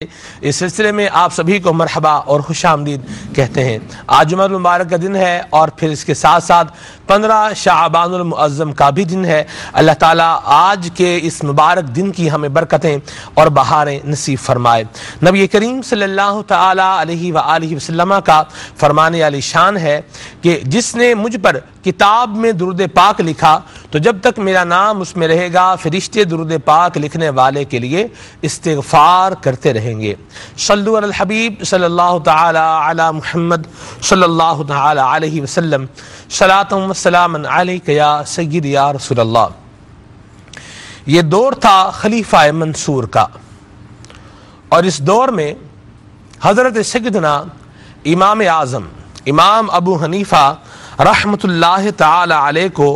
اس سلسلے میں آپ سبھی کو مرحبا اور خوش آمدید کہتے ہیں۔ آج جمعہ المبارک کا دن ہے اور پھر اس کے ساتھ ساتھ 15 شعبان المعظم کا بھی دن ہے۔ اللہ تعالیٰ آج کے اس مبارک دن کی ہمیں برکتیں اور بہاریں نصیب فرمائے۔ نبی کریم صلی اللہ تعالیٰ علیہ وآلہ وسلم کا فرمان عالی شان ہے کہ جس نے مجھ پر کتاب میں درود پاک لکھا تو جب تک میرا نام اس میں رہے گا فرشتے درود پاک لکھنے والے کے لیے استغفار کرتے رہیں گے۔ صلو علی الحبیب صلی اللہ تعالی علی محمد صلی اللہ تعالی علیہ وسلم، صلاۃ و سلام علیک یا سیدی یا رسول اللہ۔ یہ دور تھا خلیفہ منصور کا، اور اس دور میں حضرت سیدنا امام اعظم امام ابو حنیفہ رحمۃ اللہ تعالی علیہ کو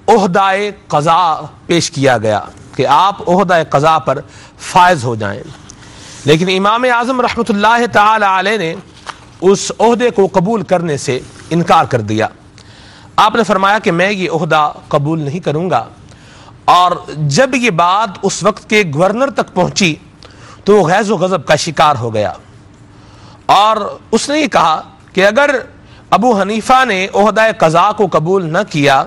عہدہ قضاء پیش کیا گیا کہ آپ عہدہ قضاء پر فائز ہو جائیں، لیکن امام اعظم رحمۃ اللہ تعالی علیہ نے اس عہدے کو قبول کرنے سے انکار کر دیا۔ آپ نے فرمایا کہ میں یہ عہدہ قبول نہیں کروں گا، اور جب یہ بات اس وقت کے گورنر تک پہنچی تو وہ غیظ و غضب کا شکار ہو گیا، اور اس نے یہ کہا کہ اگر ابو حنیفہ نے عہدہ قضاء کو قبول نہ کیا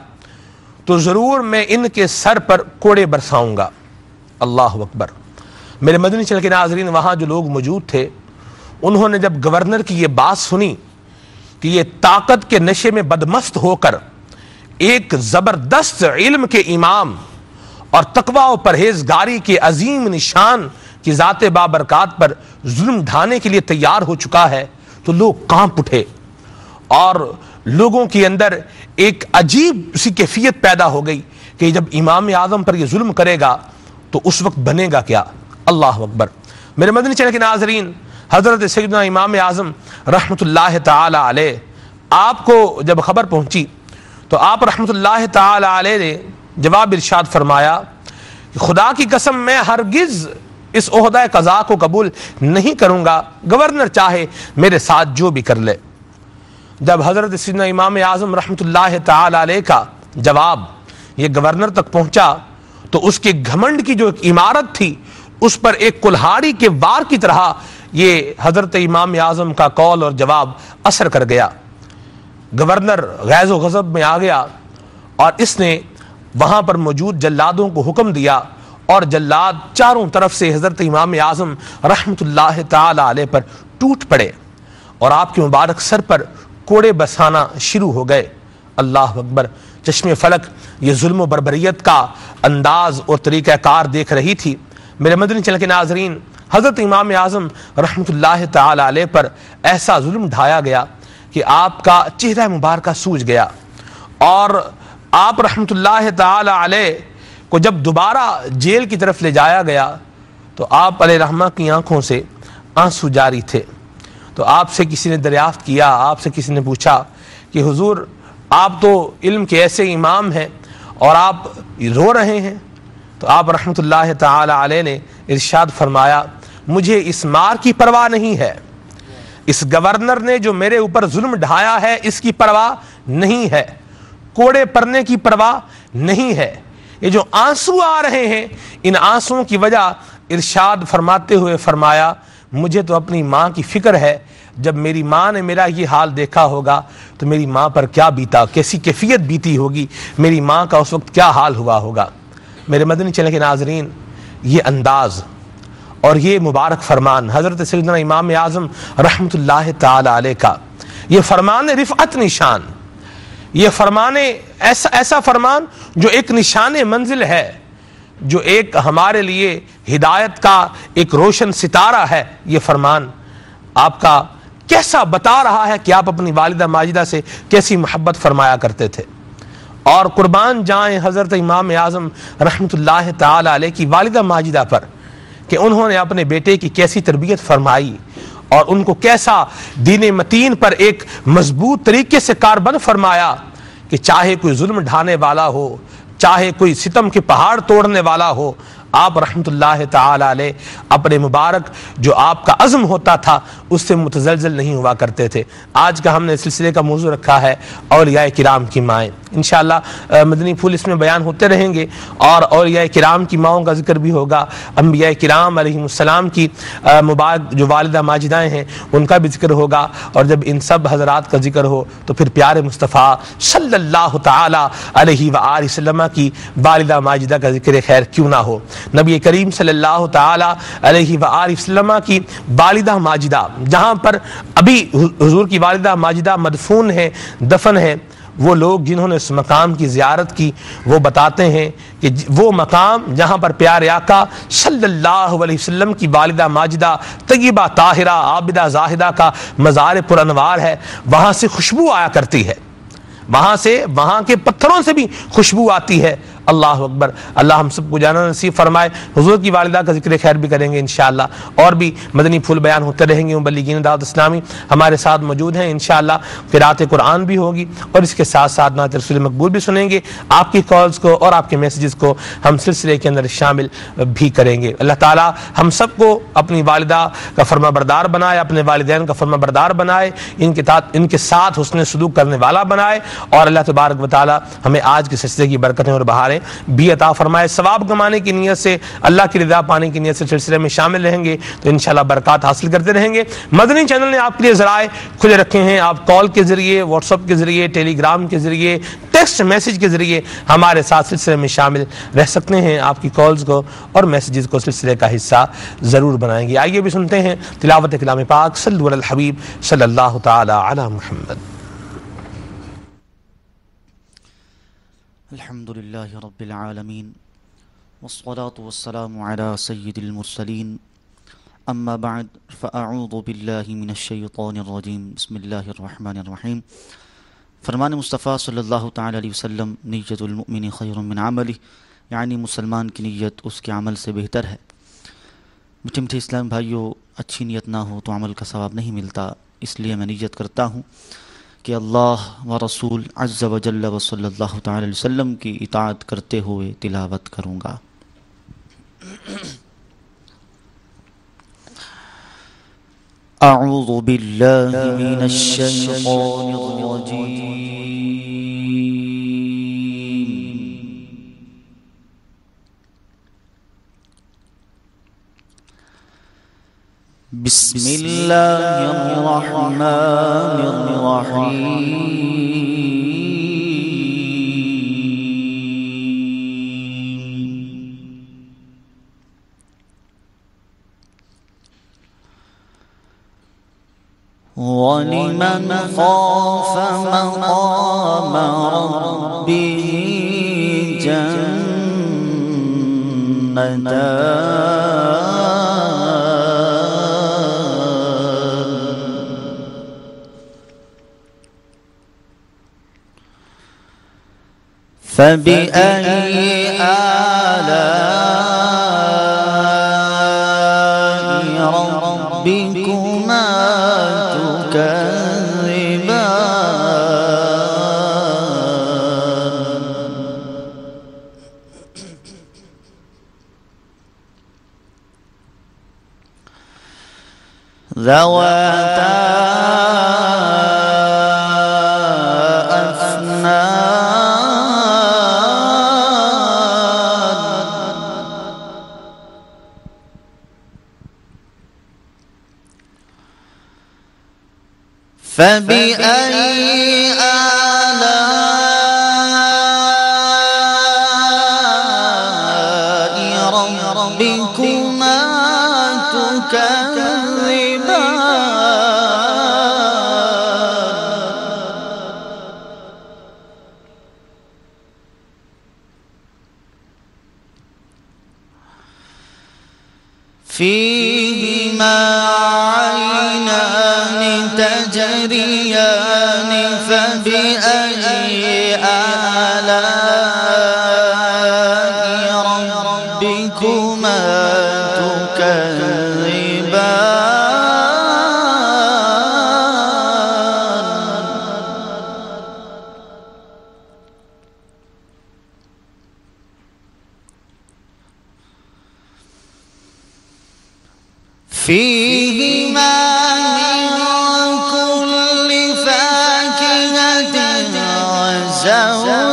تو ضرور میں ان کے سر پر کوڑے برساؤں گا۔ اللہ اکبر۔ میرے مدنی چینل کے ناظرین، وہاں جو لوگ موجود تھے انہوں نے جب گورنر کی یہ بات سنی کہ یہ طاقت کے نشے میں بدمست ہو کر ایک زبردست علم کے امام اور تقوی و پرہیزگاری کے عظیم نشان کی ذات بابرکات پر ظلم ڈھانے کے لیے تیار ہو چکا ہے تو لوگ کانپ اٹھے، اور لوگوں کے اندر ایک عجیب سی کیفیت پیدا ہو گئی کہ جب امام اعظم پر یہ ظلم کرے گا تو اس وقت بنے گا کیا۔ اللہ اکبر۔ میرے مدنی چینل کے ناظرین، حضرت سیدنا امام اعظم رحمۃ اللہ تعالی علیہ آپ کو جب خبر پہنچی تو آپ رحمۃ اللہ تعالی علیہ نے جواب ارشاد فرمایا کہ خدا کی قسم میں ہرگز اس عہدہ قضاء کو قبول نہیں کروں گا، گورنر چاہے میرے ساتھ جو بھی کر لے۔ جب حضرت سیدنا امام اعظم رحمۃ اللہ تعالی علیہ کا جواب یہ گورنر تک پہنچا تو اس کے گھمنڈ کی جو ایک عمارت تھی اس پر ایک کلہاڑی کے وار کی طرح یہ حضرت امام اعظم کا قول اور جواب اثر کر گیا۔ گورنر غیظ و غضب میں آ گیا اور اس نے وہاں پر موجود جلادوں کو حکم دیا، اور جلاد چاروں طرف سے حضرت امام اعظم رحمۃ اللہ تعالی علیہ پر ٹوٹ پڑے اور آپ کے مبارک سر پر کوڑے برسانا شروع ہو گئے۔ اللہ اکبر۔ چشم فلک یہ ظلم و بربریت کا انداز اور طریقہ کار دیکھ رہی تھی۔ میرے مدنی چینل کے ناظرین، حضرت امام اعظم رحمۃ اللہ تعالی علیہ پر ایسا ظلم ڈھایا گیا کہ آپ کا چہرہ مبارکہ سوج گیا، اور آپ رحمۃ اللہ تعالی علیہ کو جب دوبارہ جیل کی طرف لے جایا گیا تو آپ علیہ رحمہ کی آنکھوں سے آنسو جاری تھے۔ تو آپ سے کسی نے دریافت کیا، آپ سے کسی نے پوچھا کہ حضور آپ تو علم کے ایسے امام ہیں اور آپ رو رہے ہیں؟ تو آپ رحمۃ اللہ تعالی علیہ نے ارشاد فرمایا، مجھے اس مار کی پرواہ نہیں ہے، اس گورنر نے جو میرے اوپر ظلم ڈھایا ہے اس کی پرواہ نہیں ہے، کوڑے پڑنے کی پرواہ نہیں ہے، یہ جو آنسو آ رہے ہیں ان آنسوؤں کی وجہ ارشاد فرماتے ہوئے فرمایا، مجھے تو اپنی ماں کی فکر ہے، جب میری ماں نے میرا یہ حال دیکھا ہوگا تو میری ماں پر کیا بیتا، کیسی کیفیت بیتی ہوگی، میری ماں کا اس وقت کیا حال ہوا ہوگا۔ میرے مدنی چینل کے ناظرین، یہ انداز اور یہ مبارک فرمان حضرت سیدنا امام اعظم رحمۃ اللہ تعالی علیہ کا، یہ فرمان رفعت نشان، یہ فرمان ایسا فرمان جو ایک نشان منزل ہے، جو ایک ہمارے لیے ہدایت کا ایک روشن ستارہ ہے۔ یہ فرمان آپ کا کیسا بتا رہا ہے کہ آپ اپنی والدہ ماجدہ سے کیسی محبت فرمایا کرتے تھے، اور قربان جائیں حضرت امام اعظم رحمۃ اللہ تعالی علیہ کی والدہ ماجدہ پر کہ انہوں نے اپنے بیٹے کی کیسی تربیت فرمائی اور ان کو کیسا دین متین پر ایک مضبوط طریقے سے کاربند فرمایا کہ چاہے کوئی ظلم ڈھانے والا ہو، چاہے کوئی ستم کے پہاڑ توڑنے والا ہو، آپ رحمۃ اللہ تعالی علیہ اپنے مبارک جو آپ کا عزم ہوتا تھا اس سے متزلزل نہیں ہوا کرتے تھے۔ آج کا ہم نے سلسلے کا موضوع رکھا ہے اولیاء کرام کی مائیں۔ انشاءاللہ مدنی پھول اس میں بیان ہوتے رہیں گے، اور اولیاء کرام کی ماؤں کا ذکر بھی ہوگا، انبیاء کرام علیہ السلام کی مبارک جو والدہ ماجدائیں ہیں ان کا بھی ذکر ہوگا، اور جب ان سب حضرات کا ذکر ہو تو پھر پیارے مصطفیٰ صلی اللہ تعالی علیہ وآلہ وسلم کی والدہ ماجدہ کا ذکر خیر کیوں نہ ہو۔ نبی کریم صلی اللہ تعالی علیہ وآلہ وسلم کی والدہ ماجدہ، جہاں پر ابھی حضور کی والدہ ماجدہ مدفون ہے، دفن ہے، وہ لوگ جنہوں نے اس مقام کی زیارت کی وہ بتاتے ہیں کہ وہ مقام جہاں پر پیارے آقا صلی اللہ علیہ وسلم کی والدہ ماجدہ طیبہ طاہرہ عابدہ زاہدہ کا مزار پر انوار ہے، وہاں سے خوشبو آیا کرتی ہے، وہاں کے پتھروں سے بھی خوشبو آتی ہے۔ اللہ اکبر، اللہ ہم سب کو جانا نصیب فرمائے۔ حضور کی والدہ کا ذکر خیر بھی کریں گے انشاءاللہ، اور بھی مدنی پھول بیان ہوتے رہیں گے۔ مبلغین دعوت اسلامی ہمارے ساتھ موجود ہیں، انشاءاللہ قرات قرآن بھی ہوگی، اور اس کے ساتھ ساتھ نعت رسول مقبول بھی سنیں گے۔ آپ کی کالز کو اور آپ کے میسیجز کو ہم سلسلے کے اندر شامل بھی کریں گے۔ اللہ تعالی ہم سب کو اپنی والدہ کا فرما بردار بنائے، اپنے والدین کا فرما بردار بنائے، ان کے ساتھ حسن سلوک کرنے والا بنائے، اور اللہ تبارک و تعالی ہمیں آج کے سلسلے کی برکتیں اور بہاریں بھی عطا فرمائے۔ ثواب کمانے کی نیت سے، اللہ کی رضا پانے کی نیت سے سلسلے میں شامل رہیں گے تو انشاءاللہ برکات حاصل کرتے رہیں گے۔ مدنی چینل نے آپ کے لیے ذرائع کھلے رکھے ہیں، آپ کال کے ذریعے، واٹس ایپ کے ذریعے، ٹیلی گرام کے ذریعے، ٹیکسٹ میسیج کے ذریعے ہمارے ساتھ سلسلے میں شامل رہ سکتے ہیں۔ آپ کی کالز کو اور میسیجز کو سلسلے کا حصہ ضرور بنائیں گے۔ آئیے بھی سنتے ہیں تلاوت کلام پاک، صلو علی الحبیب صلی اللہ تعالی علی محمد۔ الحمدللہ رب العالمین والصلاة والسلام علی سید المرسلین، اما بعد فاعوذ باللہ من الشیطان الرجیم، بسم اللہ الرحمن الرحیم۔ فرمان مصطفیٰ صلی اللہ تعالی علیہ وسلم، نیت المؤمن خیر من عملہ، یعنی مسلمان کی نیت اس کے عمل سے بہتر ہے۔ میٹھے میٹھے اسلام بھائیو، اچھی نیت نہ ہو تو عمل کا ثواب نہیں ملتا، اس لیے میں نیت کرتا ہوں کہ اللہ و رسول عز و جل و صلی اللہ تعالی علیہ وسلم کی اطاعت کرتے ہوئے تلاوت کروں گا۔ اعوذ باللہ من الشیطان الرجیم، بسم اللہ الرحمن الرحیم۔ وَلِمَنْ خَافَ مَقَامَ رَبِّهِ جَنَّتَانِ، فَبِأَيِّ آلَاءِ رَبِّكُمَا تُكَذِّبَانِ، ذَوَاتَا فبأي آلاء ربكما تكذبان، فيهما عينان تجريان، فبأي آلاء ربكما تكذبان، فيهما من كل فاكهة وزوجان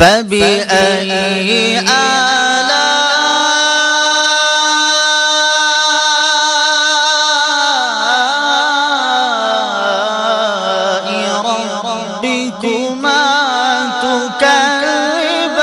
فبأي آلاء ربكما تكذبان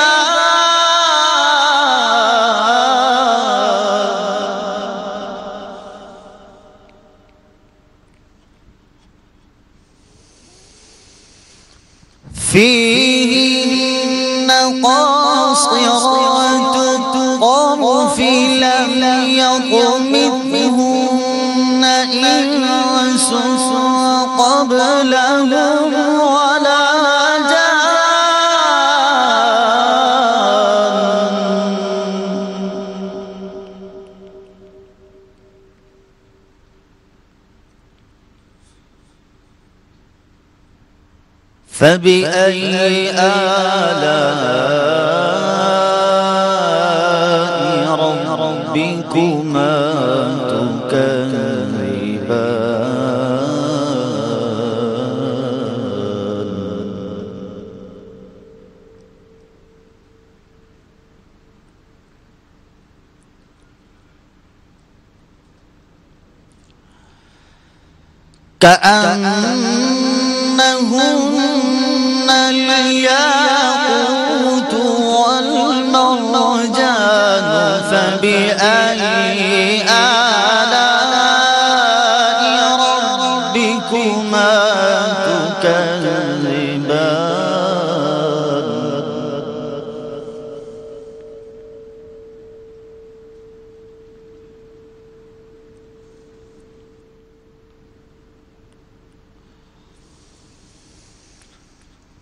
فيهن قاصرات الطرف لم يطمثهن إنس قبلهم ولا فبأي آلاء ربكما تكذبان كأنهن الياقوت والمرجان فبأي آلاء ربكما تكذبان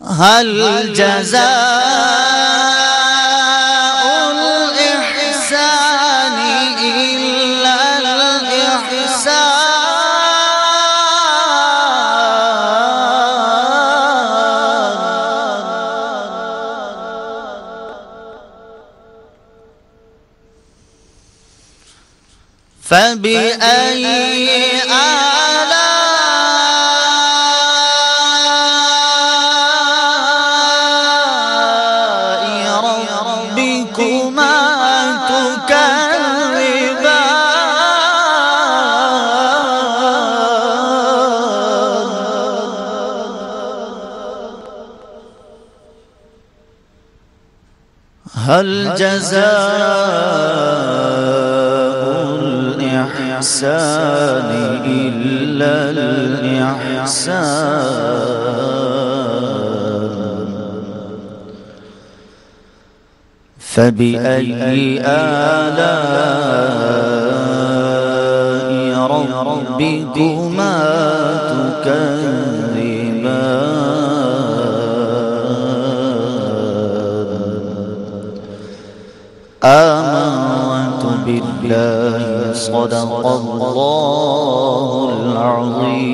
هل جزاء الإحسان إلا الإحسان فبأي هل جزاء الإحسان إلا الإحسان فبأي آلاء ربكما تكذبان آمنت بالله صدق الله العظيم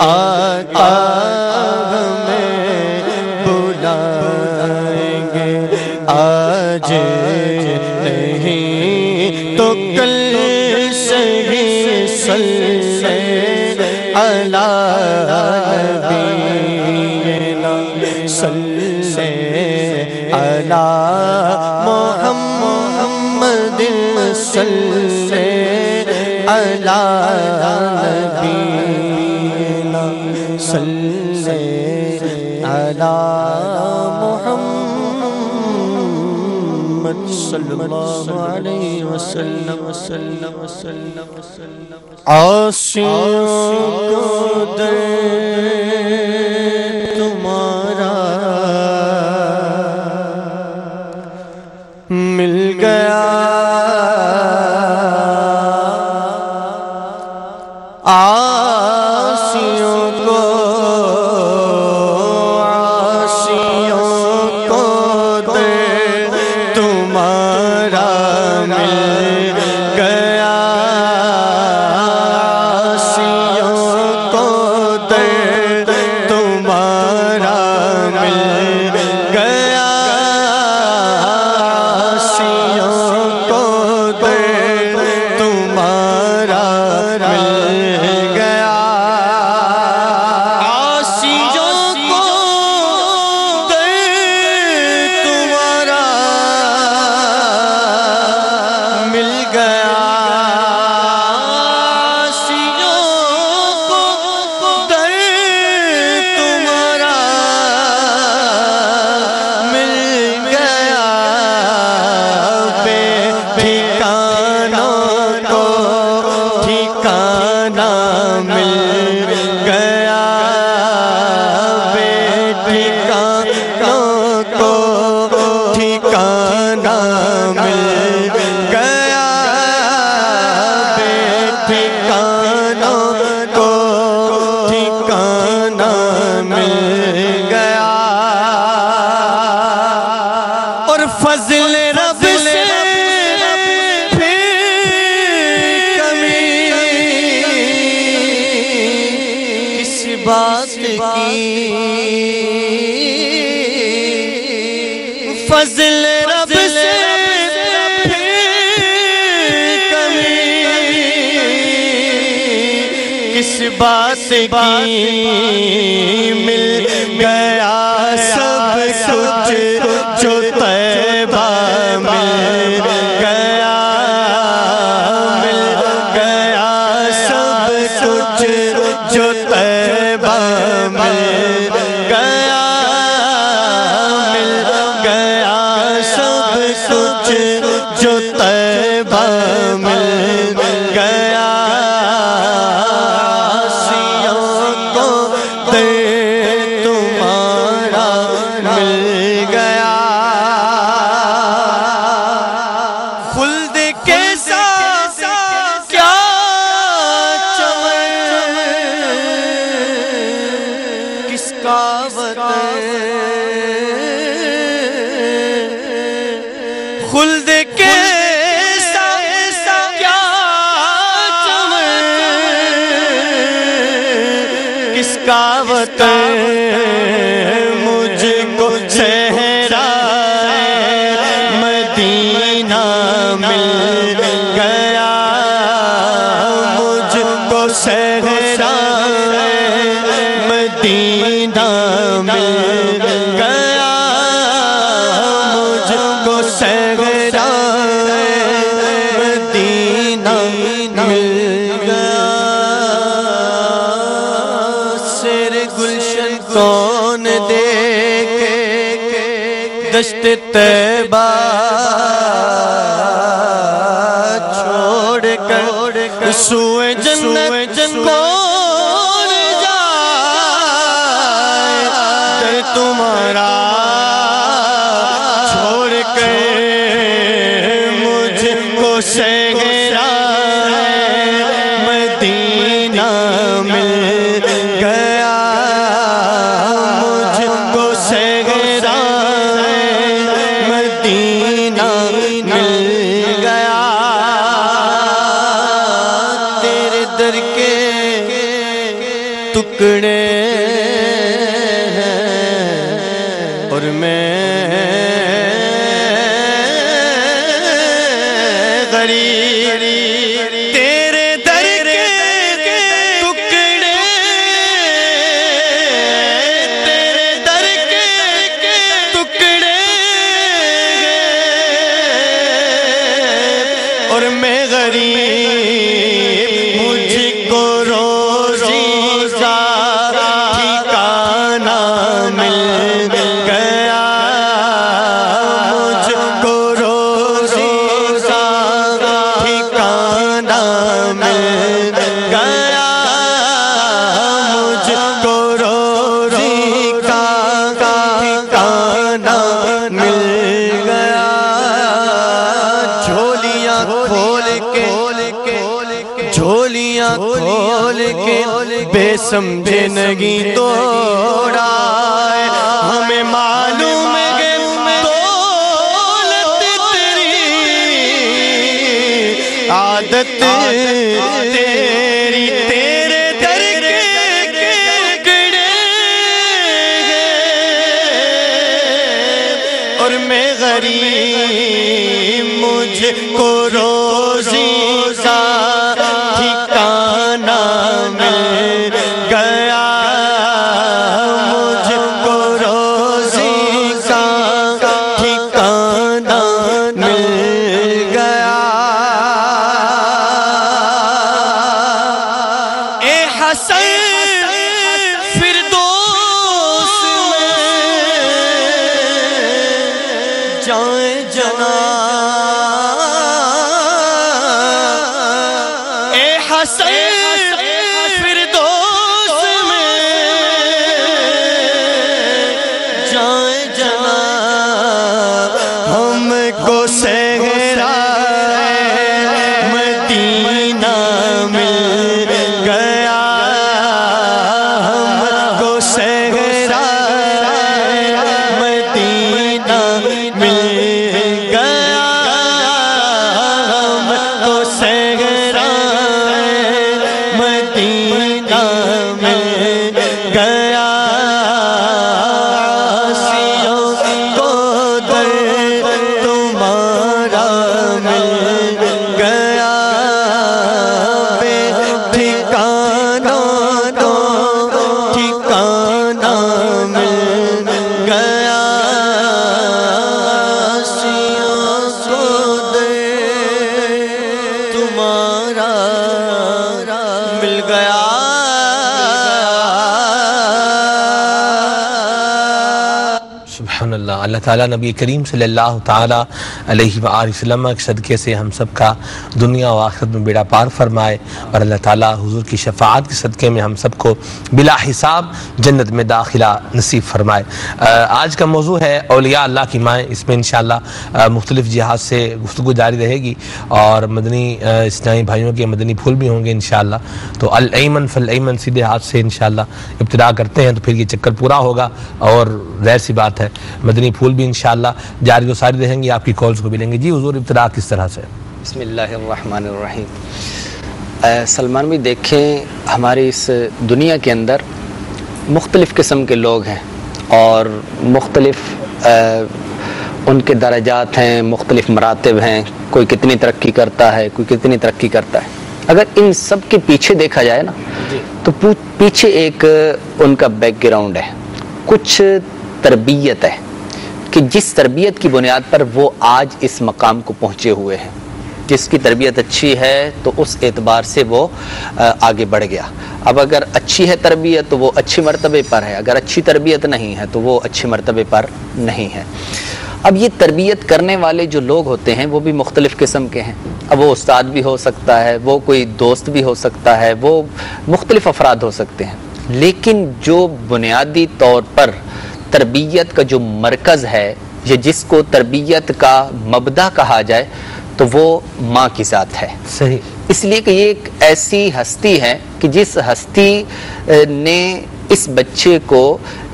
آقا ہمیں بلائیں گے، آج نہیں تو کل سے ہی صلی علی نبینا، صلی علی محمد، صلی علی نبینا، صلی علی محمد صلی اللہ علیہ وسلم وسلم وسلم وسلم۔ عاصیوں کو در تمہارا مل گیا، عاصیوں کو در تمہارا مل گیا، عاصیوں کو در تمہارا مل گیا، عاصیوں کو در تمہارا مل گیا، عاصیوں کو در تمہارا مل گیا، عاصیوں کو در تمہارا مل گیا، بے ٹھکانوں کو ٹھکانہ مل گیا، بے ٹھکانوں کو ٹھکانہ مل گیا، بے ٹھکانوں کو ٹھکانہ مل گیا، اور فضل رب سے پھر کمی کس بات کی، فضل رب سے پھر کمی کس بات کی، مل گیا سب کچھ جو طیبہ مل گیا، مل گیا سب کچھ جو طیبہ مل گیا، مل گیا سب کچھ جو طیبہ مل گیا، عاصیوں کو در تمہارا مل گیا، خلد کے ساتھ کیا چمن، کس کا وطن، خلد کے ساتھ کیا چمن، کس کا وطن، مجھ کو صحرا مدینہ مل گیا، مجھ کو صحرا مدینہ مل گیا، مجھ کو صحرا مدینہ مل گیا، سیر گلشن کون دیکھے دشت طیبہ چھوڑ کر سوئے جنت کون جائے، در تمہارا چھوڑ کر مجھ کو صحرا مدینہ مل گیا، مجھ کو صحرا مدینہ مل گیا، تیرے در کے ٹکڑے ہیں اور میں غریب تیرے در کے ٹکڑے، تیرے در کے ٹکڑے اور میں غریب، مجھ کو روزی کا ٹھکانہ مل گیا، مجھ کو روزی کا ٹھکانہ مل گیا، مجھ کو روزی کا ٹھکانہ مل گیا۔ جھولیاں کھول کے جھولیاں کھول کے بے سمجھے نہیں توڑا ہے، ہمیں معلوم ہے کہ دولت تیری عادت تیری، تیرے در کے ٹکڑے اور میں غریب، مجھ کو روزی کا ٹھکانہ مل گیا، مجھ کو روزی کا ٹھکانہ مل گیا۔ اے حسن فردوس میں جائیں جناب، اے حسن فردوس میں جائیں جناب، ہم کو صحرا مدینہ مل گیا، ہم کو صحرا مدینہ مل گیا، ہم کو صحرا مدینہ مل گیا، عاصیوں کو در تمہارا مل گیا، بے ٹھکانوں کو ٹھکانہ مل گیا، عاصیوں کو در تمہارا مل گیا۔ سبحان اللہ۔ اللہ تعالیٰ نبی کریم صلی اللہ تعالیٰ علیہ وآلہ وسلم کے صدقے سے ہم سب کا دنیا و آخرت میں بیڑا پار فرمائے، اور اللہ تعالیٰ حضور کی شفاعت کے صدقے میں ہم سب کو بلا حساب جنت میں داخلہ نصیب فرمائے۔ آج کا موضوع ہے اولیاء اللہ کی مائیں۔ اس میں انشاءاللہ مختلف جہات سے گفتگو جاری رہے گی، اور مدنی اسلامی بھائیوں کے مدنی پھول بھی ہوں گے انشاءاللہ۔ تو الایمن فالایمن، سیدھے ہاتھ سے انشاءاللہ ابتدا کرتے ہیں، تو پھر یہ چکر پورا ہوگا، اور ظاہر سی بات ہے مدنی پھول بھی انشاءاللہ جاری و ساری رہیں گی، آپ کی کالز کو بھی لیں گے۔ جی حضور، ابتدا کس طرح سے؟ بسم اللہ الرحمن الرحیم۔ سلمان بھی دیکھیں، ہماری اس دنیا کے اندر مختلف قسم کے لوگ ہیں، اور مختلف ان کے درجات ہیں، مختلف مراتب ہیں، کوئی کتنی ترقی کرتا ہے، کوئی کتنی ترقی کرتا ہے۔ اگر ان سب کے پیچھے دیکھا جائے نا، تو پیچھے ایک ان کا بیک گراؤنڈ ہے، کچھ تربیت ہے، کہ جس تربیت کی بنیاد پر وہ آج اس مقام کو پہنچے ہوئے ہیں۔ جس کی تربیت اچھی ہے تو اس اعتبار سے وہ آگے بڑھ گیا۔ اب اگر اچھی ہے تربیت تو وہ اچھی مرتبے پر ہے، اگر اچھی تربیت نہیں ہے تو وہ اچھی مرتبے پر نہیں ہے۔ اب یہ تربیت کرنے والے جو لوگ ہوتے ہیں وہ بھی مختلف قسم کے ہیں۔ اب وہ استاد بھی ہو سکتا ہے، وہ کوئی دوست بھی ہو سکتا ہے، وہ مختلف افراد ہو سکتے ہیں، لیکن جو بنیادی طور پر تربیت کا جو مرکز ہے، یا جس کو تربیت کا مبدا کہا جائے، تو وہ ماں کی ذات ہے۔ صحیح۔ اس لیے کہ یہ ایک ایسی ہستی ہے کہ جس ہستی نے اس بچے کو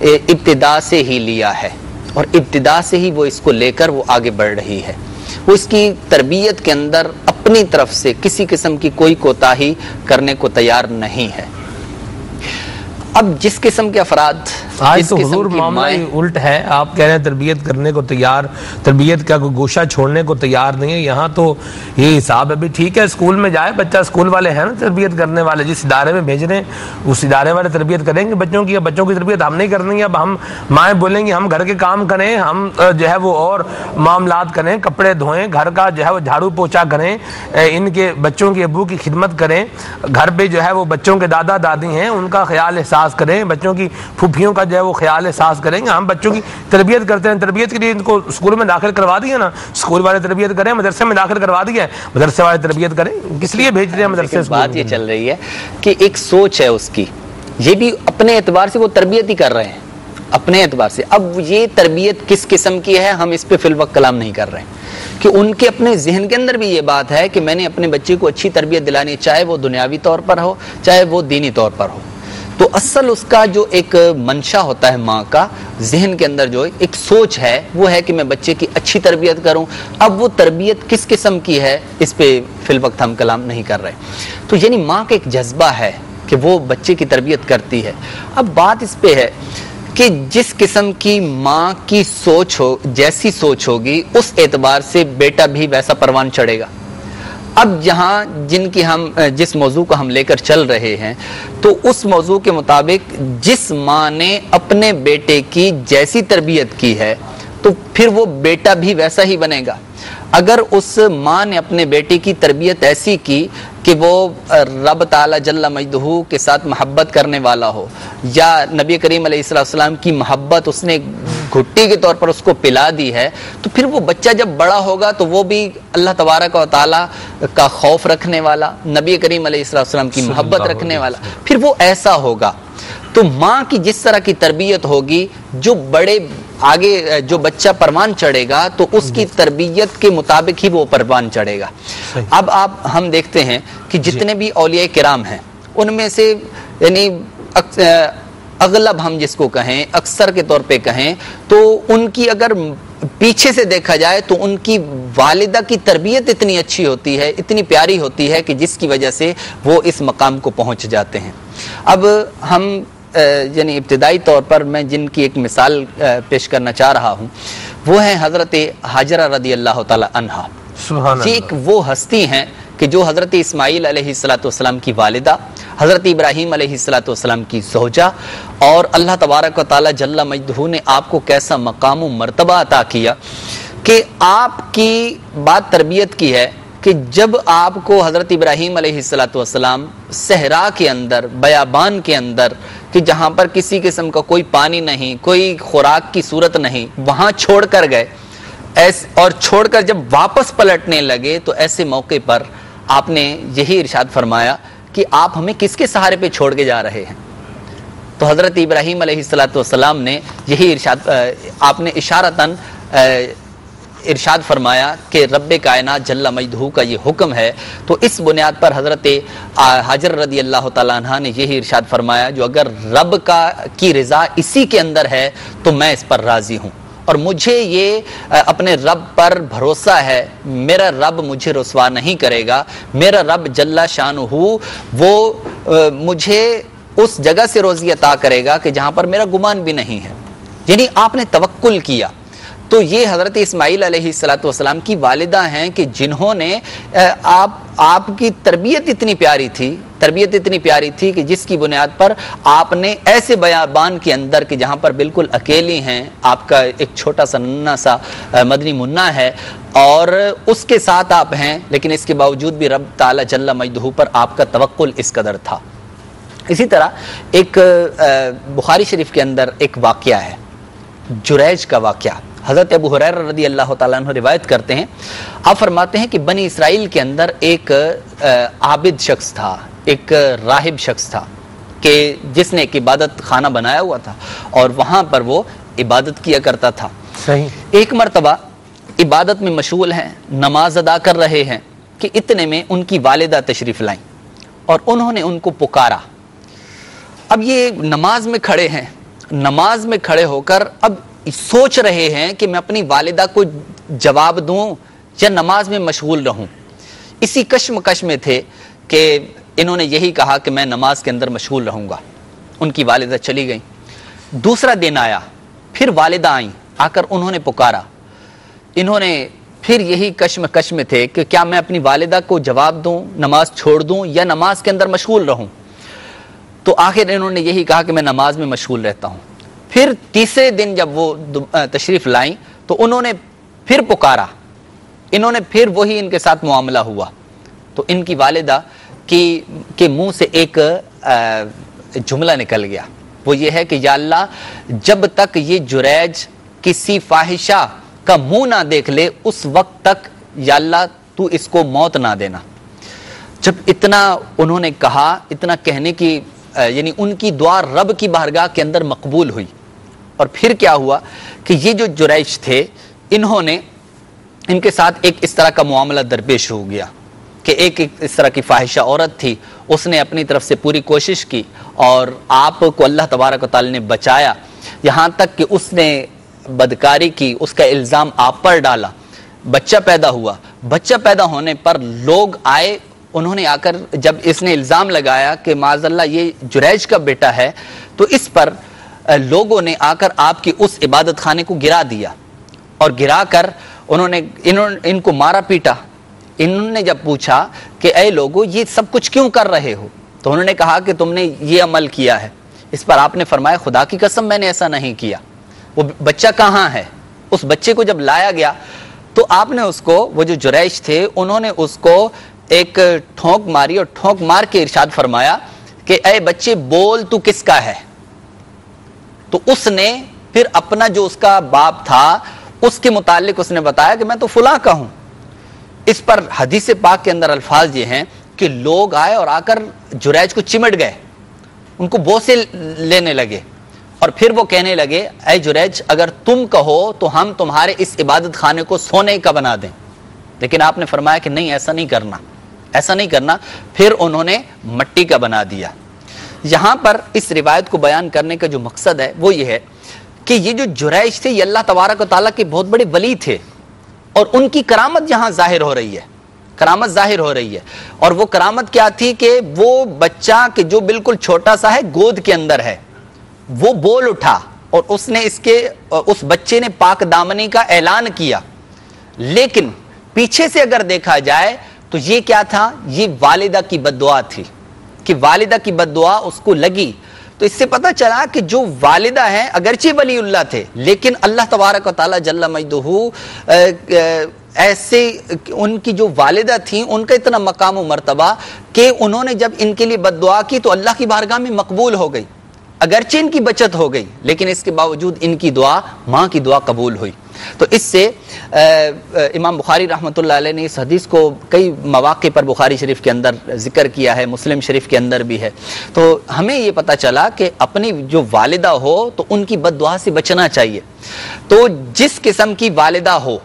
ابتدا سے ہی لیا ہے، اور ابتدا سے ہی وہ اس کو لے کر وہ آگے بڑھ رہی ہے۔ وہ اس کی تربیت کے اندر اپنی طرف سے کسی قسم کی کوئی کوتاہی کرنے کو تیار نہیں ہے۔ اب جس قسم کے افراد آج تو حضور معاملہ ہی الٹ ہے. آپ کہہ رہے ہیں تربیت کرنے کو تیار, تربیت کا کوئی گوشہ چھوڑنے کو تیار نہیں ہے. یہاں تو یہ حساب ہے بھی ٹھیک ہے اسکول میں جائے بچہ, اسکول والے ہیں نا تربیت کرنے والے, جس ادارے میں بھیج رہے ہیں اس ادارے والے تربیت کریں گے بچوں کی. بچوں کی تربیت ہم نہیں کرنی ہے. اب ہم مائیں بولیں گی ہم گھر کے کام کریں, ہم جو ہے وہ اور معاملات کریں, کپڑے دھوئیں, گھر کا جو ہے وہ جھاڑو پوچھا کریں, ان کے بچوں کے ابو کی خدمت کریں, گھر پہ جو ہے وہ بچوں کے دادا دادی ہیں ان کا خیال احساس کریں, بچوں کی پھوپھیوں کا جو ہے وہ خیال احساس کریں گے. ہم بچوں کی تربیت کرتے ہیں, تربیت کے لیے ان کو اسکول میں داخل کروا دیا نا, اسکول والے تربیت کریں, مدرسے میں داخل کروا دیا, مدرسے والے تربیت کریں, کس لیے بھیج رہے ہیں مدرسے. بات یہ چل رہی ہے کہ ایک سوچ ہے اس کی, یہ بھی اپنے اعتبار سے وہ تربیت ہی کر رہے ہیں اپنے اعتبار سے. اب یہ تربیت کس قسم کی ہے ہم اس پہ فی الوقت کلام نہیں کر رہے ہیں, کہ ان کے اپنے ذہن کے اندر بھی یہ بات ہے کہ میں نے اپنے بچے کو اچھی تربیت دلانی, چاہے وہ دنیاوی طور پر ہو چاہے وہ دینی طور پر ہو. تو اصل اس کا جو ایک منشا ہوتا ہے ماں کا ذہن کے اندر جو ایک سوچ ہے وہ ہے کہ میں بچے کی اچھی تربیت کروں. اب وہ تربیت کس قسم کی ہے اس پہ فی الوقت ہم کلام نہیں کر رہے. تو یعنی ماں کا ایک جذبہ ہے کہ وہ بچے کی تربیت کرتی ہے. اب بات اس پہ ہے کہ جس قسم کی ماں کی سوچ ہو, جیسی سوچ ہوگی اس اعتبار سے بیٹا بھی ویسا پروان چڑھے گا. اب جہاں جس موضوع کو ہم لے کر چل رہے ہیں تو اس موضوع کے مطابق جس ماں نے اپنے بیٹے کی جیسی تربیت کی ہے تو پھر وہ بیٹا بھی ویسا ہی بنے گا. اگر اس ماں نے اپنے بیٹے کی تربیت ایسی کی کہ وہ رب تعالی جل مجدہ کے ساتھ محبت کرنے والا ہو, یا نبی کریم علیہ السلام کی محبت اس نے گھٹی کے طور پر اس کو پلا دی ہے, تو پھر وہ بچہ جب بڑا ہوگا تو وہ بھی اللہ تبارک و تعالی کا خوف رکھنے والا, نبی کریم علیہ السلام کی محبت رکھنے والا, پھر وہ ایسا ہوگا. تو ماں کی جس طرح کی تربیت ہوگی, جو بڑے آگے جو بچہ پروان چڑھے گا تو اس کی تربیت کے مطابق ہی وہ پروان چڑھے گا. اب ہم دیکھتے ہیں کہ جتنے بھی اولیاء کرام ہیں ان میں سے یعنی اغلب ہم جس کو کہیں, اکثر کے طور پہ کہیں, تو ان کی اگر پیچھے سے دیکھا جائے تو ان کی والدہ کی تربیت اتنی اچھی ہوتی ہے, اتنی پیاری ہوتی ہے کہ جس کی وجہ سے وہ اس مقام کو پہنچ جاتے ہیں. اب ہم یعنی ابتدائی طور پر میں جن کی ایک مثال پیش کرنا چاہ رہا ہوں وہ ہیں حضرت حاجرہ رضی اللہ تعالی عنہا. یہ ایک وہ ہستی ہیں کہ جو حضرت اسماعیل علیہ السلام کی والدہ, حضرت ابراہیم علیہ السلام کی زوجہ, اور اللہ تبارک و تعالی جل مجدہ نے آپ کو کیسا مقام و مرتبہ عطا کیا کہ آپ کی بات تربیت کی ہے کہ جب آپ کو حضرت ابراہیم علیہ السلام صحرا کے اندر, بیابان کے اندر, کہ جہاں پر کسی قسم کا کوئی پانی نہیں, کوئی خوراک کی صورت نہیں, وہاں چھوڑ کر گئے, اور چھوڑ کر جب واپس پلٹنے لگے تو ایسے موقع پر آپ نے یہی ارشاد فرمایا کہ آپ ہمیں کس کے سہارے پہ چھوڑ کے جا رہے ہیں. تو حضرت ابراہیم علیہ السلام نے یہی ارشاد, آپ نے اشارتاً ارشاد فرمایا کہ رب کائنات جل مجدہ کا یہ حکم ہے. تو اس بنیاد پر حضرت حاجر رضی اللہ تعالیٰ عنہ نے یہی ارشاد فرمایا جو اگر رب کی رضا اسی کے اندر ہے تو میں اس پر راضی ہوں, اور مجھے یہ اپنے رب پر بھروسہ ہے, میرا رب مجھے رسوا نہیں کرے گا, میرا رب جل شانہ وہ مجھے اس جگہ سے روزی عطا کرے گا کہ جہاں پر میرا گمان بھی نہیں ہے. یعنی آپ نے توکل کیا. تو یہ حضرت اسماعیل علیہ السلام کی والدہ ہیں کہ جنہوں نے آپ کی تربیت اتنی پیاری تھی کہ جس کی بنیاد پر آپ نے ایسے بیابان کے اندر کہ جہاں پر بالکل اکیلی ہیں, آپ کا ایک چھوٹا سا ننھا سا مدنی منا ہے اور اس کے ساتھ آپ ہیں, لیکن اس کے باوجود بھی رب تعالی جل مجدہ پر آپ کا توکل اس قدر تھا. اسی طرح ایک بخاری شریف کے اندر ایک واقعہ ہے, جریج کا واقعہ. حضرت ابو ہریرہ رضی اللہ تعالیٰ عنہ روایت کرتے ہیں, آپ فرماتے ہیں کہ بنی اسرائیل کے اندر ایک عابد شخص تھا, ایک راہب شخص تھا کہ جس نے ایک عبادت خانہ بنایا ہوا تھا اور وہاں پر وہ عبادت کیا کرتا تھا. صحیح. ایک مرتبہ عبادت میں مشغول ہیں, نماز ادا کر رہے ہیں کہ اتنے میں ان کی والدہ تشریف لائیں اور انہوں نے ان کو پکارا. اب یہ نماز میں کھڑے ہیں, نماز میں کھڑے ہو کر اب سوچ رہے ہیں کہ میں اپنی والدہ کو جواب دوں یا نماز میں مشغول رہوں. اسی کشمکش میں تھے کہ انہوں نے یہی کہا کہ میں نماز کے اندر مشغول رہوں گا. ان کی والدہ چلی گئیں. دوسرا دن آیا, پھر والدہ آئیں, آ کر انہوں نے پکارا. انہوں نے پھر یہی کشمکش میں تھے کہ کیا میں اپنی والدہ کو جواب دوں, نماز چھوڑ دوں یا نماز کے اندر مشغول رہوں. تو آخر انہوں نے یہی کہا کہ میں نماز میں مشغول رہتا ہوں. پھر تیسرے دن جب وہ تشریف لائیں تو انہوں نے پھر پکارا, انہوں نے پھر وہی ان کے ساتھ معاملہ ہوا. تو ان کی والدہ کے منہ سے ایک جملہ نکل گیا, وہ یہ ہے کہ یا اللہ, جب تک یہ جریج کسی فاحشہ کا منہ نہ دیکھ لے اس وقت تک یا اللہ تو اس کو موت نہ دینا. جب اتنا انہوں نے کہا, اتنا کہنے کی یعنی ان کی دعا رب کی بارگاہ کے اندر مقبول ہوئی. اور پھر کیا ہوا کہ یہ جو جریج تھے انہوں نے ان کے ساتھ ایک اس طرح کا معاملہ درپیش ہو گیا کہ ایک اس طرح کی فاحشہ عورت تھی, اس نے اپنی طرف سے پوری کوشش کی اور آپ کو اللہ تبارک و تعالی نے بچایا, یہاں تک کہ اس نے بدکاری کی, اس کا الزام آپ پر ڈالا, بچہ پیدا ہوا. بچہ پیدا ہونے پر لوگ آئے, انہوں نے آ کر جب اس نے الزام لگایا کہ معاذ اللہ یہ جریج کا بیٹا ہے, تو اس پر لوگوں نے آ کر آپ کی اس عبادت خانے کو گرا دیا, اور گرا کر انہوں نے ان کو مارا پیٹا. انہوں نے جب پوچھا کہ اے لوگو یہ سب کچھ کیوں کر رہے ہو, تو انہوں نے کہا کہ تم نے یہ عمل کیا ہے. اس پر آپ نے فرمایا خدا کی قسم میں نے ایسا نہیں کیا. وہ بچہ کہاں ہے؟ اس بچے کو جب لایا گیا تو آپ نے اس کو, وہ جو جریج تھے انہوں نے اس کو ایک ٹھونک ماری اور ٹھونک مار کے ارشاد فرمایا کہ اے بچے بول تو کس کا ہے. تو اس نے پھر اپنا جو اس کا باپ تھا اس کے متعلق اس نے بتایا کہ میں تو فلاں کا ہوں. اس پر حدیث پاک کے اندر الفاظ یہ ہیں کہ لوگ آئے اور آ کر جریج کو چمٹ گئے, ان کو بوسے لینے لگے, اور پھر وہ کہنے لگے اے جریج اگر تم کہو تو ہم تمہارے اس عبادت خانے کو سونے کا بنا دیں. لیکن آپ نے فرمایا کہ نہیں, ایسا نہیں کرنا, ایسا نہیں کرنا. پھر انہوں نے مٹی کا بنا دیا. یہاں پر اس روایت کو بیان کرنے کا جو مقصد ہے وہ یہ ہے کہ یہ جو جریج تھے یہ اللہ تبارک و تعالیٰ کے بہت بڑے ولی تھے, اور ان کی کرامت یہاں ظاہر ہو رہی ہے, کرامت ظاہر ہو رہی ہے. اور وہ کرامت کیا تھی کہ وہ بچہ کہ جو بالکل چھوٹا سا ہے گود کے اندر ہے, وہ بول اٹھا اور اس نے اس بچے نے پاک دامنی کا اعلان کیا. لیکن پیچھے سے اگر دیکھا جائے تو یہ کیا تھا, یہ والدہ کی بد دعا تھی کہ والدہ کی بد دعا اس کو لگی. تو اس سے پتہ چلا کہ جو والدہ ہیں اگرچہ ولی اللہ تھے لیکن اللہ تبارک و تعالی جل مجدہ ایسے ان کی جو والدہ تھیں ان کا اتنا مقام و مرتبہ کہ انہوں نے جب ان کے لیے بد دعا کی تو اللہ کی بارگاہ میں مقبول ہو گئی. اگرچہ ان کی بچت ہو گئی لیکن اس کے باوجود ان کی دعا, ماں کی دعا قبول ہوئی. تو اس سے امام بخاری رحمۃ اللہ علیہ نے اس حدیث کو کئی مواقع پر بخاری شریف کے اندر ذکر کیا ہے, مسلم شریف کے اندر بھی ہے. تو ہمیں یہ پتہ چلا کہ اپنی جو والدہ ہو تو ان کی بد دعا سے بچنا چاہیے. تو جس قسم کی والدہ ہو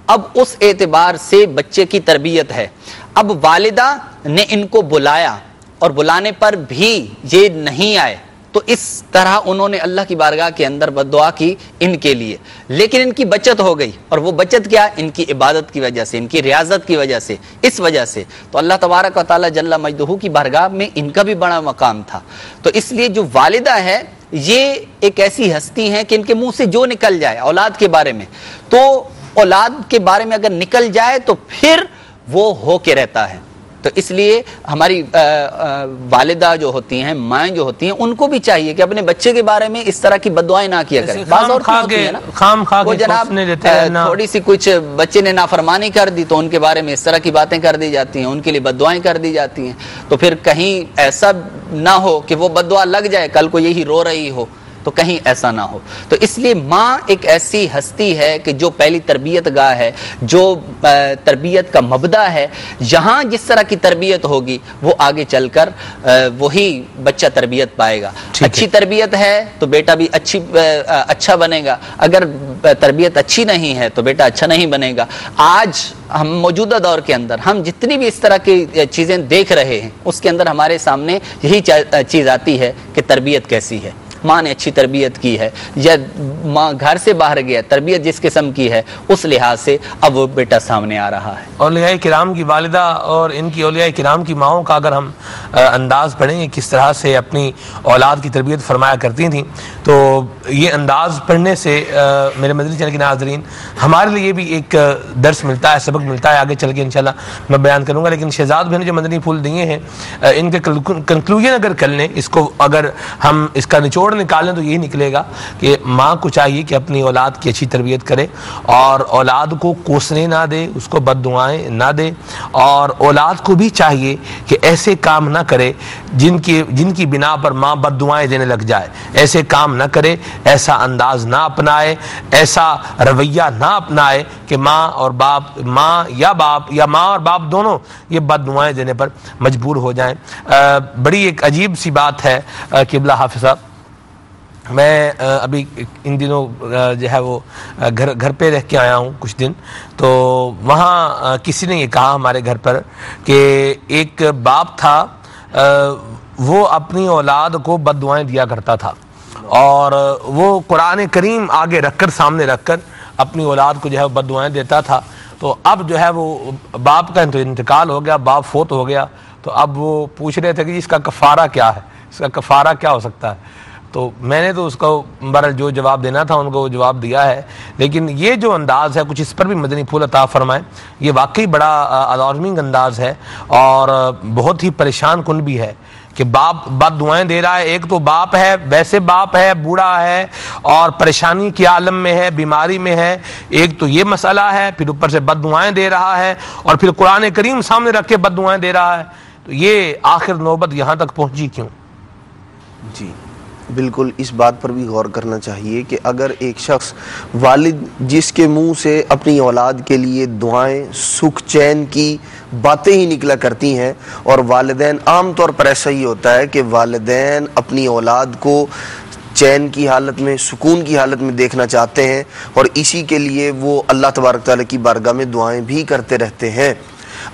اب اس اعتبار سے بچے کی تربیت ہے. اب والدہ نے ان کو بلایا اور بلانے پر بھی یہ نہیں آئے تو اس طرح انہوں نے اللہ کی بارگاہ کے اندر بد دعا کی ان کے لیے, لیکن ان کی بچت ہو گئی. اور وہ بچت کیا, ان کی عبادت کی وجہ سے, ان کی ریاضت کی وجہ سے, اس وجہ سے. تو اللہ تبارک و تعالی جل مجدہ کی بارگاہ میں ان کا بھی بڑا مقام تھا. تو اس لیے جو والدہ ہے یہ ایک ایسی ہستی ہیں کہ ان کے منہ سے جو نکل جائے اولاد کے بارے میں, تو اولاد کے بارے میں اگر نکل جائے تو پھر وہ ہو کے رہتا ہے. تو اس لیے ہماری والدہ جو ہوتی ہیں, مائیں جو ہوتی ہیں, ان کو بھی چاہیے کہ اپنے بچے کے بارے میں اس طرح کی بد دعائیں نہ کیا کریں. بعض اور وہ جناب تھوڑی سی کچھ بچے نے نافرمانی کر دی تو ان کے بارے میں اس طرح کی باتیں کر دی جاتی ہیں, ان کے لیے بد دعائیں کر دی جاتی ہیں. تو پھر کہیں ایسا نہ ہو کہ وہ بد دعا لگ جائے, کل کو یہی رو رہی ہو, تو کہیں ایسا نہ ہو. تو اس لیے ماں ایک ایسی ہستی ہے کہ جو پہلی تربیت گاہ ہے, جو تربیت کا مبدا ہے. یہاں جس طرح کی تربیت ہوگی وہ آگے چل کر وہی بچہ تربیت پائے گا. اچھی تربیت ہے تو بیٹا بھی اچھا بنے گا, اگر تربیت اچھی نہیں ہے تو بیٹا اچھا نہیں بنے گا. آج ہم موجودہ دور کے اندر ہم جتنی بھی اس طرح کی چیزیں دیکھ رہے ہیں اس کے اندر ہمارے سامنے یہی چیز آتی ہے کہ تربیت کیسی ہے. ماں نے اچھی تربیت کی ہے یا ماں گھر سے باہر گیا, تربیت جس قسم کی ہے اس لحاظ سے اب وہ بیٹا سامنے آ رہا ہے. اولیاء کرام کی والدہ اور ان کی اولیاء کرام کی ماؤں کا اگر ہم انداز پڑھیں گے کس طرح سے اپنی اولاد کی تربیت فرمایا کرتی تھیں, تو یہ انداز پڑھنے سے میرے مدنی چینل کے ناظرین ہمارے لیے بھی ایک درس ملتا ہے, سبق ملتا ہے. آگے چل کے انشاءاللہ میں بیان کروں گا, لیکن شہزاد بھائی نے جو مدنی پھول دیے ہیں ان کے کنکلوژن اگر کر لیں, اس کو اگر ہم اس کا نچوڑ نکالیں تو یہی نکلے گا کہ ماں کو چاہیے کہ اپنی اولاد کی اچھی تربیت کرے اور اولاد کو کوسنے نہ دے, اس کو بد دعائیں نہ دے, اور اولاد کو بھی چاہیے کہ ایسے کام نہ کرے جن کی بنا پر ماں بد دعائیں دینے لگ جائے. ایسے کام نہ کرے, ایسا انداز نہ اپنائے, ایسا رویہ نہ اپنائے کہ ماں اور باپ یا ماں اور باپ دونوں یہ بد دعائیں دینے پر مجبور ہو جائیں. بڑی ایک عجیب سی بات ہے قبلہ حافظ صاحب, میں ابھی ان دنوں جو ہے وہ گھر پہ رہ کے آیا ہوں کچھ دن, تو وہاں کسی نے یہ کہا ہمارے گھر پر کہ ایک باپ تھا وہ اپنی اولاد کو بد دعائیں دیا کرتا تھا, اور وہ قرآن کریم آگے رکھ کر, سامنے رکھ کر اپنی اولاد کو جو ہے بد دعائیں دیتا تھا. تو اب جو ہے وہ باپ کا انتقال ہو گیا, باپ فوت ہو گیا, تو اب وہ پوچھ رہے تھے کہ اس کا کفارہ کیا ہے, اس کا کفارہ کیا ہو سکتا ہے. تو میں نے تو اس کو بہرحال جو جواب دینا تھا ان کو وہ جواب دیا ہے, لیکن یہ جو انداز ہے کچھ اس پر بھی مدنی پھول عطا فرمائیں. یہ واقعی بڑا الارمنگ انداز ہے اور بہت ہی پریشان کن بھی ہے کہ باپ بد دعائیں دے رہا ہے. ایک تو باپ ہے, ویسے باپ ہے, بوڑھا ہے اور پریشانی کے عالم میں ہے, بیماری میں ہے, ایک تو یہ مسئلہ ہے, پھر اوپر سے بد دعائیں دے رہا ہے اور پھر قرآن کریم سامنے رکھ کے بد دعائیں دے رہا ہے. تو یہ آخر نوبت یہاں تک پہنچی کیوں؟ جی بالکل, اس بات پر بھی غور کرنا چاہیے کہ اگر ایک شخص والد جس کے منہ سے اپنی اولاد کے لیے دعائیں, سکھ چین کی باتیں ہی نکلا کرتی ہیں, اور والدین عام طور پر ایسا ہی ہوتا ہے کہ والدین اپنی اولاد کو چین کی حالت میں, سکون کی حالت میں دیکھنا چاہتے ہیں, اور اسی کے لیے وہ اللہ تبارک تعالیٰ کی بارگاہ میں دعائیں بھی کرتے رہتے ہیں.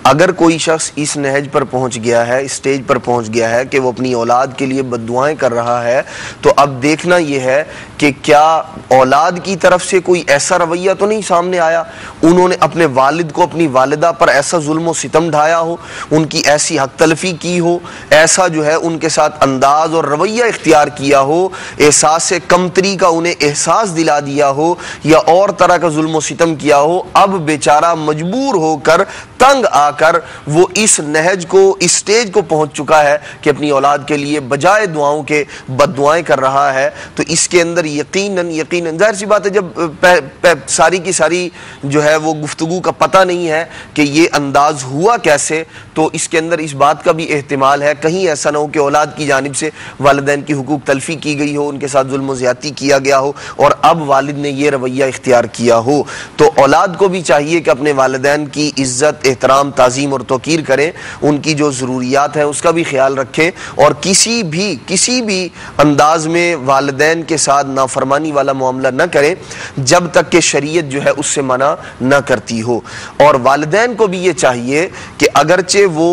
اگر کوئی شخص اس نہج پر پہنچ گیا ہے, اسٹیج پر پہنچ گیا ہے کہ وہ اپنی اولاد کے لیے بد دعائیں کر رہا ہے, تو اب دیکھنا یہ ہے کہ کیا اولاد کی طرف سے کوئی ایسا رویہ تو نہیں سامنے آیا, انہوں نے اپنے والد کو, اپنی والدہ پر ایسا ظلم و ستم ڈھایا ہو, ان کی ایسی حق تلفی کی ہو, ایسا جو ہے ان کے ساتھ انداز اور رویہ اختیار کیا ہو, احساس کمتری کا انہیں احساس دلا دیا ہو, یا اور طرح کا ظلم و ستم کیا ہو. اب بیچارہ مجبور ہو کر, تنگ آ کر وہ اس نہج کو, اس سٹیج کو پہنچ چکا ہے کہ اپنی اولاد کے لیے بجائے دعاؤں کے بد دعائیں کر رہا ہے. تو اس کے اندر یقیناً ظاہر سی بات ہے, جب ساری کی ساری جو ہے وہ گفتگو کا پتہ نہیں ہے کہ یہ انداز ہوا کیسے, تو اس کے اندر اس بات کا بھی احتمال ہے کہیں ایسا نہ ہو کہ اولاد کی جانب سے والدین کی حقوق تلفی کی گئی ہو, ان کے ساتھ ظلم و زیادتی کیا گیا ہو, اور اب والد نے یہ رویہ اختیار کیا ہو. تو اولاد کو بھی چاہیے کہ اپنے والدین کی عزت, احترام, تعظیم اور توقیر کریں, ان کی جو ضروریات ہیں اس کا بھی خیال رکھیں, اور کسی بھی انداز میں والدین کے ساتھ نافرمانی والا معاملہ نہ کریں جب تک کہ شریعت جو ہے اس سے منع نہ کرتی ہو. اور والدین کو بھی یہ چاہیے کہ اگرچہ وہ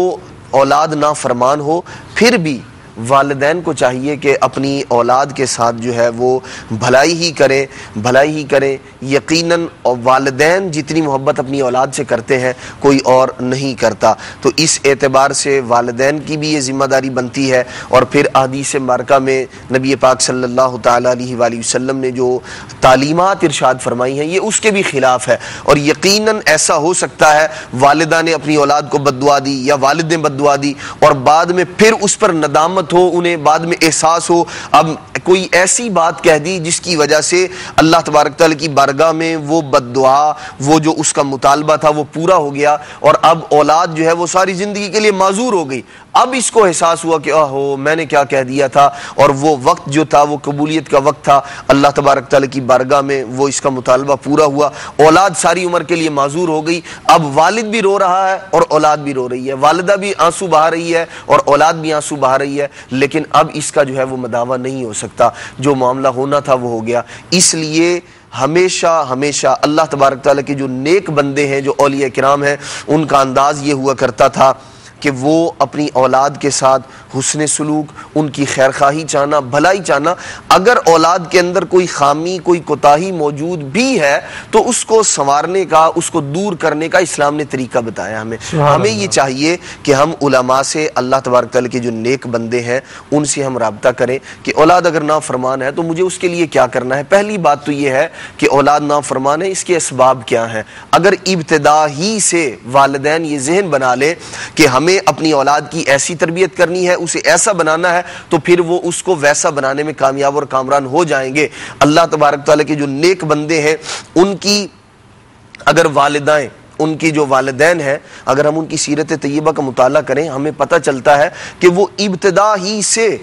اولاد نافرمان ہو, پھر بھی والدین کو چاہیے کہ اپنی اولاد کے ساتھ جو ہے وہ بھلائی ہی کریں. یقیناً والدین جتنی محبت اپنی اولاد سے کرتے ہیں کوئی اور نہیں کرتا. تو اس اعتبار سے والدین کی بھی یہ ذمہ داری بنتی ہے. اور پھر احادیث مبارکہ میں نبی پاک صلی اللہ تعالیٰ علیہ وآلہ وسلم نے جو تعلیمات ارشاد فرمائی ہیں یہ اس کے بھی خلاف ہے. اور یقیناً ایسا ہو سکتا ہے والدہ نے اپنی اولاد کو بد دعا دی یا والد نے بد دعا دی, اور بعد میں پھر اس پر ندامت ہو, انہیں بعد میں احساس ہو, اب کوئی ایسی بات کہہ دی جس کی وجہ سے اللہ تبارک تعالیٰ کی بارگاہ میں وہ بد دعا, وہ جو اس کا مطالبہ تھا وہ پورا ہو گیا, اور اب اولاد جو ہے وہ ساری زندگی کے لیے معذور ہو گئی. اب اس کو احساس ہوا کہ اوہ میں نے کیا کہہ دیا تھا, اور وہ وقت جو تھا وہ قبولیت کا وقت تھا, اللہ تبارک تعالیٰ کی بارگاہ میں وہ اس کا مطالبہ پورا ہوا, اولاد ساری عمر کے لیے معذور ہو گئی. اب والد بھی رو رہا ہے اور اولاد بھی رو رہی ہے, والدہ بھی آنسو بہا رہی ہے اور اولاد بھی آنسو بہا رہی ہے, لیکن اب اس کا جو ہے وہ مداوع نہیں ہو سکتا, جو معاملہ ہونا تھا وہ ہو گیا. اس لیے ہمیشہ اللہ تبارک تعالیٰ کے جو نیک بندے ہیں, جو اولیاء کرام ہیں, ان کا انداز یہ ہوا کرتا تھا کہ وہ اپنی اولاد کے ساتھ حسن سلوک، ان کی خیر خواہی چاہنا، بھلائی چاہنا. اگر اولاد کے اندر کوئی خامی، کوئی کوتاہی موجود بھی ہے تو اس کو سنوارنے کا، اس کو دور کرنے کا اسلام نے طریقہ بتایا ہمیں. ہمیں یہ چاہیے کہ ہم علماء سے، اللہ تبارک تعالیٰ کے جو نیک بندے ہیں ان سے ہم رابطہ کریں کہ اولاد اگر نافرمان ہے تو مجھے اس کے لیے کیا کرنا ہے. پہلی بات تو یہ ہے کہ اولاد نافرمان ہے، اس کے اسباب کیا ہیں. اگر ابتدا ہی سے والدین یہ ذہن بنا لے کہ ہمیں اپنی اولاد کی ایسی تربیت کرنی ہے، اسے ایسا بنانا ہے، تو پھر وہ اس کو ویسا بنانے میں کامیاب اور کامران ہو جائیں گے. اللہ تبارک تعالیٰ کے جو نیک بندے ہیں ان کی اگر والدائیں، ان کی جو والدین ہیں، اگر ہم ان کی سیرت طیبہ کا مطالعہ کریں ہمیں پتہ چلتا ہے کہ وہ ابتدا ہی سے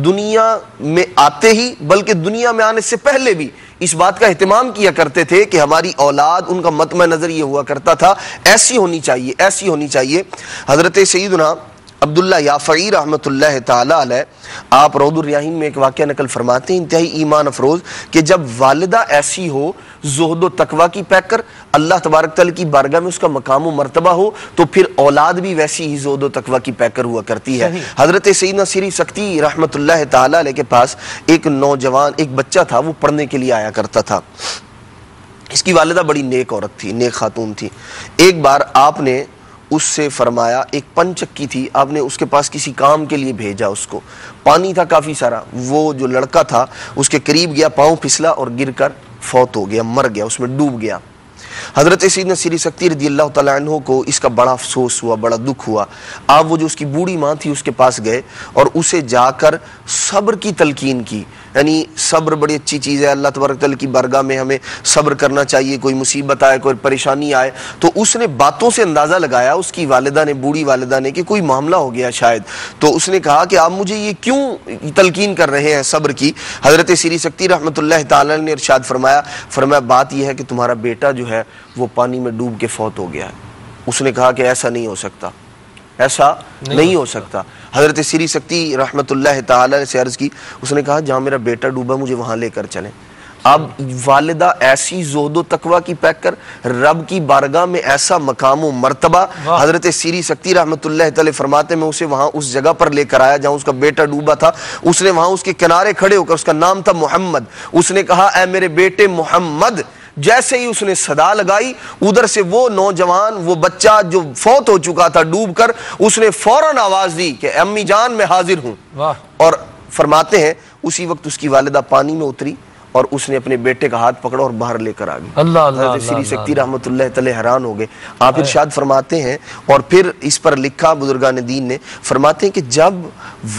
دنیا میں آتے ہی، بلکہ دنیا میں آنے سے پہلے بھی اس بات کا اہتمام کیا کرتے تھے کہ ہماری اولاد، ان کا مطمع نظر یہ ہوا کرتا تھا ایسی ہونی چاہیے، ایسی ہونی چاہیے. حضرت سیدنا عبداللہ یافعی رحمۃ اللہ تعالی علیہ آپ روض الریاحین میں ایک واقعہ نقل فرماتے ہیں انتہائی ایمان افروز کہ جب والدہ ایسی ہو، زہد و تقوی کی پیکر، اللہ تبارک تعالیٰ کی بارگاہ میں اس کا مقام و مرتبہ ہو، تو پھر اولاد بھی ویسی ہی زہد و تقوی کی پیکر ہوا کرتی ہے. حضرت سیدنا سری سکتی رحمۃ اللہ تعالی علیہ کے پاس ایک نوجوان، ایک بچہ تھا، وہ پڑھنے کے لیے آیا کرتا تھا. اس کی والدہ بڑی نیک عورت تھی، نیک خاتون تھی. ایک بار آپ نے اس سے فرمایا، ایک پن چکی تھی، آپ نے اس کے پاس کسی کام کے لیے بھیجا. اس کو پانی تھا کافی سارا، وہ جو لڑکا تھا اس کے قریب گیا، پاؤں پھسلا اور گر کر فوت ہو گیا، مر گیا، اس میں ڈوب گیا. حضرت سیدنا سری سکتی رضی اللہ تعالیٰ عنہ کو اس کا بڑا افسوس ہوا، بڑا دکھ ہوا. آپ وہ جو اس کی بوڑھی ماں تھی اس کے پاس گئے اور اسے جا کر صبر کی تلقین کی. یعنی صبر بڑی اچھی چیز ہے، اللہ تبارک تعالیٰ کی بارگاہ میں ہمیں صبر کرنا چاہیے. کوئی مصیبت آئے، کوئی پریشانی آئے تو اس نے باتوں سے اندازہ لگایا، اس کی والدہ نے، بوڑھی والدہ نے، کہ کوئی معاملہ ہو گیا شاید. تو اس نے کہا کہ آپ مجھے یہ کیوں تلقین کر رہے ہیں صبر کی. حضرت سری سکتی رحمۃ اللہ تعالیٰ نے ارشاد فرمایا بات یہ ہے کہ تمہارا بیٹا جو ہے وہ پانی میں ڈوب کے فوت ہو گیا ہے. اس نے کہا کہ ایسا نہیں ہو سکتا، ایسا نہیں ہو سکتا. حضرت سری سکتی رحمۃ اللہ تعالی سے عرض کی، اس نے کہا جہاں میرا بیٹا ڈوبا مجھے وہاں لے کر چلیں. اب والدہ ایسی زہد و تقوی کی پیکر، رب کی بارگاہ میں ایسا مقام و مرتبہ. حضرت سری سکتی رحمۃ اللہ تعالی فرماتے میں اسے وہاں اس جگہ پر لے کر آیا جہاں اس کا بیٹا ڈوبا تھا. اس نے وہاں اس کے کنارے کھڑے ہو کر، اس کا نام تھا محمد، اس نے کہا اے میرے بیٹے محمد. جیسے ہی اس نے صدا لگائی، ادھر سے وہ نوجوان، وہ بچہ جو فوت ہو چکا تھا ڈوب کر، اس نے فوراً آواز دی کہ امی جان میں حاضر ہوں. اور فرماتے ہیں اسی وقت اس کی والدہ پانی میں اتری اور اس نے اپنے بیٹے کا ہاتھ پکڑا اور باہر لے کر آ گئی. حضرت سری سکتی رحمۃ اللہ تعالی حیران ہو گئے. آپ ارشاد فرماتے ہیں، اور پھر اس پر لکھا بزرگان دین نے، فرماتے ہیں کہ جب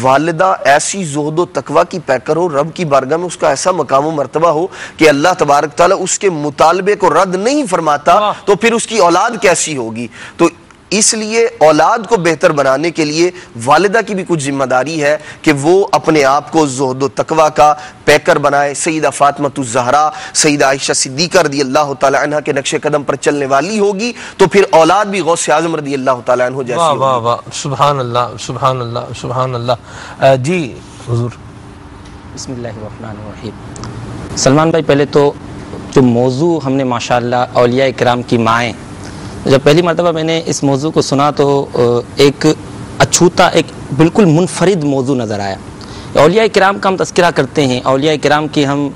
والدہ ایسی زہد و تقوی کی پیکر ہو، رب کی بارگاہ میں اس کا ایسا مقام و مرتبہ ہو کہ اللہ تبارک تعالیٰ اس کے مطالبے کو رد نہیں فرماتا، تو پھر اس کی اولاد کیسی ہوگی. تو اس لیے اولاد کو بہتر بنانے کے لیے والدہ کی بھی کچھ ذمہ داری ہے کہ وہ اپنے آپ کو زہد و تقوی کا پیکر بنائے. سیدہ فاطمہ الزہرا، سیدہ عائشہ صدیقہ رضی اللہ تعالی عنہ کے نقش قدم پر چلنے والی ہوگی تو پھر اولاد بھی غوث اعظم رضی اللہ تعالی عنہ جیسی ہوگی. واہ واہ، سبحان اللہ، سبحان اللہ، سبحان اللہ. جی حضور. بسم اللہ الرحمن الرحیم. سلمان بھائی، پہلے تو جو موضوع ہم نے ماشاءاللہ اولیاء کرام کی مائیں، جب پہلی مرتبہ میں نے اس موضوع کو سنا تو ایک اچھوتا، ایک بالکل منفرد موضوع نظر آیا. اولیاء کرام کا ہم تذکرہ کرتے ہیں، اولیاء کرام کی ہم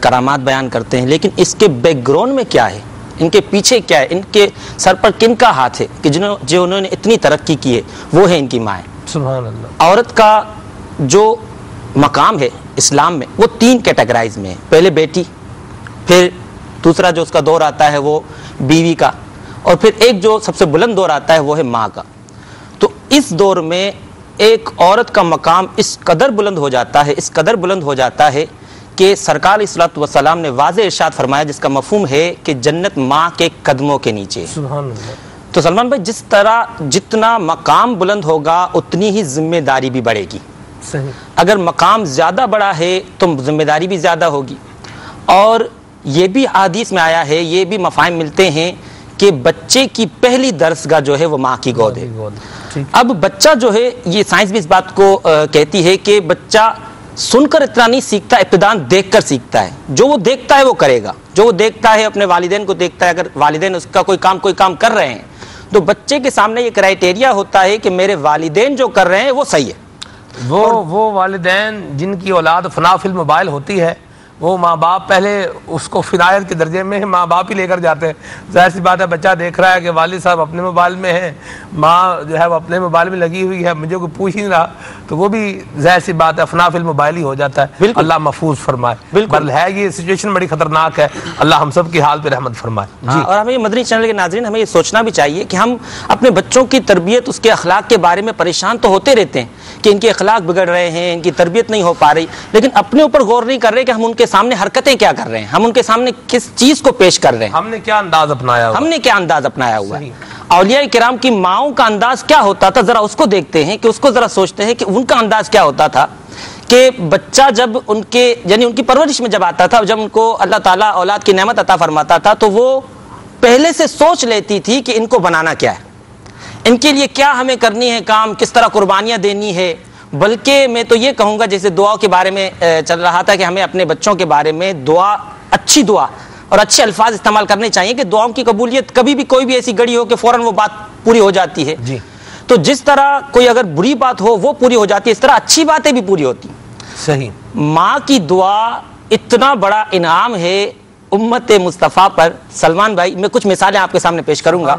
کرامات بیان کرتے ہیں، لیکن اس کے بیک گراؤنڈ میں کیا ہے، ان کے پیچھے کیا ہے، ان کے سر پر کن کا ہاتھ ہے کہ جو انہوں نے اتنی ترقی کی ہے، وہ ہے ان کی مائیں. سبحان اللہ. عورت کا جو مقام ہے اسلام میں وہ 3 کیٹیگرائز میں ہے. پہلے بیٹی، پھر دوسرا جو اس کا دور آتا ہے وہ بیوی کا، اور پھر ایک جو سب سے بلند دور آتا ہے وہ ہے ماں کا. تو اس دور میں ایک عورت کا مقام اس قدر بلند ہو جاتا ہے، اس قدر بلند ہو جاتا ہے کہ سرکار علیہ الصلوۃ والسلام نے واضح ارشاد فرمایا، جس کا مفہوم ہے کہ جنت ماں کے قدموں کے نیچے. سبحان اللہ. تو سلمان بھائی، جس طرح جتنا مقام بلند ہوگا اتنی ہی ذمہ داری بھی بڑھے گی. صحیح. اگر مقام زیادہ بڑا ہے تو ذمہ داری بھی زیادہ ہوگی. اور یہ بھی حدیث میں آیا ہے، یہ بھی مفاہیم ملتے ہیں کہ بچے کی پہلی درسگاہ جو ہے وہ ماں کی گود ہے. اب بچہ جو ہے، یہ سائنس بھی اس بات کو کہتی ہے کہ بچہ سن کر اتنا نہیں سیکھتا، ابتداءً دیکھ کر سیکھتا ہے. جو وہ دیکھتا ہے وہ کرے گا، جو وہ دیکھتا ہے اپنے والدین کو دیکھتا ہے. اگر والدین اس کا کوئی کام کر رہے ہیں تو بچے کے سامنے یہ کرائٹیریا ہوتا ہے کہ میرے والدین جو کر رہے ہیں وہ صحیح ہے. وہ والدین جن کی اولاد فنا فی الموبائل ہوتی ہے وہ ماں باپ پہلے اس کو فنایت کے درجے میں ماں باپ ہی لے کر جاتے ہیں. ظاہر سی بات ہے بچہ دیکھ رہا ہے کہ والد صاحب اپنے موبائل میں ہیں, ماں جو ہے وہ اپنے موبائل میں لگی ہوئی ہے, مجھے کوئی پوچھ ہی نہیں رہا, تو وہ بھی ظاہر سی بات ہے فنا فی الموبائل ہی ہو جاتا ہے. اللہ محفوظ فرمائے. بالکل ہے یہ سچویشن بڑی خطرناک ہے, اللہ ہم سب کی حال پہ رحمت فرمائے. اور ہمیں مدنی چینل کے ناظرین ہمیں یہ سوچنا بھی چاہیے کہ ہم اپنے بچوں کی تربیت, اس کے اخلاق کے بارے میں پریشان تو ہوتے رہتے ہیں کہ ان کے اخلاق بگڑ رہے ہیں, ان کی تربیت نہیں ہو پا رہی, لیکن اپنے اوپر غور نہیں کر رہے کہ ہم ان کے سامنے حرکتیں کیا کر رہے ہیں, ہم ان کے سامنے کس چیز کو پیش کر رہے ہیں, ہم نے کیا انداز اپنایا ہوا ہے. اولیاء کرام کی ماؤں کا انداز کیا ہوتا تھا, ذرا اس کو دیکھتے ہیں, کہ اس کو ذرا سوچتے ہیں کہ ان کا انداز کیا ہوتا تھا. کہ بچہ جب ان کے یعنی ان کی پرورش میں جب آتا تھا, جب ان کو اللہ تعالیٰ اولاد کی نعمت عطا فرماتا تھا, تو وہ پہلے سے سوچ لیتی تھی کہ ان کو بنانا کیا ہے, ان کے لیے کیا ہمیں کرنی ہے کام, کس طرح قربانیاں دینی ہے. بلکہ میں تو یہ کہوں گا جیسے دعا کے بارے میں چل رہا تھا کہ ہمیں اپنے بچوں کے بارے میں اچھی دعا اور اچھے الفاظ استعمال کرنے چاہیے کہ دعاؤں کی قبولیت کبھی بھی کوئی بھی ایسی گڑی ہو کہ فوراً وہ بات پوری ہو جاتی ہے. تو جس طرح کوئی اگر بری بات ہو وہ پوری ہو جاتی ہے, اس طرح اچھی باتیں بھی پوری ہوتی. صحیح. ماں کی دعا اتنا بڑا انعام ہے امت مصطفیٰ پر. سلمان بھائی میں کچھ مثالیں آپ کے سامنے پیش کروں گا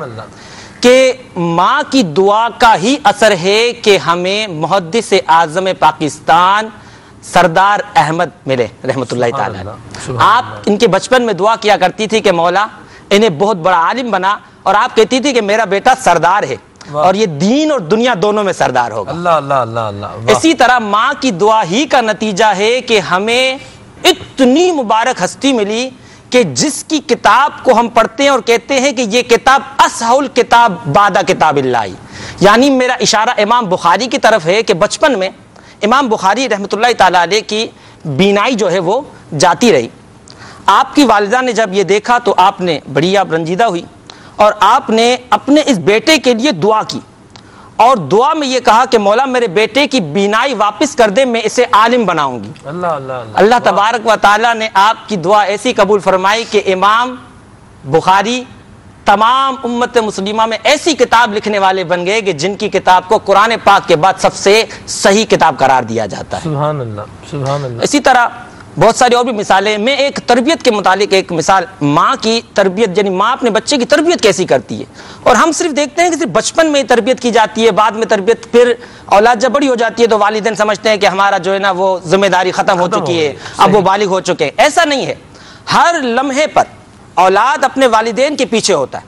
کہ ماں کی دعا کا ہی اثر ہے کہ ہمیں محدث اعظم پاکستان سردار احمد ملے رحمۃ اللہ تعالی. آپ ان کے بچپن میں دعا کیا کرتی تھی کہ مولا انہیں بہت بڑا عالم بنا, اور آپ کہتی تھی کہ میرا بیٹا سردار ہے اور یہ دین اور دنیا دونوں میں سردار ہوگا. اللہ اللہ اللہ اللہ. اسی طرح ماں کی دعا ہی کا نتیجہ ہے کہ ہمیں اتنی مبارک ہستی ملی کہ جس کی کتاب کو ہم پڑھتے ہیں اور کہتے ہیں کہ یہ کتاب اصحل کتاب بعد کتاب اللہ, یعنی میرا اشارہ امام بخاری کی طرف ہے کہ بچپن میں امام بخاری رحمۃ اللہ تعالیٰ علیہ کی بینائی جو ہے وہ جاتی رہی. آپ کی والدہ نے جب یہ دیکھا تو آپ نے بڑی آپ رنجیدہ ہوئی اور آپ نے اپنے اس بیٹے کے لیے دعا کی, اور دعا میں یہ کہا کہ مولا میرے بیٹے کی بینائی واپس کر دے, میں اسے عالم بناؤں گی. اللہ اللہ اللہ. اللہ تبارک و تعالیٰ نے آپ کی دعا ایسی قبول فرمائی کہ امام بخاری تمام امت مسلمہ میں ایسی کتاب لکھنے والے بن گئے کہ جن کی کتاب کو قرآن پاک کے بعد سب سے صحیح کتاب قرار دیا جاتا ہے. سبحان اللہ سبحان اللہ. اسی طرح بہت ساری اور بھی مثالیں. میں ایک تربیت کے متعلق ایک مثال, ماں کی تربیت یعنی ماں اپنے بچے کی تربیت کیسی کرتی ہے, اور ہم صرف دیکھتے ہیں کہ صرف بچپن میں تربیت کی جاتی ہے, بعد میں تربیت پھر اولاد جب بڑی ہو جاتی ہے تو والدین سمجھتے ہیں کہ ہمارا جو ہے نا وہ ذمہ داری ختم ہو چکی ہے, اب وہ بالغ ہو چکے ہیں. ایسا نہیں ہے, ہر لمحے پر اولاد اپنے والدین کے پیچھے ہوتا ہے.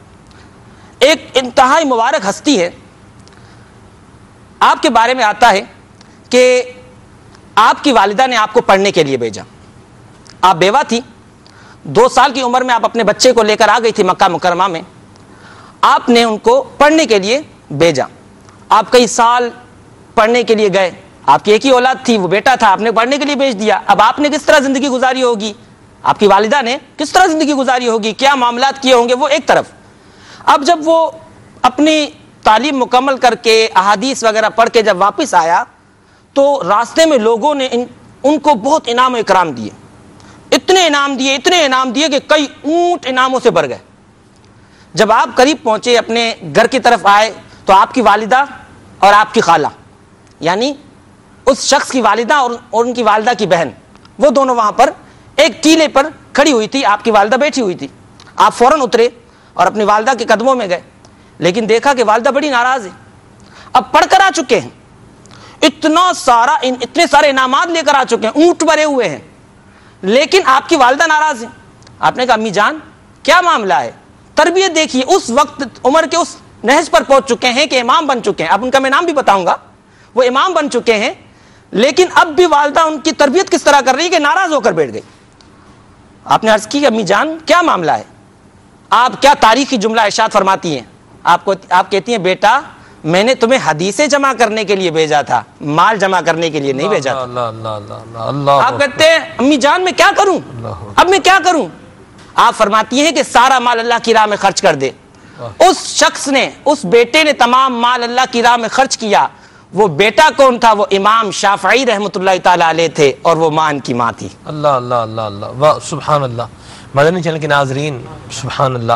ایک انتہائی مبارک ہستی ہے, آپ کے بارے میں آتا ہے کہ آپ کی والدہ نے آپ کو پڑھنے کے لیے بھیجا. آپ بیوہ تھی, 2 سال کی عمر میں آپ اپنے بچے کو لے کر آ گئی تھی مکہ مکرمہ میں. آپ نے ان کو پڑھنے کے لیے بھیجا, آپ کئی سال پڑھنے کے لیے گئے, آپ کی ایک ہی اولاد تھی, وہ بیٹا تھا, آپ نے پڑھنے کے لیے بھیج دیا. اب آپ نے کس طرح زندگی گزاری ہوگی, آپ کی والدہ نے کس طرح زندگی گزاری ہوگی, کیا معاملات کیے ہوں گے, وہ ایک طرف. اب جب وہ اپنی تعلیم مکمل کر کے احادیث وغیرہ پڑھ کے جب واپس آیا تو راستے میں لوگوں نے ان کو بہت انعام و اکرام دیے, اتنے انعام دیے کہ کئی اونٹ انعاموں سے بھر گئے. جب آپ قریب پہنچے, اپنے گھر کی طرف آئے, تو آپ کی والدہ اور آپ کی خالہ یعنی اس شخص کی والدہ اور ان کی والدہ کی بہن, وہ دونوں وہاں پر ایک ٹیلے پر کھڑی ہوئی تھی, آپ کی والدہ بیٹھی ہوئی تھی. آپ فوراً اترے اور اپنی والدہ کے قدموں میں گئے, لیکن دیکھا کہ والدہ بڑی ناراض ہے. اب پڑھ کر آ چکے ہیں, اتنے سارے انعامات لے کر آ چکے ہیں, اونٹ بھرے ہوئے ہیں, لیکن آپ کی والدہ ناراض ہے. آپ نے کہا امی جان کیا معاملہ ہے, تربیت دیکھیے. اس وقت عمر کے اس نہج پر پہنچ چکے ہیں کہ امام بن چکے ہیں, اب ان کا میں نام بھی بتاؤں گا, وہ امام بن چکے ہیں, لیکن اب بھی والدہ ان کی تربیت کس طرح کر رہی ہے کہ ناراض ہو کر بیٹھ گئی. آپ نے عرض کی کہ امی جان کیا معاملہ ہے, آپ کیا تاریخی جملہ ارشاد فرماتی ہیں. آپ کہتی ہیں بیٹا میں نے تمہیں حدیثیں جمع کرنے کے لیے بھیجا تھا, مال جمع کرنے کے لیے نہیں بھیجا تھا. آپ کہتے ہیں امی جان میں کیا کروں, اب میں کیا کروں. آپ فرماتی ہیں کہ سارا مال اللہ کی راہ میں خرچ کر دے. اس شخص نے, اس بیٹے نے تمام مال اللہ کی راہ میں خرچ کیا. وہ بیٹا کون تھا, وہ امام شافعی رحمۃ اللہ تعالی علیہ تھے, اور وہ ماں کی ماں تھی. اللہ اللہ اللہ اللہ, سبحان اللہ. مدنی چینل کے ناظرین سبحان اللہ,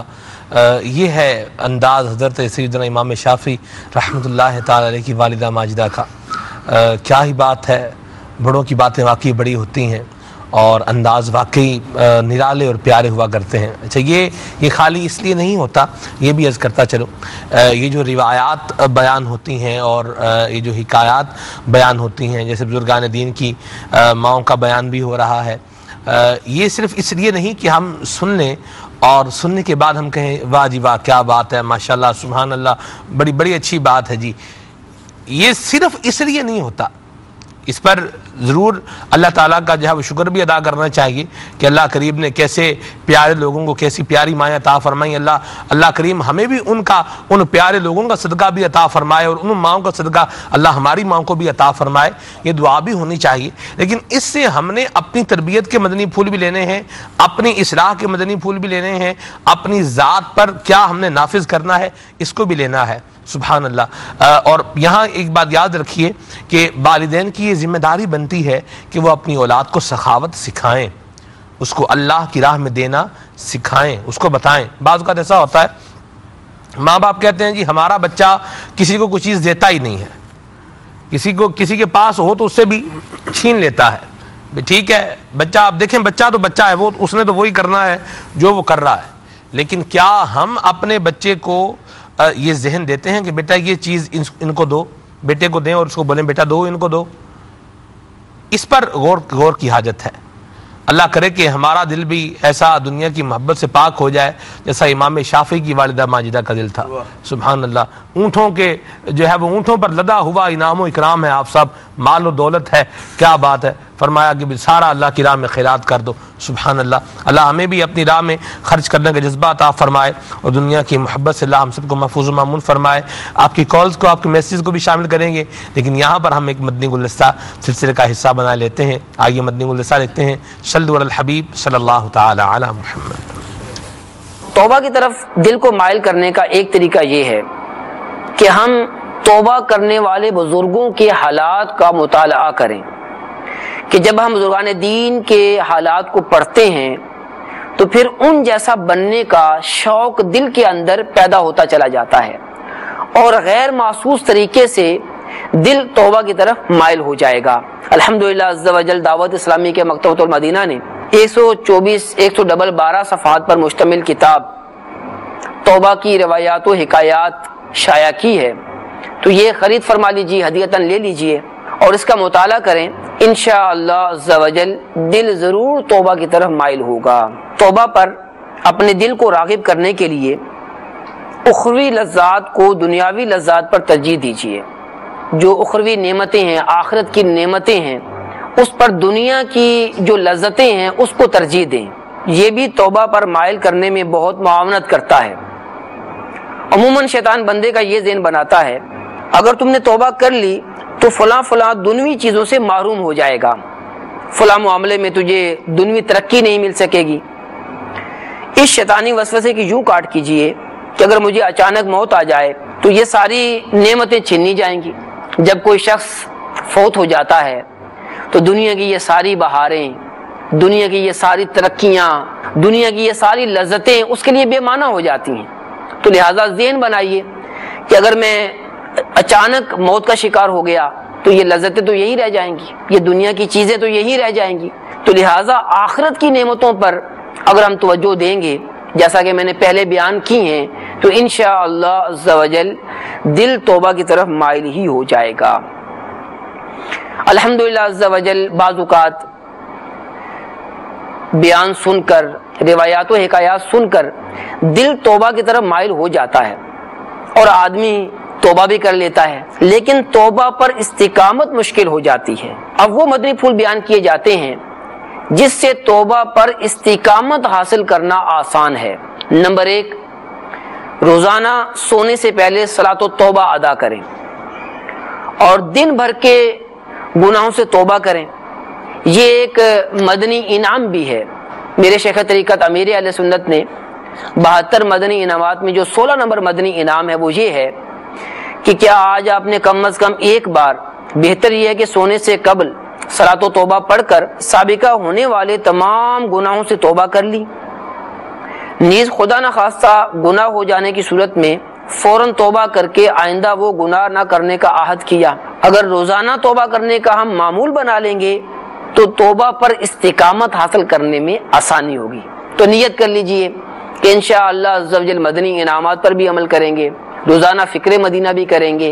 یہ ہے انداز حضرت سیدنا امام شافعی رحمۃ اللہ تعالی علیہ کی والدہ ماجدہ کا۔ کیا ہی بات ہے، بڑوں کی باتیں واقعی بڑی ہوتی ہیں اور انداز واقعی نرالے اور پیارے ہوا کرتے ہیں۔ اچھا یہ خالی اس لیے نہیں ہوتا، یہ بھی عرض کرتا چلو، یہ جو روایات بیان ہوتی ہیں اور یہ جو حکایات بیان ہوتی ہیں، جیسے بزرگان دین کی ماؤں کا بیان بھی ہو رہا ہے، یہ صرف اس لیے نہیں کہ ہم سن لیں اور سننے کے بعد ہم کہیں واہ جی واہ کیا بات ہے، ماشاءاللہ سبحان اللہ، بڑی اچھی بات ہے جی، یہ صرف اس لیے نہیں ہوتا۔ اس پر ضرور اللہ تعالیٰ کا جو ہے وہ شکر بھی ادا کرنا چاہیے کہ اللہ کریم نے کیسے پیارے لوگوں کو کیسی پیاری مائیں عطا فرمائی۔ اللہ کریم ہمیں بھی ان پیارے لوگوں کا صدقہ بھی عطا فرمائے اور ان ماؤں کا صدقہ اللہ ہماری ماؤں کو بھی عطا فرمائے، یہ دعا بھی ہونی چاہیے۔ لیکن اس سے ہم نے اپنی تربیت کے مدنی پھول بھی لینے ہیں، اپنی اصلاح کے مدنی پھول بھی لینے ہیں، اپنی ذات پر کیا ہم نے نافذ کرنا ہے اس کو بھی لینا ہے۔ سبحان اللہ۔ اور یہاں ایک بات یاد رکھیے کہ والدین کی یہ ذمہ داری بنتی ہے کہ وہ اپنی اولاد کو سخاوت سکھائیں، اس کو اللہ کی راہ میں دینا سکھائیں، اس کو بتائیں۔ بعض اوقات ایسا ہوتا ہے ماں باپ کہتے ہیں جی ہمارا بچہ کسی کو کوئی چیز دیتا ہی نہیں ہے، کسی کے پاس ہو تو اس سے بھی چھین لیتا ہے۔ ٹھیک ہے بچہ، آپ دیکھیں بچہ تو بچہ ہے، وہ اس نے تو وہی کرنا ہے جو وہ کر رہا ہے، لیکن کیا ہم اپنے بچے کو یہ ذہن دیتے ہیں کہ بیٹا یہ چیز ان کو دو، بیٹے کو دیں اور اس کو بولیں بیٹا دو، ان کو دو؟ اس پر غور کی حاجت ہے۔ اللہ کرے کہ ہمارا دل بھی ایسا دنیا کی محبت سے پاک ہو جائے جیسا امام شافعی کی والدہ ماجدہ کا دل تھا۔ سبحان اللہ۔ اونٹوں کے جو ہے وہ اونٹوں پر لدا ہوا انعام و اکرام ہے، آپ سب مال و دولت ہے، کیا بات ہے، فرمایا کہ سارا اللہ کی راہ میں خیرات کر دو۔ سبحان اللہ۔ اللہ ہمیں بھی اپنی راہ میں خرچ کرنے کا جذبہ عطا فرمائے اور دنیا کی محبت سے اللہ ہم سب کو محفوظ و مامون فرمائے۔ آپ کی کالز کو، آپ کے میسیج کو بھی شامل کریں گے، لیکن یہاں پر ہم ایک مدنی گلدستہ سلسلے کا حصہ بنا لیتے ہیں۔ آئیے مدنی گلدستہ دیکھتے ہیں۔ صلو علی الحبیب صلی اللہ تعالی علی محمد۔ توبہ کی طرف دل کو مائل کرنے کا ایک طریقہ یہ ہے کہ ہم توبہ کرنے والے بزرگوں کے حالات کا مطالعہ کریں، کہ جب ہم بزرگان دین کے حالات کو پڑھتے ہیں تو پھر ان جیسا بننے کا شوق دل کے اندر پیدا ہوتا چلا جاتا ہے اور غیر محسوس طریقے سے دل توبہ کی طرف مائل ہو جائے گا۔ الحمدللہ عز و جل دعوت اسلامی کے مکتبۃ المدینہ نے 112 صفحات پر مشتمل کتاب توبہ کی روایات و حکایات شائع کی ہے، تو یہ خرید فرما لیجیے، ہدیتاً لے لیجیے اور اس کا مطالعہ کریں۔ انشاءاللہ عز و جل دل ضرور توبہ کی طرف مائل ہوگا۔ توبہ پر اپنے دل کو راغب کرنے کے لیے اخروی لذات کو دنیاوی لذات پر ترجیح دیجیے۔ جو اخروی نعمتیں ہیں، آخرت کی نعمتیں ہیں، اس پر دنیا کی جو لذتیں ہیں اس کو ترجیح دیں۔ یہ بھی توبہ پر مائل کرنے میں بہت معاونت کرتا ہے۔ عموماً شیطان بندے کا یہ ذہن بناتا ہے اگر تم نے توبہ کر لی تو فلاں دنوی چیزوں سے محروم ہو جائے گا، فلاں معاملے میں تجھے دنوی ترقی نہیں مل سکے گی۔ اس شیطانی وسوسے کی یوں کاٹ کیجئے کہ اگر مجھے اچانک موت آ جائے تو یہ ساری نعمتیں چھینی جائیں گی۔ جب کوئی شخص فوت ہو جاتا ہے تو دنیا کی یہ ساری بہاریں، دنیا کی یہ ساری ترقیاں، دنیا کی یہ ساری لذتیں اس کے لیے بے معنی ہو جاتی ہیں۔ تو لہٰذا ذہن بنائیے کہ اگر میں اچانک موت کا شکار ہو گیا تو یہ لذتیں تو یہی رہ جائیں گی، یہ دنیا کی چیزیں تو یہی رہ جائیں گی۔ تو لہٰذا آخرت کی نعمتوں پر اگر ہم توجہ دیں گے جیسا کہ میں نے پہلے بیان کی ہیں تو انشاءاللہ عز و جل دل توبہ کی طرف مائل ہی ہو جائے گا۔ الحمدللہ عز و جل بعض اوقات بیان سن کر، روایات و حکایات سن کر دل توبہ کی طرف مائل ہو جاتا ہے اور آدمی توبہ بھی کر لیتا ہے، لیکن توبہ پر استقامت مشکل ہو جاتی ہے۔ اب وہ مدنی پھول بیان کیے جاتے ہیں جس سے توبہ پر استقامت حاصل کرنا آسان ہے۔ نمبر 1، روزانہ سونے سے پہلے صلاۃ و توبہ ادا کریں اور دن بھر کے گناہوں سے توبہ کریں۔ یہ ایک مدنی انعام بھی ہے۔ میرے شیخ طریقت امیر اہل سنت نے 72 مدنی انعامات میں جو 16 نمبر مدنی انعام ہے وہ یہ ہے کہ کیا آج آپ نے کم از کم ایک بار، بہتر یہ ہے کہ سونے سے قبل صلاۃ و توبہ پڑھ کر سابقہ ہونے والے تمام گناہوں سے توبہ کر لی۔ نیز خدا نہ خواستہ گناہ ہو جانے کی صورت میں فوراً توبہ کر کے آئندہ وہ گناہ نہ کرنے کا عہد کیا۔ اگر روزانہ توبہ کرنے کا ہم معمول بنا لیں گے تو توبہ پر استقامت حاصل کرنے میں آسانی ہوگی۔ تو نیت کر لیجئے کہ انشاءاللہ عز و جل مدنی انعامات پر بھی عمل کریں گے، روزانہ فکر مدینہ بھی کریں گے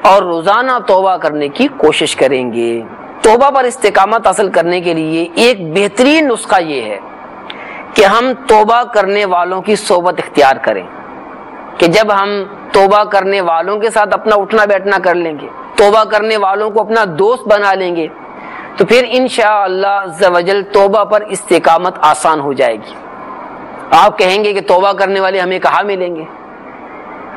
اور روزانہ توبہ کرنے کی کوشش کریں گے۔ توبہ پر استقامت حاصل کرنے کے لیے ایک بہترین نسخہ یہ ہے کہ ہم توبہ کرنے والوں کی صحبت اختیار کریں، کہ جب ہم توبہ کرنے والوں کے ساتھ اپنا اٹھنا بیٹھنا کر لیں گے، توبہ کرنے والوں کو اپنا دوست بنا لیں گے، تو پھر انشاءاللہ عز و جل توبہ پر استقامت آسان ہو جائے گی۔ آپ کہیں گے کہ توبہ کرنے والے ہمیں کہاں ملیں گے؟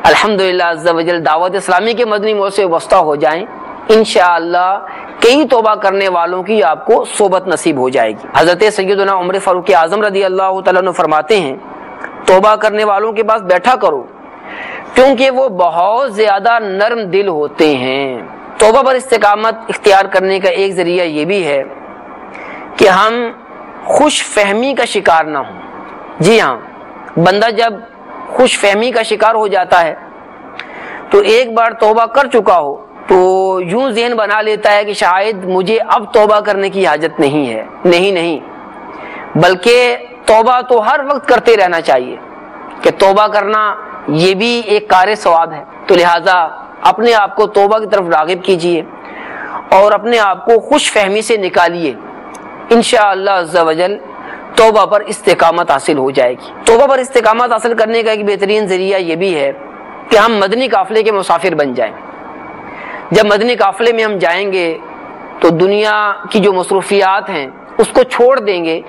الحمدللہ عز و جل دعوت اسلامی کے مدنی موضوع سے وابستہ ہو جائیں، انشاءاللہ کئی توبہ کرنے والوں کی آپ کو صحبت نصیب ہو جائے گی۔ حضرت سیدنا عمر فاروق اعظم رضی اللہ تعالیٰ عنہ فرماتے ہیں، توبہ کرنے والوں کے پاس بیٹھا کرو کیونکہ وہ بہت زیادہ نرم دل ہوتے ہیں۔ توبہ پر استقامت اختیار کرنے کا ایک ذریعہ یہ بھی ہے کہ ہم خوش فہمی کا شکار نہ ہوں۔ جی ہاں، بندہ جب خوش فہمی کا شکار ہو جاتا ہے تو ایک بار توبہ کر چکا ہو تو یوں ذہن بنا لیتا ہے کہ شاید مجھے اب توبہ کرنے کی حاجت نہیں ہے۔ نہیں، بلکہ توبہ تو ہر وقت کرتے رہنا چاہیے، کہ توبہ کرنا یہ بھی ایک کار ثواب ہے۔ تو لہٰذا اپنے آپ کو توبہ کی طرف راغب کیجیے اور اپنے آپ کو خوش فہمی سے نکالیے، انشاءاللہ عز و جل توبہ پر استقامت حاصل ہو جائے گی۔ توبہ پر استقامت حاصل کرنے کا ایک بہترین ذریعہ یہ بھی ہے کہ ہم مدنی قافلے کے مسافر بن جائیں۔ جب مدنی قافلے میں ہم جائیں گے تو دنیا کی جو مصروفیات ہیں اس کو چھوڑ دیں گے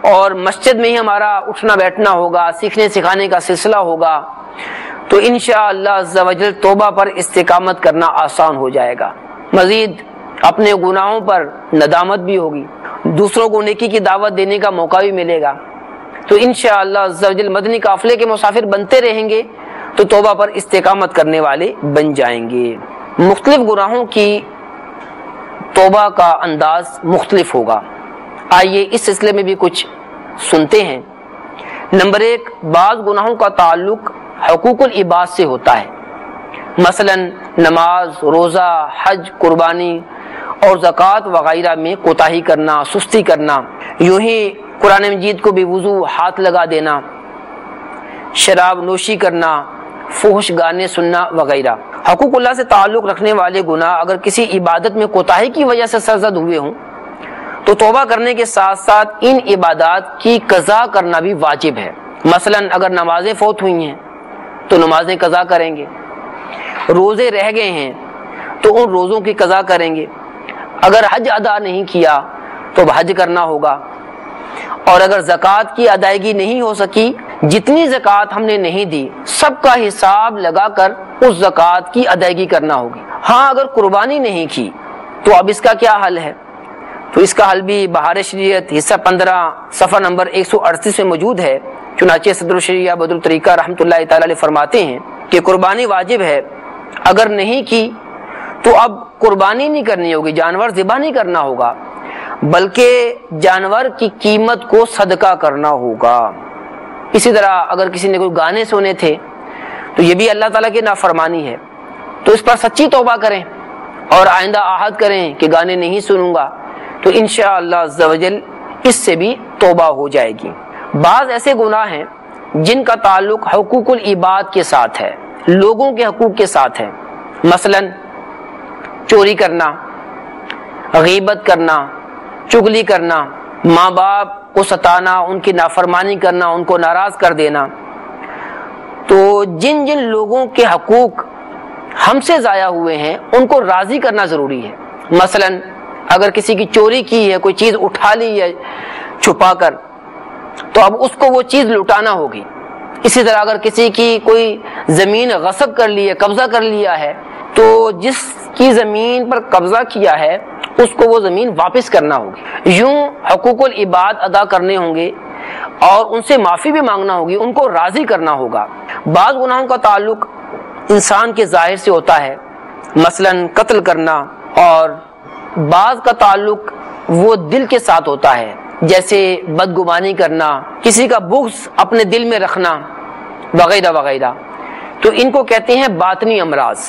اور مسجد میں ہی ہمارا اٹھنا بیٹھنا ہوگا، سیکھنے سکھانے کا سلسلہ ہوگا، تو انشاءاللہ عز و جل توبہ پر استقامت کرنا آسان ہو جائے گا۔ مزید اپنے گناہوں پر ندامت بھی ہوگی، دوسروں کو نیکی کی دعوت دینے کا موقع بھی ملے گا۔ تو انشاءاللہ عز و جل مدنی قافلے کے مسافر بنتے رہیں گے تو توبہ پر استقامت کرنے والے بن جائیں گے۔ مختلف گناہوں کی توبہ کا انداز مختلف ہوگا، آئیے اس سلسلے میں بھی کچھ سنتے ہیں۔ نمبر 1، بعض گناہوں کا تعلق حقوق العباد سے ہوتا ہے، مثلا نماز، روزہ، حج، قربانی اور زکوٰۃ وغیرہ میں کوتاہی کرنا، سستی کرنا، یوں ہی قرآن مجید کو بے وضو ہاتھ لگا دینا، شراب نوشی کرنا، فحش گانے سننا وغیرہ۔ حقوق اللہ سے تعلق رکھنے والے گناہ اگر کسی عبادت میں کوتاہی کی وجہ سے سرزد ہوئے ہوں تو توبہ کرنے کے ساتھ ساتھ ان عبادات کی قضا کرنا بھی واجب ہے۔ مثلا اگر نمازیں فوت ہوئی ہیں تو نمازیں قضا کریں گے، روزے رہ گئے ہیں تو ان روزوں کی قضا کریں گے، اگر حج ادا نہیں کیا تو حج کرنا ہوگا، اور اگر زکوٰۃ کی ادائیگی نہیں ہو سکی، جتنی زکوٰۃ ہم نے نہیں دی سب کا حساب لگا کر اس زکوٰۃ کی ادائیگی کرنا ہوگی۔ ہاں اگر قربانی نہیں کی تو اب اس کا کیا حل ہے؟ تو اس کا حل بھی بہار شریعت حصہ 15 صفحہ نمبر 138 میں موجود ہے۔ چنانچہ صدر الشریعہ بدر الطریقہ رحمۃ اللہ تعالی علیہ فرماتے ہیں کہ قربانی واجب ہے، اگر نہیں کی تو اب قربانی نہیں کرنی ہوگی، جانور ذبح نہیں کرنا ہوگا، بلکہ جانور کی قیمت کو صدقہ کرنا ہوگا۔ اسی طرح اگر کسی نے کوئی گانے سنے تھے تو یہ بھی اللہ تعالیٰ کی نافرمانی ہے، تو اس پر سچی توبہ کریں اور آئندہ عہد کریں کہ گانے نہیں سنوں گا، تو انشاءاللہ عز و جل اس سے بھی توبہ ہو جائے گی۔ بعض ایسے گناہ ہیں جن کا تعلق حقوق العباد کے ساتھ ہے، لوگوں کے حقوق کے ساتھ ہے، مثلا چوری کرنا، غیبت کرنا، چغلی کرنا، ماں باپ کو ستانا، ان کی نافرمانی کرنا، ان کو ناراض کر دینا۔ تو جن جن لوگوں کے حقوق ہم سے ضائع ہوئے ہیں ان کو راضی کرنا ضروری ہے۔ مثلا اگر کسی کی چوری کی ہے، کوئی چیز اٹھا لی ہے چھپا کر، تو اب اس کو وہ چیز لوٹانا ہوگی۔ اسی طرح اگر کسی کی کوئی زمین غصب کر لی ہے، قبضہ کر لیا ہے، تو جس کی زمین پر قبضہ کیا ہے اس کو وہ زمین واپس کرنا ہوگی۔ یوں حقوق العباد ادا کرنے ہوں گے اور ان سے معافی بھی مانگنا ہوگی، ان کو راضی کرنا ہوگا۔ بعض گناہوں کا تعلق انسان کے ظاہر سے ہوتا ہے، مثلا قتل کرنا، اور بعض کا تعلق وہ دل کے ساتھ ہوتا ہے، جیسے بدگمانی کرنا، کسی کا بغض اپنے دل میں رکھنا وغیرہ وغیرہ، تو ان کو کہتے ہیں باطنی امراض۔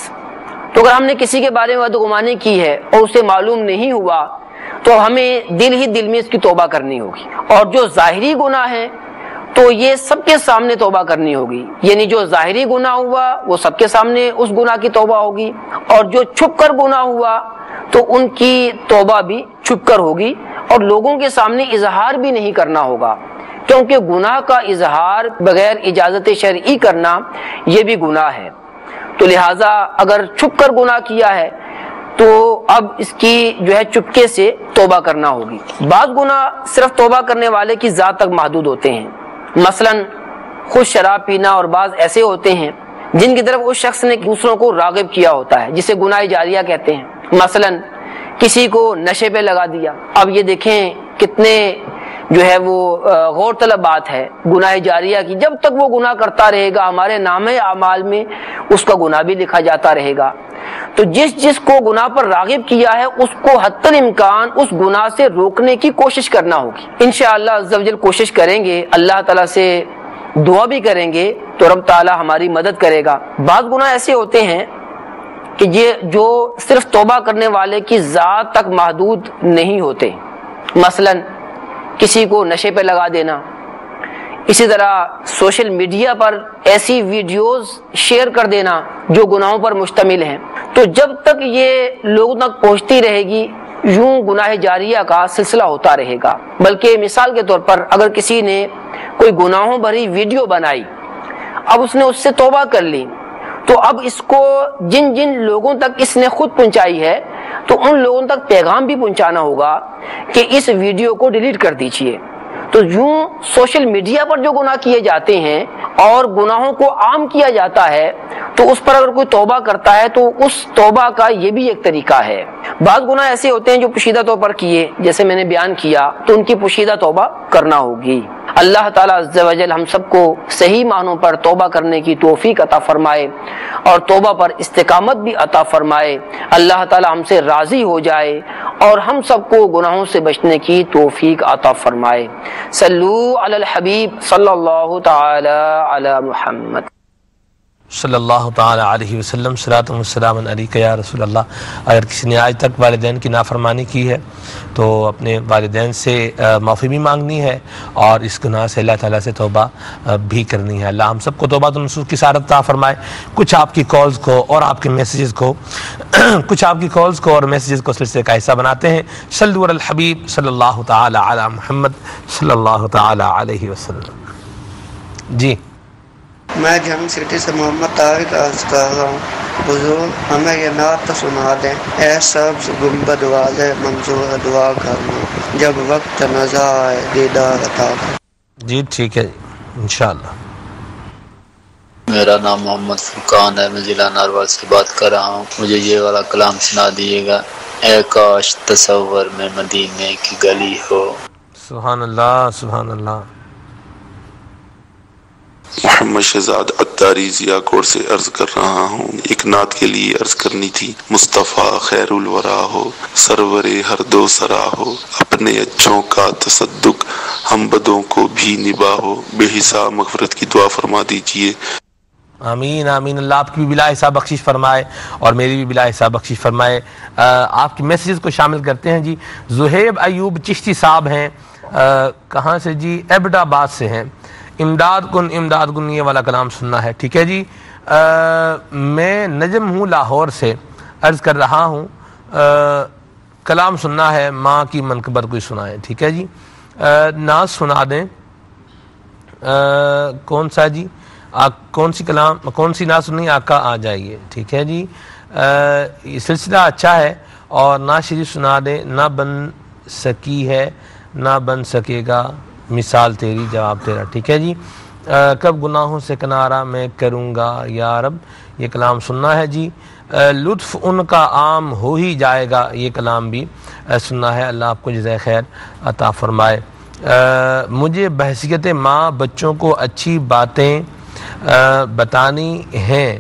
تو اگر ہم نے کسی کے بارے میں بدگمانی کی ہے اور اسے معلوم نہیں ہوا تو ہمیں دل ہی دل میں اس کی توبہ کرنی ہوگی، اور جو ظاہری گناہ ہے تو یہ سب کے سامنے توبہ کرنی ہوگی، یعنی جو ظاہری گناہ ہوا وہ سب کے سامنے اس گناہ کی توبہ ہوگی، اور جو چھپ کر گناہ ہوا تو ان کی توبہ بھی چھپ کر ہوگی، اور لوگوں کے سامنے اظہار بھی نہیں کرنا ہوگا، کیونکہ گناہ کا اظہار بغیر اجازت شرعی کرنا یہ بھی گناہ ہے۔ تو لہٰذا اگر چھپ کر گناہ کیا ہے تو اب اس کی جو ہے چپکے سے توبہ کرنا ہوگی۔ بعض گناہ صرف توبہ کرنے والے کی ذات تک محدود ہوتے ہیں، مثلا خود شراب پینا، اور بعض ایسے ہوتے ہیں جن کی طرف اس شخص نے دوسروں کو راغب کیا ہوتا ہے، جسے گناہ جاریہ کہتے ہیں۔ مثلا کسی کو نشے پہ لگا دیا، اب یہ دیکھیں کتنے جو ہے وہ غور طلب بات ہے گناہ جاریہ کی، جب تک وہ گناہ کرتا رہے گا ہمارے نامہ اعمال میں اس کا گناہ بھی لکھا جاتا رہے گا۔ تو جس کو گناہ پر راغب کیا ہے اس کو حتی الامکان اس گناہ سے روکنے کی کوشش کرنا ہوگی۔ انشاءاللہ عز و جل کوشش کریں گے، اللہ تعالیٰ سے دعا بھی کریں گے تو رب تعالیٰ ہماری مدد کرے گا۔ بعض گناہ ایسے ہوتے ہیں کہ یہ جو صرف توبہ کرنے والے کی ذات تک محدود نہیں ہوتے، مثلا کسی کو نشے پہ لگا دینا، اسی طرح سوشل میڈیا پر ایسی ویڈیوز شیئر کر دینا جو گناہوں پر مشتمل ہیں۔ تو جب تک یہ لوگوں تک پہنچتی رہے گی یوں گناہ جاریہ کا سلسلہ ہوتا رہے گا۔ بلکہ مثال کے طور پر اگر کسی نے کوئی گناہوں بھری ویڈیو بنائی، اب اس نے اس سے توبہ کر لی، تو اب اس کو جن جن لوگوں تک اس نے خود پہنچائی ہے تو ان لوگوں تک پیغام بھی پہنچانا ہوگا کہ اس ویڈیو کو ڈیلیٹ کر دیجئے۔ تو یوں سوشل میڈیا پر جو گناہ کیے جاتے ہیں اور گناہوں کو عام کیا جاتا ہے تو اس پر اگر کوئی توبہ کرتا ہے تو اس توبہ کا یہ بھی ایک طریقہ ہے۔ بعض گناہ ایسے ہوتے ہیں جو پوشیدہ طور پر کیے، جیسے میں نے بیان کیا، تو ان کی پوشیدہ توبہ کرنا ہوگی۔ اللہ تعالیٰ عز و جل ہم سب کو صحیح معنوں پر توبہ کرنے کی توفیق عطا فرمائے اور توبہ پر استقامت بھی عطا فرمائے۔ اللہ تعالیٰ ہم سے راضی ہو جائے اور ہم سب کو گناہوں سے بچنے کی توفیق عطا فرمائے۔ صلو علی الحبیب صلی اللہ تعالی علی محمد صلی اللہ تعالی علیہ وسلم۔ صلاۃ و سلام علیک یا رسول اللہ۔ اگر کسی نے آج تک والدین کی نافرمانی کی ہے تو اپنے والدین سے معافی بھی مانگنی ہے اور اس گناہ سے اللہ تعالیٰ سے توبہ بھی کرنی ہے۔ اللہ ہم سب کو توبہ نصوح کی سعادت عطا فرمائے۔ کچھ آپ کی کالز کو اور آپ کے میسیجز کو سلسلے کا حصہ بناتے ہیں۔ صلو علی الحبیب صلی اللہ تعالی علی محمد صلی اللہ تعالی علیہ وسلم۔ جی میں جنگ سٹی سے محمد طارق عرض کر رہا ہوں، حضور ہمیں یہ نعت سنا دیں۔ اے سبز گنبد والے منظور دعا کرنا، جب وقت نظر آئے دیدار عطا کر۔ جی ٹھیک ہے انشاءاللہ۔ میرا نام محمد فرقان ہے، میں ضلع ناروال سے بات کر رہا ہوں۔ مجھے یہ والا کلام سنا دیجیے گا۔ اے کاش تصور میں مدینے کی گلی ہو۔ سبحان اللہ سبحان اللہ۔ محمد شہزاد عطاری ضیا کوٹ سے عرض کر رہا ہوں، ایک نعت کے لیے عرض کرنی تھی۔ مصطفیٰ خیر الورا ہو، سرور ہر دو سرا ہو، اپنے اچھوں کا تصدق ہم بدوں کو بھی نباہ ہو۔ بے حساب مغفرت کی دعا فرما دیجئے۔ آمین آمین۔ اللہ آپ کی بھی بلا حساب بخشش فرمائے اور میری بھی بلا حساب بخشش فرمائے۔ آپ کی میسیجز کو شامل کرتے ہیں۔ جی زہیب ایوب چشتی صاحب ہیں، کہاں سے جی؟ ایبٹ آباد سے ہیں۔ امداد کن یہ والا کلام سننا ہے، ٹھیک ہے جی۔ میں نجم ہوں لاہور سے، عرض کر رہا ہوں کلام سننا ہے، ماں کی منقبت کوئی سنائیں، ٹھیک ہے جی۔ ناز سنا دیں۔ کون سا جی؟ کون سی ناز سننی؟ آقا آ جائیے، ٹھیک ہے جی۔ یہ سلسلہ اچھا ہے اور ناز شریف سنا دیں۔ نہ بن سکی ہے نہ بن سکے گا، مثال تیری جواب تیرا، ٹھیک ہے جی۔ کب گناہوں سے کنارہ میں کروں گا یا رب، یہ کلام سننا ہے جی۔ لطف ان کا عام ہو ہی جائے گا، یہ کلام بھی سننا ہے۔ اللہ آپ کو جزائے خیر عطا فرمائے۔ مجھے بحیثیت ماں بچوں کو اچھی باتیں بتانی ہیں،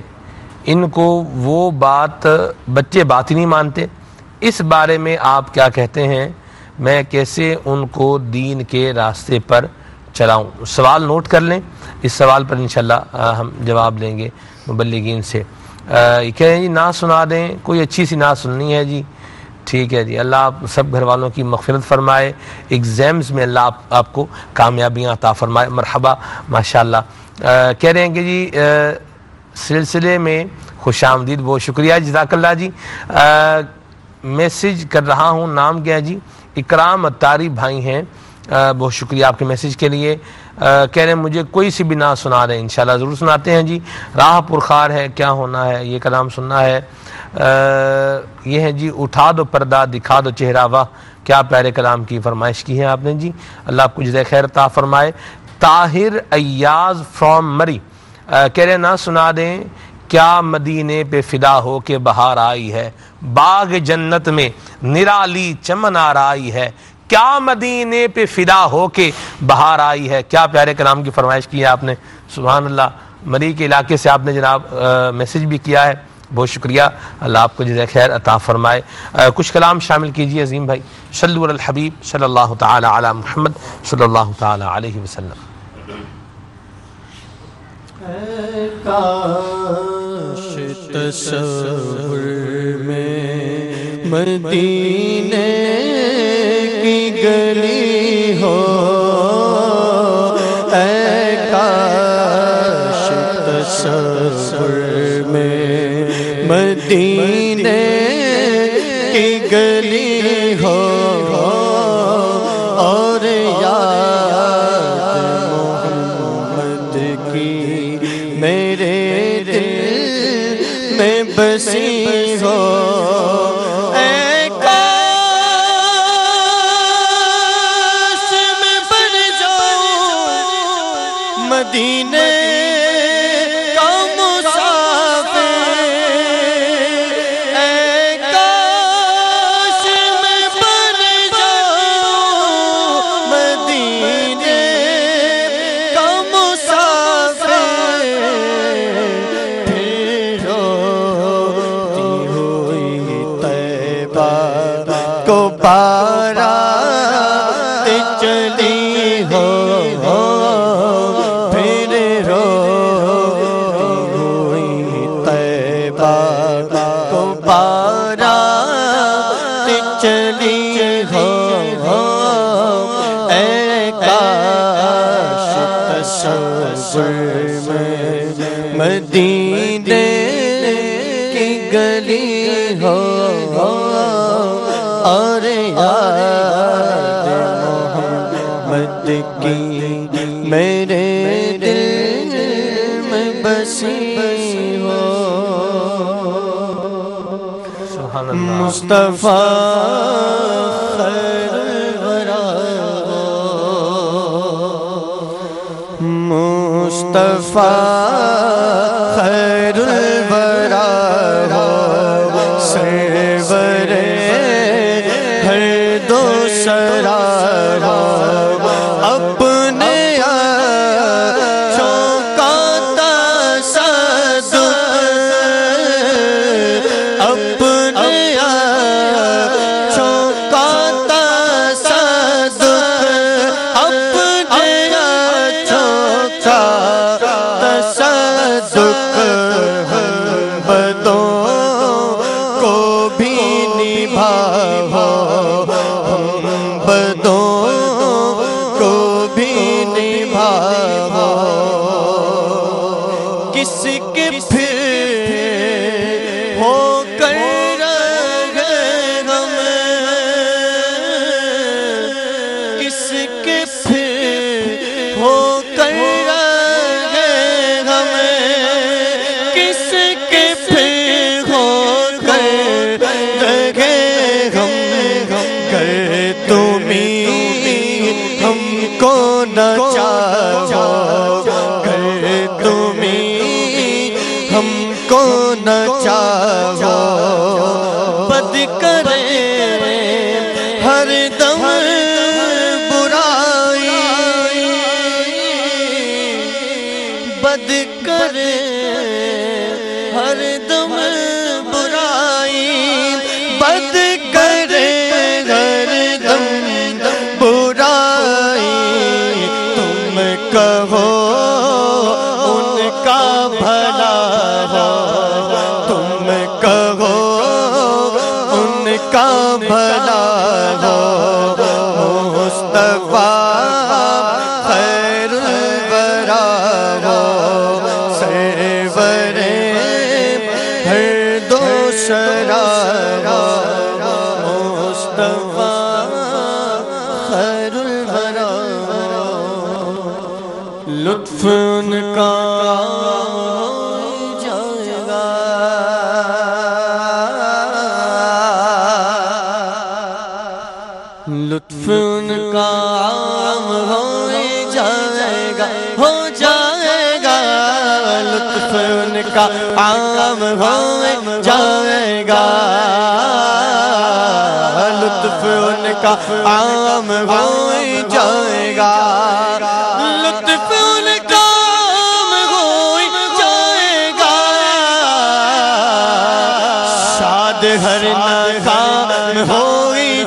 ان کو وہ بات بچے بات ہی نہیں مانتے، اس بارے میں آپ کیا کہتے ہیں؟ میں کیسے ان کو دین کے راستے پر چلاؤں؟ سوال نوٹ کر لیں، اس سوال پر انشاءاللہ ہم جواب لیں گے مبلغین سے۔ یہ کہہ رہے ہیں جی نعت سنا دیں، کوئی اچھی سی نعت سننی ہے جی، ٹھیک ہے جی، اللہ آپ سب گھر والوں کی مغفرت فرمائے، ایگزامز میں اللہ آپ کو کامیابیاں عطا فرمائے، مرحبا ماشاءاللہ۔ کہہ رہے ہیں کہ جی سلسلے میں خوش آمدید، بہت شکریہ، جزاک اللہ جی۔ میسیج کر رہا ہوں، نام کیا ہے جی؟ اکرام اتاری بھائی ہیں، بہت شکریہ آپ کے میسیج کے لیے۔ کہہ رہے ہیں مجھے کوئی سی بھی نعت سنا رہے ہیں، انشاءاللہ ضرور سناتے ہیں جی۔ راہ پرخار ہے کیا ہونا ہے، یہ کلام سننا ہے۔ یہ ہے جی اٹھا دو پردہ دکھا دو چہرہ، واہ کیا پیارے کلام کی فرمائش کی ہے آپ نے جی، اللہ آپ کو جزائے خیر عطا فرمائے۔ طاہر ایاز فرام مری کہہ رہے ہیں نہ سنا دیں، کیا مدینے پہ فدا ہو کے بہار آئی ہے، باغ جنت میں نرالی چمن آرائی ہے، کیا مدینے پہ فدا ہو کے بہار آئی ہے، کیا پیارے کلام کی فرمائش کی ہے آپ نے، سبحان اللہ۔ مری کے علاقے سے آپ نے جناب میسیج بھی کیا ہے، بہت شکریہ، اللہ آپ کو جزائے خیر عطا فرمائے۔ کچھ کلام شامل کیجئے عظیم بھائی، صلو علی الحبیب صلی اللہ تعالی علی محمد صلی اللہ تعالی علیہ وسلم۔ کاش تصور میں مدینے کی گلی ہو، اے کاش تصور میں مدینے کی گلی ہو، اور یاد محمد کی میرے دل میں بسی ہو، اے کاش میں بن جاؤں مدینے کا مسافر، اے کاش میں بن جاؤں مدینے کا مسافر، کو بارات چلی ہو، پھر روتی ہوئی طیبہ کو بارات چلی ہو، اے کاش تصور میں مدینے کی گلی ہو، اور یاد محمد کی میرے دل میں بسی ہو، مصطفیٰ خیر الورا، مصطفیٰ خیر الورا، سرور ہر دو سرا، اپنے آنکھوں کا تصدق، اپنے آنکھوں کا تصدق، اپنے آنکھوں کا تصدق، ہم بدوں کو بھی نبھاؤ، ہم بدوں کو بھی نبھاؤ، کس کے پھر ہو کر رہے ہم، کس کے پھر ہو کر رہے ہم، کس کے پھر ہو کر رہے ہم، گر تمہیں ہم کو نہ چاہو، گر تمہیں ہم کو نہ چاہو، بد کرے ہر دم برائی، بد کرے ہر دم برائی، بد کرے ہر دم لطف ان کا جائے گا، لطف ان کا عام ہو جائے گا، ہو جائے گا، لطف ان کا عام ہو جائے گا، لطف ان کا عام ہو جائے گا، لطف ان کا عام ہو جائے گا، شاد ہر ناکام ہو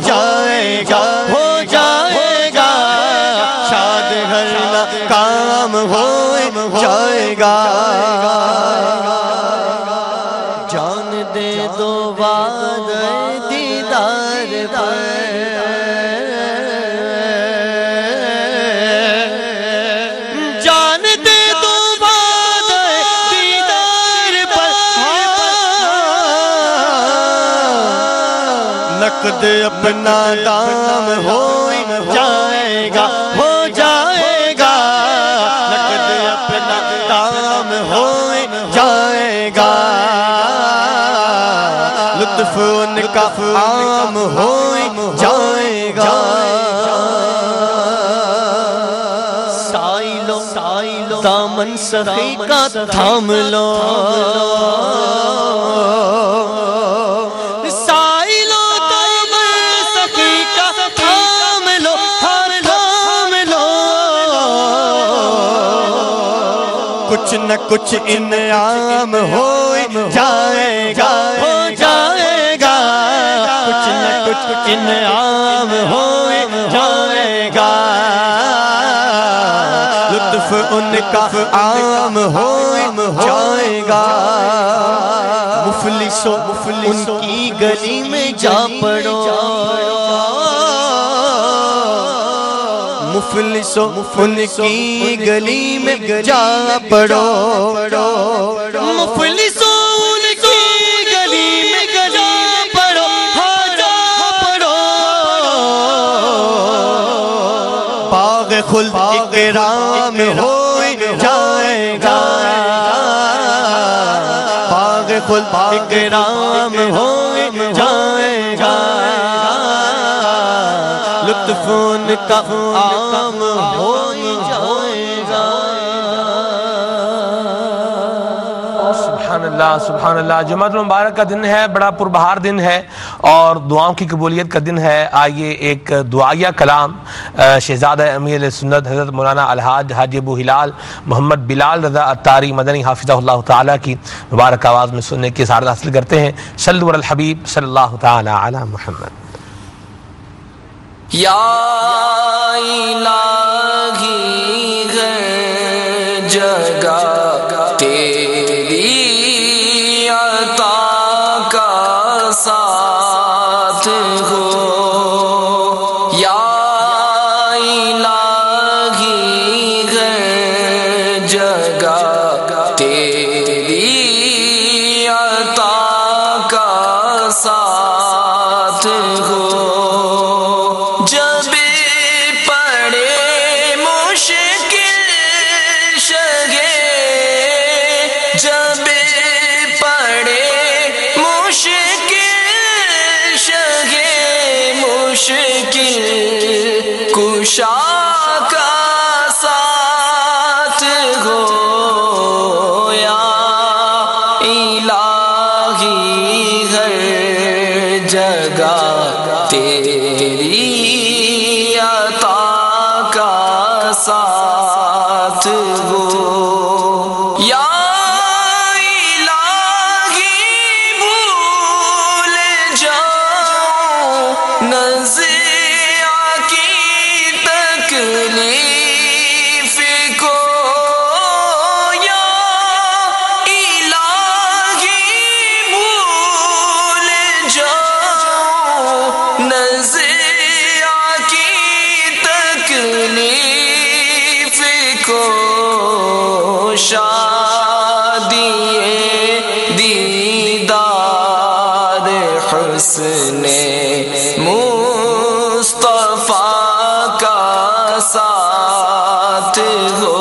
جائے گا، ہو جائے گا، شاد ہر ناکام ہو جائے گا، جان دے دو وعدہ دیدار پر، جان دے دو وعدہ دیدار پر، نقد اپنا دام ہو جائے گا، ہو جائے گا، نقد اپنا دام ہو جائے گا، لطف ان کا عام ہو جائے گا، سائلو دامن سخی کا تھام لو، سائلو دامن سخی کا تھام لو، تھام لو، کچھ نہ کچھ انعام ہو جائے گا، ہو جائے گا، کچھ نہ کچھ انعام ہو جائے گا، لطف ان کا عام ہو جائے گا، مفلسو ان کی گلی میں جا پڑو، مفلسو ان کی گلی میں جا پڑو، مفلسو ان کی گلی میں جا پڑو، ہاں جا پڑو، باغ خلد اکرام ہو جائے گا، باغ خلد اکرام ہو جائے گا، لطف ان کا عام ہو جائے گا، سبحان اللہ سبحان اللہ۔ جمعۃ المبارک کا دن ہے، بڑا پربہار دن ہے اور دعاؤں کی قبولیت کا دن ہے۔ آئیے ایک دعائیہ کلام شہزادہ امیر سنت حضرت مولانا الحاج حاجی ابو ہلال محمد بلال رضا عطاری مدنی حافظہ اللہ تعالیٰ کی مبارک آواز میں سننے کی سعادت حاصل کرتے ہیں۔ صلوا علی الحبیب صلی اللہ تعالیٰ علی محمد۔ یا الہی ہے جگہ تیری عطا کا ساتھ ہو، یا الہی ہے جگہ تیری عطا کا ساتھ ہو، جب پڑے مشکل شگے، جب پڑے مشکل شگے، مشکل کشا کا ساتھ ہو، یا الہی ہر جگہ تیری عطا کا ساتھ ہو، یا الہی بھول جاؤں نزیع کی تکلیف کو، یا الہی بھول جاؤں نزیع کی تکلیف کو، شادی دیدار حسن مصطفیٰ کا ساتھ ہو،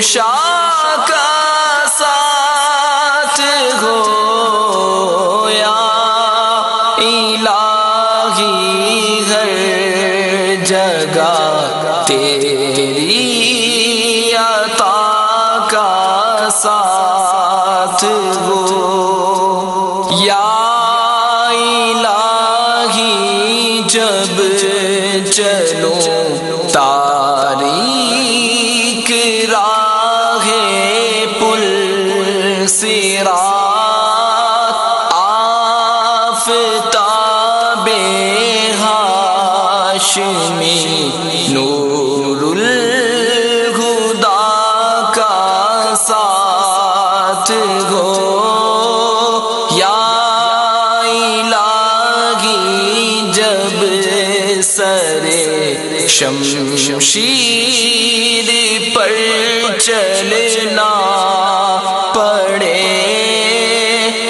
کشا کا ساتھ ہو یا الہی ہر جگہ تیری عطا کا ساتھ ہو یا الہی جب چلوں تاریک راہ پل صراط آفتاب ہاشمی نور الہدا کا ساتھ ہو یا الہی جب سر شمشیر پر چلنا پڑے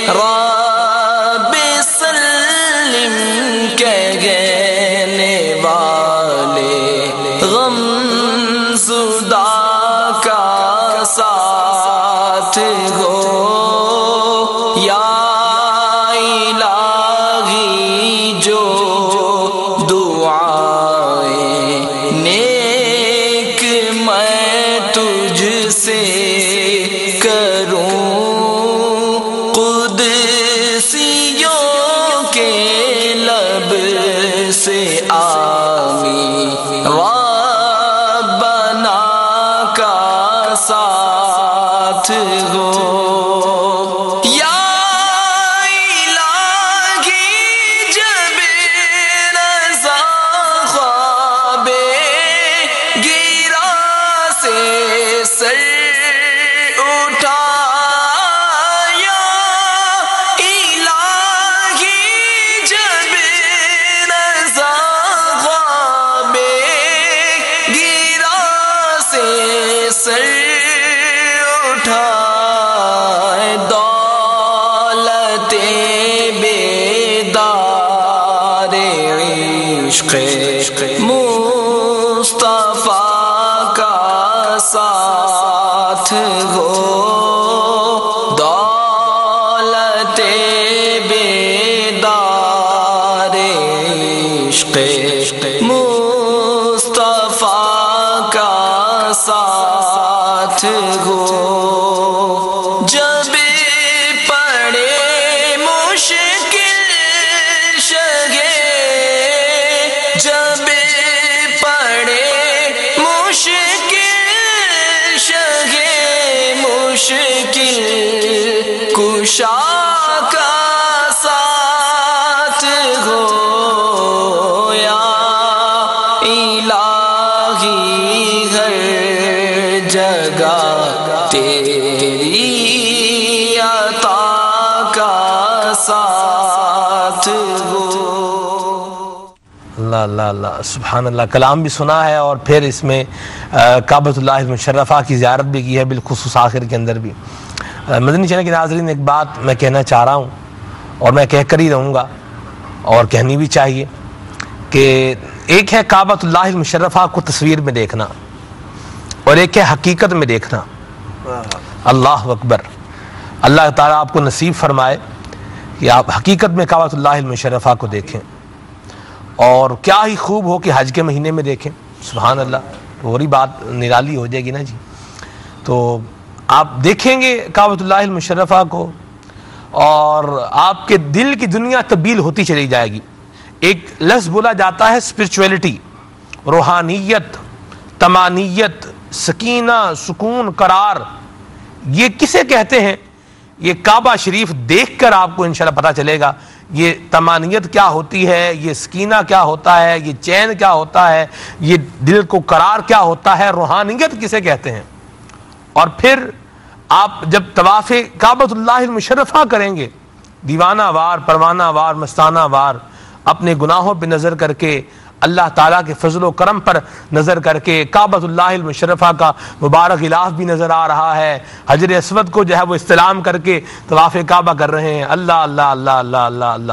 رب سلم کہنے والے غم زدہ کا ساتھ ہو یا الہی جو سے آمین ربنا کا ساتھ ہو یا الہی جب رضا خواب گیرا سے سر اٹھا سر اٹھائے دولت بیدار عشق مصطفیٰ کا ساتھ ہو دولت بیدار عشق مصطفیٰ کا ساتھ ہو جب پڑے مشکل شگے جب پڑے مشکل شگے مشکل کشا کا ساتھ ہو یا الہی ہر جگہ تیری عطا کا ساتھ ہو اللہ اللہ اللہ سبحان اللہ. کلام بھی سنا ہے اور پھر اس میں کعبۃ اللہ المشرفہ کی زیارت بھی کی ہے، بالخصوص آخر کے اندر بھی. مدنی چینل کے ناظرین، ایک بات میں کہنا چاہ رہا ہوں اور میں کہہ کر ہی رہوں گا اور کہنی بھی چاہیے کہ ایک ہے کعبۃ اللہ المشرفہ کو تصویر میں دیکھنا اور ایک ہے حقیقت میں دیکھنا. اللہ اکبر. اللہ تعالیٰ آپ کو نصیب فرمائے کہ آپ حقیقت میں کعبۃ اللہ المشرفہ کو دیکھیں، اور کیا ہی خوب ہو کہ حج کے مہینے میں دیکھیں. سبحان اللہ، اور ہی بات نرالی ہو جائے گی نا جی. تو آپ دیکھیں گے کعبۃ اللہ المشرفہ کو اور آپ کے دل کی دنیا تبدیل ہوتی چلی جائے گی. ایک لفظ بولا جاتا ہے اسپرچویلٹی، روحانیت، تمانیت، سکینہ، سکون، قرار. یہ کسے کہتے ہیں؟ یہ کعبہ شریف دیکھ کر آپ کو انشاءاللہ پتہ چلے گا یہ تمانیت کیا ہوتی ہے، یہ سکینہ کیا ہوتا ہے، یہ چین کیا ہوتا ہے، یہ دل کو قرار کیا ہوتا ہے، روحانیت کسے کہتے ہیں. اور پھر آپ جب طواف کعبۃ اللہ المشرفہ کریں گے، دیوانہ وار، پروانہ وار، مستانہ وار، اپنے گناہوں پہ نظر کر کے، اللہ تعالیٰ کے فضل و کرم پر نظر کر کے، کعبۃ اللہ المشرفہ کا مبارک غلاف بھی نظر آ رہا ہے، حجر اسود کو جو ہے وہ استلام کر کے طواف کعبہ کر رہے ہیں. اللہ اللہ اللہ اللہ اللہ اللہ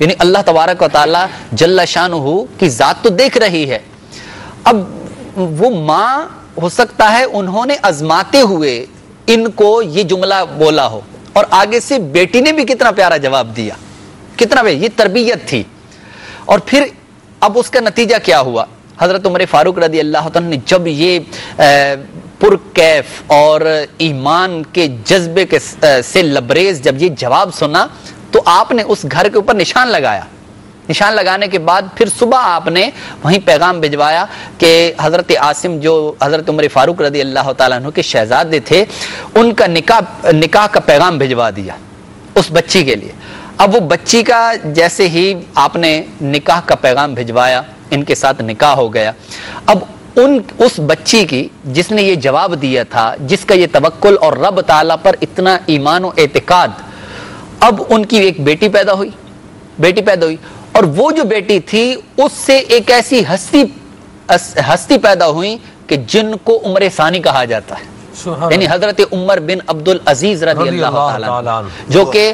یعنی اللہ تبارک و تعالی جل شانہ کی ذات تو دیکھ رہی ہے. اب وہ ماں ہو سکتا ہے انہوں نے آزماتے ہوئے ان کو یہ جملہ بولا ہو, اور آگے سے بیٹی نے بھی کتنا پیارا جواب دیا, کتنا پیارا, یہ تربیت تھی. اور پھر اب اس کا نتیجہ کیا ہوا؟ حضرت عمر فاروق رضی اللہ عنہ نے جب یہ پرکیف اور ایمان کے جذبے کے سے لبریز جب یہ جواب سنا تو آپ نے اس گھر کے اوپر نشان لگایا. نشان لگانے کے بعد پھر صبح آپ نے وہیں پیغام بھجوایا کہ حضرت عاصم جو حضرت عمر فاروق رضی اللہ تعالیٰ عنہ کے شہزادے تھے, ان کا نکاح کا پیغام بھجوا دیا اس بچی کے لیے. اب وہ بچی کا جیسے ہی آپ نے نکاح کا پیغام بھجوایا, ان کے ساتھ نکاح ہو گیا. اب اس بچی کی جس نے یہ جواب دیا تھا, جس کا یہ توکل اور رب تعالیٰ پر اتنا ایمان و اعتقاد, اب ان کی ایک بیٹی پیدا ہوئی. اور وہ جو بیٹی تھی اس سے ایک ایسی ہستی پیدا ہوئی کہ جن کو عمر ثانی کہا جاتا ہے, یعنی حضرت عمر بن عبد العزیز رضی اللہ تعالیٰ, جو کہ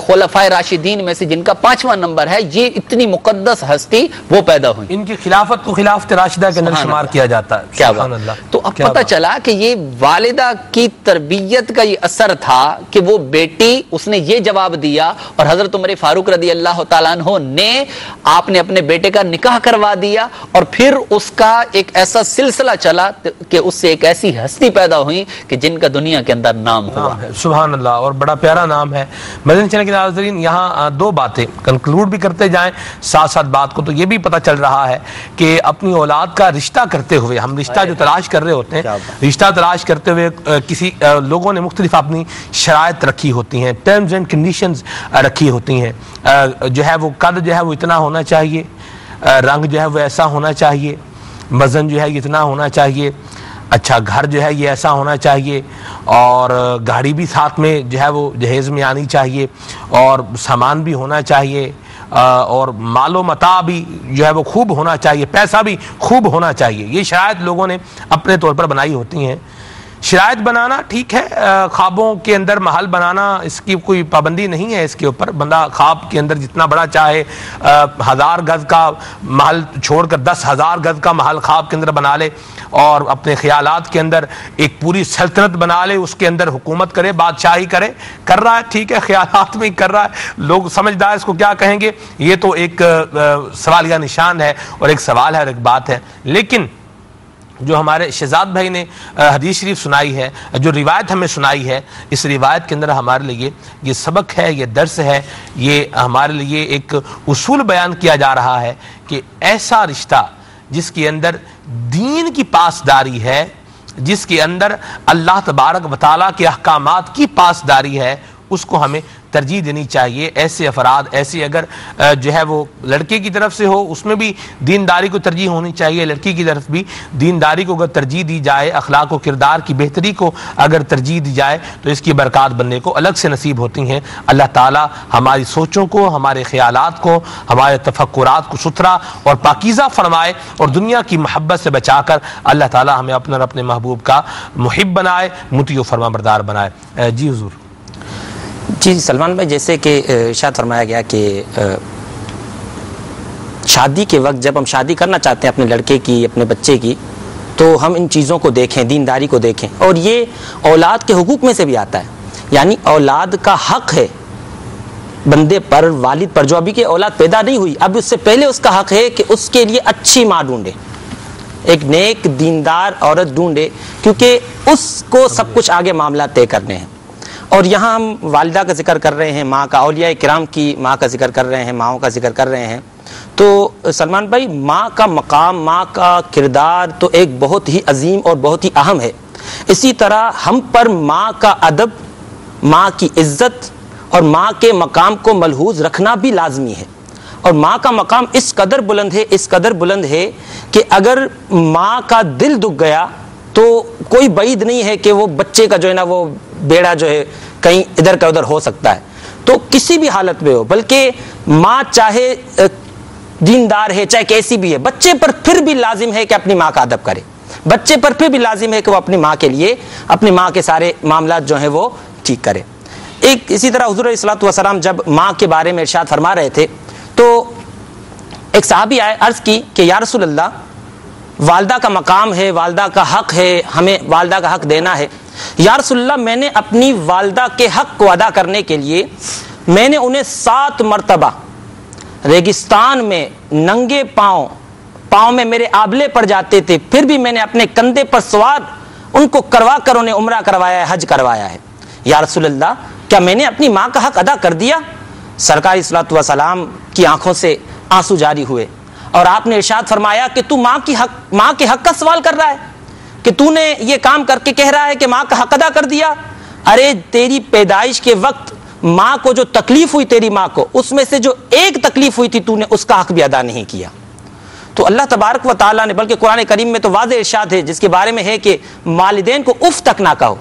خلفائے راشدین میں سے جن کا 5واں نمبر ہے. یہ اتنی مقدس ہستی وہ پیدا ہوئی. ان کی خلافت کو خلافت راشدہ کے اندر شمار کیا جاتا ہے. کیا بات. تو اب پتہ چلا کہ یہ والدہ کی تربیت کا یہ اثر تھا کہ وہ بیٹی اس نے یہ جواب دیا, اور حضرت عمر فاروق رضی اللہ تعالیٰ عنہ نے آپ نے اپنے بیٹے کا نکاح کروا دیا, اور پھر اس کا ایک ایسا سلسلہ چلا کہ اس سے ایک ایسی ہستی پیدا ہوئی کہ جن کا دنیا کے اندر نام ہوا. سبحان اللہ, اور بڑا پیارا نام ہے. مدنی چینل کے ناظرین, یہاں دو باتیں کنکلوڈ بھی کرتے جائیں ساتھ ساتھ بات کو, تو یہ بھی پتہ چل رہا ہے کہ اپنی اولاد کا رشتہ کرتے ہوئے, ہم رشتہ جو تلاش کر رہے ہوتے ہیں, رشتہ تلاش کرتے ہوئے کسی لوگوں نے مختلف اپنی شرائط رکھی ہوتی ہیں, ٹرمز اینڈ کنڈیشنز رکھی ہوتی ہیں. جو ہے وہ قد جو ہے وہ اتنا ہونا چاہیے, رنگ جو ہے وہ ایسا ہونا چاہیے, وزن جو ہے اتنا ہونا چاہیے, اچھا گھر جو ہے یہ ایسا ہونا چاہیے, اور گاڑی بھی ساتھ میں جو ہے وہ جہیز میں آنی چاہیے, اور سامان بھی ہونا چاہیے, اور مال و متاع بھی جو ہے وہ خوب ہونا چاہیے, پیسہ بھی خوب ہونا چاہیے. یہ شرائط لوگوں نے اپنے طور پر بنائی ہوتی ہیں. شرائط بنانا ٹھیک ہے, خوابوں کے اندر محل بنانا اس کی کوئی پابندی نہیں ہے. اس کے اوپر بندہ خواب کے اندر جتنا بڑا چاہے 1000 گز کا محل چھوڑ کر 10,000 گز کا محل خواب کے اندر بنا لے, اور اپنے خیالات کے اندر ایک پوری سلطنت بنا لے, اس کے اندر حکومت کرے, بادشاہی کرے. کر رہا ہے ٹھیک ہے, خیالات میں ہی کر رہا ہے. لوگ سمجھدار اس کو کیا کہیں گے, یہ تو ایک سوالیہ نشان ہے, اور ایک سوال ہے, اور ایک بات ہے. لیکن جو ہمارے شہزاد بھائی نے حدیث شریف سنائی ہے, جو روایت ہمیں سنائی ہے, اس روایت کے اندر ہمارے لیے یہ سبق ہے, یہ درس ہے, یہ ہمارے لیے ایک اصول بیان کیا جا رہا ہے کہ ایسا رشتہ جس کے اندر دین کی پاسداری ہے, جس کے اندر اللہ تبارک و تعالیٰ کے احکامات کی پاسداری ہے, اس کو ہمیں ترجیح دینی چاہیے. ایسے افراد, ایسے اگر جو ہے وہ لڑکے کی طرف سے ہو, اس میں بھی دینداری کو ترجیح ہونی چاہیے, لڑکی کی طرف بھی دینداری کو اگر ترجیح دی جائے, اخلاق و کردار کی بہتری کو اگر ترجیح دی جائے, تو اس کی برکات بننے کو الگ سے نصیب ہوتی ہیں. اللہ تعالیٰ ہماری سوچوں کو, ہمارے خیالات کو, ہمارے تفکرات کو ستھرا اور پاکیزہ فرمائے, اور دنیا کی محبت سے بچا کر اللہ تعالیٰ ہمیں اپنا اور اپنے محبوب کا محب بنائے, مطیع و فرما بردار بنائے. جی حضور. جی سلمان بھائی, جیسے کہ ارشاد فرمایا گیا کہ شادی کے وقت جب ہم شادی کرنا چاہتے ہیں اپنے لڑکے کی, اپنے بچے کی, تو ہم ان چیزوں کو دیکھیں, دینداری کو دیکھیں. اور یہ اولاد کے حقوق میں سے بھی آتا ہے, یعنی اولاد کا حق ہے بندے پر, والد پر. جو ابھی کی اولاد پیدا نہیں ہوئی, اب اس سے پہلے اس کا حق ہے کہ اس کے لیے اچھی ماں ڈھونڈے, ایک نیک دیندار عورت ڈھونڈے, کیونکہ اس کو سب کچھ آگے معاملات طے کرنے ہیں. اور یہاں ہم والدہ کا ذکر کر رہے ہیں, ماں کا, اولیاء کرام کی ماں کا ذکر کر رہے ہیں, ماؤں کا ذکر کر رہے ہیں. تو سلمان بھائی, ماں کا مقام, ماں کا کردار تو ایک بہت ہی عظیم اور بہت ہی اہم ہے. اسی طرح ہم پر ماں کا ادب, ماں کی عزت اور ماں کے مقام کو ملحوظ رکھنا بھی لازمی ہے. اور ماں کا مقام اس قدر بلند ہے, اس قدر بلند ہے کہ اگر ماں کا دل دکھ گیا تو کوئی بعید نہیں ہے کہ وہ بچے کا جو ہے نا وہ بیڑا جو ہے کہیں ادھر کا ادھر ہو سکتا ہے. تو کسی بھی حالت میں ہو, بلکہ ماں چاہے دیندار ہے, چاہے کیسی بھی ہے, بچے پر پھر بھی لازم ہے کہ اپنی ماں کا ادب کرے. بچے پر پھر بھی لازم ہے کہ وہ اپنی ماں کے لیے, اپنی ماں کے سارے معاملات جو ہیں وہ ٹھیک کرے. ایک اسی طرح حضور علیہ الصلوۃ والسلام جب ماں کے بارے میں ارشاد فرما رہے تھے تو ایک صحابی آئے، عرض کی کہ یا رسول اللہ، والدہ کا مقام ہے، والدہ کا حق ہے، ہمیں والدہ کا حق دینا ہے۔ یا رسول اللہ، میں نے اپنی والدہ کے حق کو ادا کرنے کے لیے میں نے انہیں 7 مرتبہ ریگستان میں ننگے پاؤں میں میرے آبلے پڑ جاتے تھے، پھر بھی میں نے اپنے کندھے پر سوار ان کو کروا کر انہیں عمرہ کروایا ہے، حج کروایا ہے۔ یا رسول اللہ، کیا میں نے اپنی ماں کا حق ادا کر دیا؟ سرکار صلی اللہ علیہ وسلم کی آنکھوں سے آنسو جاری ہوئے اور آپ نے ارشاد فرمایا کہ تو ماں کے حق کا سوال کر رہا ہے، کہ تو نے یہ کام کر کے کہہ رہا ہے کہ ماں کا حق ادا کر دیا؟ ارے تیری پیدائش کے وقت ماں کو جو تکلیف ہوئی، تیری ماں کو، اس میں سے جو ایک تکلیف ہوئی تھی تو نے اس کا حق بھی ادا نہیں کیا۔ تو اللہ تبارک و تعالیٰ نے، بلکہ قرآن کریم میں تو واضح ارشاد ہے جس کے بارے میں ہے کہ والدین کو اف تک نہ کہو،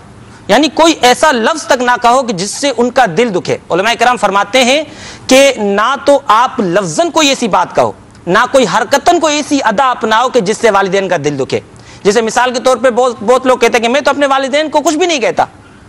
یعنی کوئی ایسا لفظ تک نہ کہو کہ جس سے ان کا دل دکھے۔ علماء کرام فرماتے ہیں کہ نہ تو آپ لفظاً کوئی ایسی بات کہو، نہ کوئی حرکتاً کوئی ایسی ادا اپناؤ کہ جس سے والدین کا دل دکھے۔ جیسے مثال کے طور پہ بہت لوگ کہتے ہیں کہ میں تو اپنے والدین کو کچھ بھی نہیں کہتا،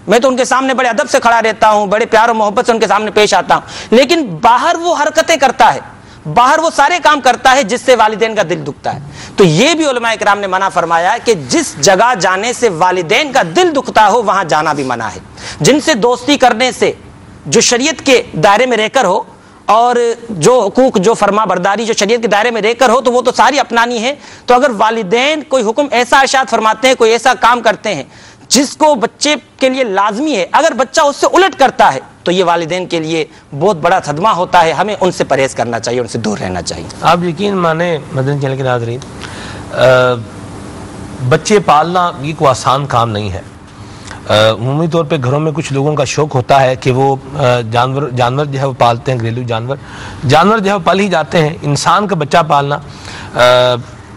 میں تو ان کے سامنے بڑے ادب سے کھڑا رہتا ہوں، بڑے پیار و محبت سے ان کے سامنے پیش آتا ہوں، لیکن باہر وہ حرکتیں کرتا ہے، باہر وہ سارے کام کرتا ہے جس سے والدین کا دل دکھتا ہے۔ تو یہ بھی علماء کرام نے منع فرمایا ہے کہ جس جگہ جانے سے والدین کا دل دکھتا ہو وہاں جانا بھی منع ہے۔ جن سے دوستی کرنے سے جو شریعت کے دائرے میں رہ کر ہو، اور جو حقوق، جو فرما برداری جو شریعت کے دائرے میں رہ کر ہو، تو وہ تو ساری اپنانی ہے۔ تو اگر والدین کوئی حکم ایسا ارشاد فرماتے ہیں، کوئی ایسا کام کرتے ہیں جس کو بچے کے لیے لازمی ہے، اگر بچہ اس سے الٹ کرتا ہے تو یہ والدین کے لیے بہت بڑا صدمہ ہوتا ہے، ہمیں ان سے پرہیز کرنا چاہیے، ان سے دور رہنا چاہیے۔ آپ یقین مانیں مدنی چینل کے ناظرین، بچے پالنا یہ کوئی آسان کام نہیں ہے۔ عمومی طور پہ گھروں میں کچھ لوگوں کا شوق ہوتا ہے کہ وہ جانور جو ہے وہ پالتے ہیں، گھریلو جانور جو ہے وہ پال ہی جاتے ہیں۔ انسان کا بچہ پالنا،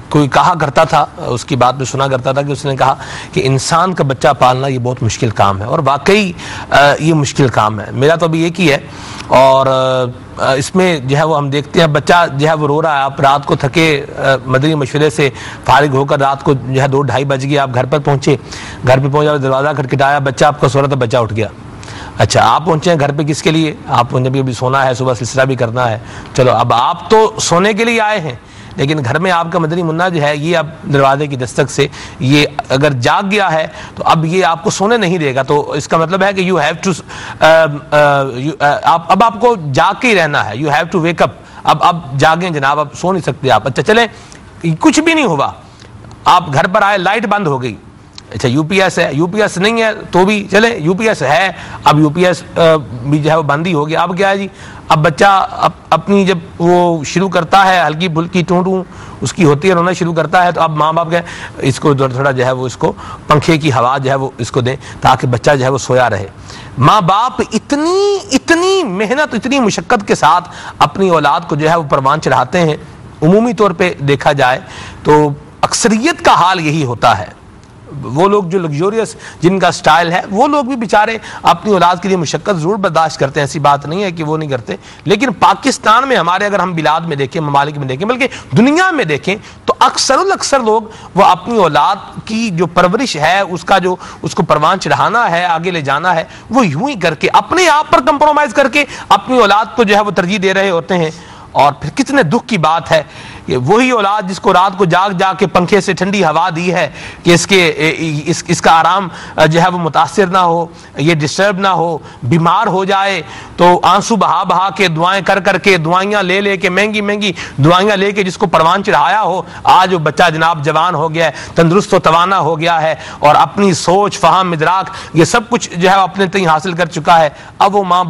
کوئی کہا کرتا تھا، اس کی بات میں سنا کرتا تھا کہ اس نے کہا کہ انسان کا بچہ پالنا یہ بہت مشکل کام ہے، اور واقعی یہ مشکل کام ہے۔ میرا تو ابھی ایک ہی ہے، اور اس میں جو ہے وہ ہم دیکھتے ہیں بچہ جو ہے وہ رو رہا ہے، آپ رات کو تھکے مدنی مشورے سے فارغ ہو کر رات کو جو ہے 2-2:30 بج گئے، آپ گھر پر پہنچے، گھر پہ پہنچا دروازہ کھٹکھٹایا، بچہ آپ کا سو رہا تھا، بچہ اٹھ گیا۔ اچھا، آپ پہنچے ہیں گھر پہ کس کے لیے؟ آپ پہنچے بھی ابھی سونا ہے، صبح سلسلہ بھی کرنا ہے، چلو اب آپ تو سونے کے لیے آئے ہیں، لیکن گھر میں آپ کا مدنی منا جو ہے یہ اب دروازے کی دستک سے یہ اگر جاگ گیا ہے تو اب یہ آپ کو سونے نہیں دے گا۔ تو اس کا مطلب ہے کہ یو ہیو ٹو، اب آپ کو جاگ کے ہی رہنا ہے، you have to wake up, اب جاگیں جناب، اب سو نہیں سکتے آپ۔ اچھا چلیں، کچھ بھی نہیں ہوا، آپ گھر پر آئے، لائٹ بند ہو گئی، اچھا یو پی ایس ہے، یو پی ایس نہیں ہے تو بھی چلیں، یو پی ایس ہے، اب یو پی ایس بھی جو ہے وہ بند ہی ہو گیا۔ اب کیا ہے جی، اب بچہ اپنی جب وہ شروع کرتا ہے ہلکی پھلکی ٹوں اس کی ہوتی ہے، رونا شروع کرتا ہے، تو اب ماں باپ کہ اس کو تھوڑا جو ہے وہ اس کو پنکھے کی ہوا جو ہے وہ اس کو دیں تاکہ بچہ جو ہے وہ سویا رہے۔ ماں باپ اتنی محنت، اتنی مشقت کے ساتھ اپنی اولاد کو جو ہے وہ پروان چڑھاتے ہیں۔ عمومی طور پہ دیکھا جائے تو اکثریت کا حال یہی ہوتا ہے۔ وہ لوگ جو لگزوریس جن کا سٹائل ہے، وہ لوگ بھی بیچارے اپنی اولاد کے لیے مشقت ضرور برداشت کرتے ہیں، ایسی بات نہیں ہے کہ وہ نہیں کرتے، لیکن پاکستان میں ہمارے اگر ہم بلاد میں دیکھیں، ممالک میں دیکھیں، بلکہ دنیا میں دیکھیں تو اکثر لوگ وہ اپنی اولاد کی جو پرورش ہے، اس کو پروان چڑھانا ہے، آگے لے جانا ہے، وہ یوں ہی کر کے اپنے آپ پر کمپرومائز کر کے اپنی اولاد کو جو ہے وہ ترجیح دے رہے ہوتے ہیں۔ اور پھر کتنے دکھ کی بات ہے کہ وہی اولاد جس کو رات کو جاگ کے پنکھے سے ٹھنڈی ہوا دی ہے کہ اس کا آرام جو ہے وہ متاثر نہ ہو، یہ ڈسٹرب نہ ہو، بیمار ہو جائے، تو آنسو بہا کے دعائیں کر کے دوائیاں لے کے مہنگی دوائیاں لے کے جس کو پروان چڑھایا ہو، آج وہ بچہ جناب جوان ہو گیا ہے، تندرست و توانا ہو گیا ہے، اور اپنی سوچ، فہم، ادراک یہ سب کچھ جو ہے اپنے تئیں حاصل کر چکا ہے۔ اب وہ ماں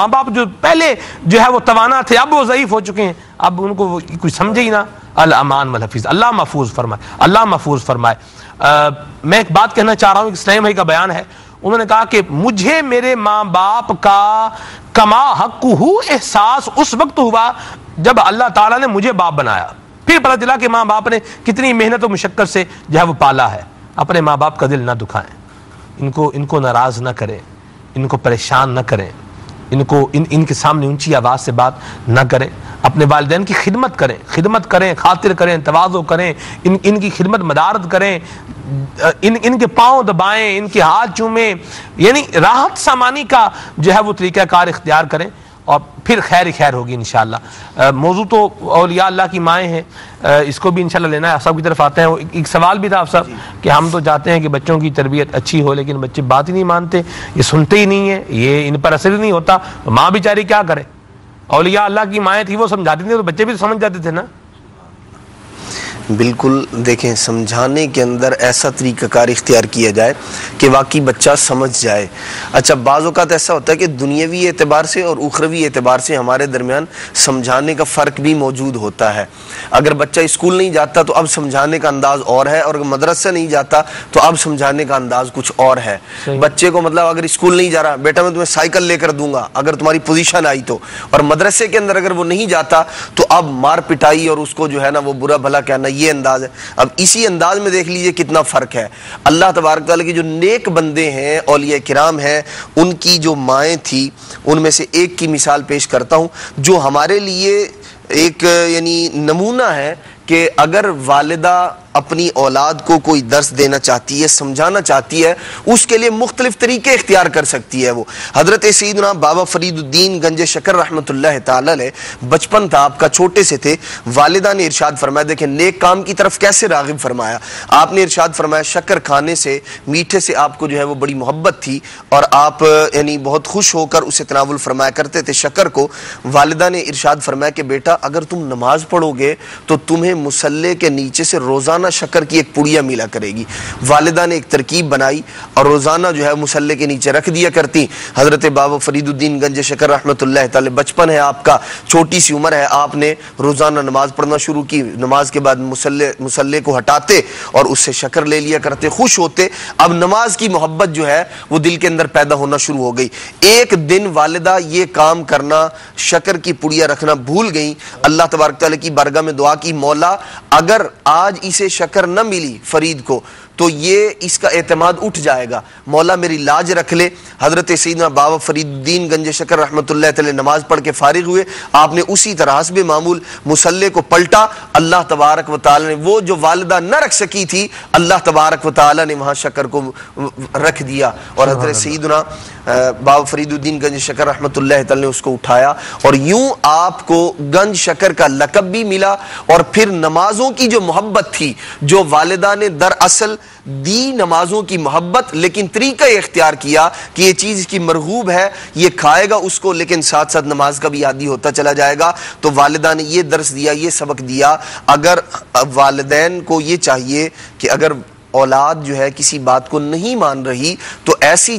باپ جو پہلے جو ہے وہ توانا تھے، اب وہ ضعیف ہو چکے ہیں، اب ان کو کچھ سمجھے ہی نہ۔ الامان والحفیظ، اللہ محفوظ فرمائے۔ میں ایک بات کہنا چاہ رہا ہوں، اسلام بھائی کا بیان ہے، انہوں نے کہا کہ مجھے میرے ماں باپ کا کما حق احساس اس وقت ہوا جب اللہ تعالیٰ نے مجھے باپ بنایا، پھر پتہ چلا کہ ماں باپ نے کتنی محنت و مشقت سے جو ہے وہ پالا ہے۔ اپنے ماں باپ کا دل نہ دکھائیں، ان کو ناراض نہ کریں، ان کو پریشان نہ کریں، ان کے سامنے اونچی آواز سے بات نہ کریں، اپنے والدین کی خدمت کریں، خاطر کریں، تواضع کریں، ان کی خدمت مدارت کریں، ان کے پاؤں دبائیں، ان کے ہاتھ چومیں، یعنی راحت سامانی کا جو ہے وہ طریقہ کار اختیار کریں، اور پھر خیر ہی خیر ہوگی انشاءاللہ۔ موضوع تو اولیاء اللہ کی مائیں ہیں، اس کو بھی انشاءاللہ لینا ہے۔ آپ سب کی طرف آتے ہیں، ایک سوال بھی تھا آپ صاحب کہ ہم تو چاہتے ہیں کہ بچوں کی تربیت اچھی ہو، لیکن بچے بات ہی نہیں مانتے، یہ سنتے ہی نہیں ہیں، یہ ان پر اثر ہی نہیں ہوتا، ماں بیچاری کیا کرے؟ اولیاء اللہ کی مائیں تھی، وہ سمجھاتی تھیں تو بچے بھی سمجھ جاتے تھے نا۔ بالکل، دیکھیں سمجھانے کے اندر ایسا طریقہ کار اختیار کیا جائے کہ واقعی بچہ سمجھ جائے۔ اچھا بعض اوقات ایسا ہوتا ہے کہ دنیاوی اعتبار سے اور اخروی اعتبار سے ہمارے درمیان سمجھانے کا فرق بھی موجود ہوتا ہے۔ اگر بچہ اسکول نہیں جاتا تو اب سمجھانے کا انداز اور ہے، اور اگر مدرسہ نہیں جاتا تو اب سمجھانے کا انداز کچھ اور ہے۔ بچے کو مطلب اگر اسکول نہیں جا رہا، بیٹا میں تمہیں سائیکل لے کر دوں گا اگر تمہاری پوزیشن آئی تو، اور مدرسے کے اندر اگر وہ نہیں جاتا تو اب مار پٹائی اور اس کو جو ہے نا وہ برا بھلا کہنا، یہ انداز ہے۔ اب اسی انداز میں دیکھ لیجئے کتنا فرق ہے۔ اللہ تبارک تعالیٰ کے جو نیک بندے ہیں، اولیاء کرام ہیں، ان کی جو مائیں تھی، ان میں سے ایک کی مثال پیش کرتا ہوں جو ہمارے لیے ایک یعنی نمونہ ہے کہ اگر والدہ اپنی اولاد کو کوئی درس دینا چاہتی ہے، سمجھانا چاہتی ہے، اس کے لیے مختلف طریقے اختیار کر سکتی ہے۔ وہ حضرت سیدنا بابا فرید الدین گنج شکر رحمۃ اللہ تعالی علیہ، بچپن تھا آپ کا، چھوٹے سے تھے، والدہ نے ارشاد فرمایا، دیکھیں نیک کام کی طرف کیسے راغب فرمایا۔ آپ نے ارشاد فرمایا شکر کھانے سے، میٹھے سے آپ کو جو ہے وہ بڑی محبت تھی، اور آپ یعنی بہت خوش ہو کر اسے تناول فرمایا کرتے تھے شکر کو۔ والدہ نے ارشاد فرمایا کہ بیٹا اگر تم نماز پڑھو گے تو تمہیں مصلے کے نیچے سے روزانہ شکر کی ایک پڑیا ملا کرے گی۔ والدہ نے ایک ترکیب بنائی اور روزانہ جو ہے مصلے کے نیچے رکھ دیا کرتی۔ حضرت بابا فرید الدین گنج شکر رحمۃ اللہ تعالی، بچپن ہے آپ کا، چھوٹی سی عمر ہے، آپ نے روزانہ نماز پڑھنا شروع کی، نماز کے بعد مصلے کو ہٹاتے اور اس سے شکر لے لیا کرتے، خوش ہوتے۔ اب نماز کی محبت جو ہے وہ دل کے اندر پیدا ہونا شروع ہو گئی۔ ایک دن والدہ یہ کام کرنا، شکر کی پڑیا رکھنا بھول گئیں۔ اللہ تبارک تعالیٰ کی بارگاہ میں دعا کی، مولا اگر آج اسے شکر نہ ملی فرید کو تو یہ اس کا اعتماد اٹھ جائے گا، مولا میری لاج رکھ لے۔ حضرت سیدنا بابا فرید الدین گنج شکر رحمۃ اللہ تعالی نماز پڑھ کے فارغ ہوئے، آپ نے اسی طرح حسب معمول مصلے کو پلٹا، اللہ تبارک و تعالی نے وہ جو والدہ نہ رکھ سکی تھی، اللہ تبارک و تعالی نے وہاں شکر کو رکھ دیا، اور حضرت سیدنا بابا فرید الدین گنج شکر رحمۃ اللہ تعالی نے اس کو اٹھایا، اور یوں آپ کو گنج شکر کا لقب بھی ملا۔ اور پھر نمازوں کی جو محبت تھی، جو والدہ نے دراصل دی نمازوں کی محبت، لیکن طریقہ اختیار کیا کہ یہ چیز اس کی مرغوب ہے، یہ کھائے گا اس کو، لیکن ساتھ ساتھ نماز کا بھی عادی ہوتا چلا جائے گا۔ تو والدہ نے یہ درس دیا، یہ سبق دیا۔ اگر والدین کو یہ چاہیے کہ اگر اولاد جو ہے کسی بات کو نہیں مان رہی تو ایسی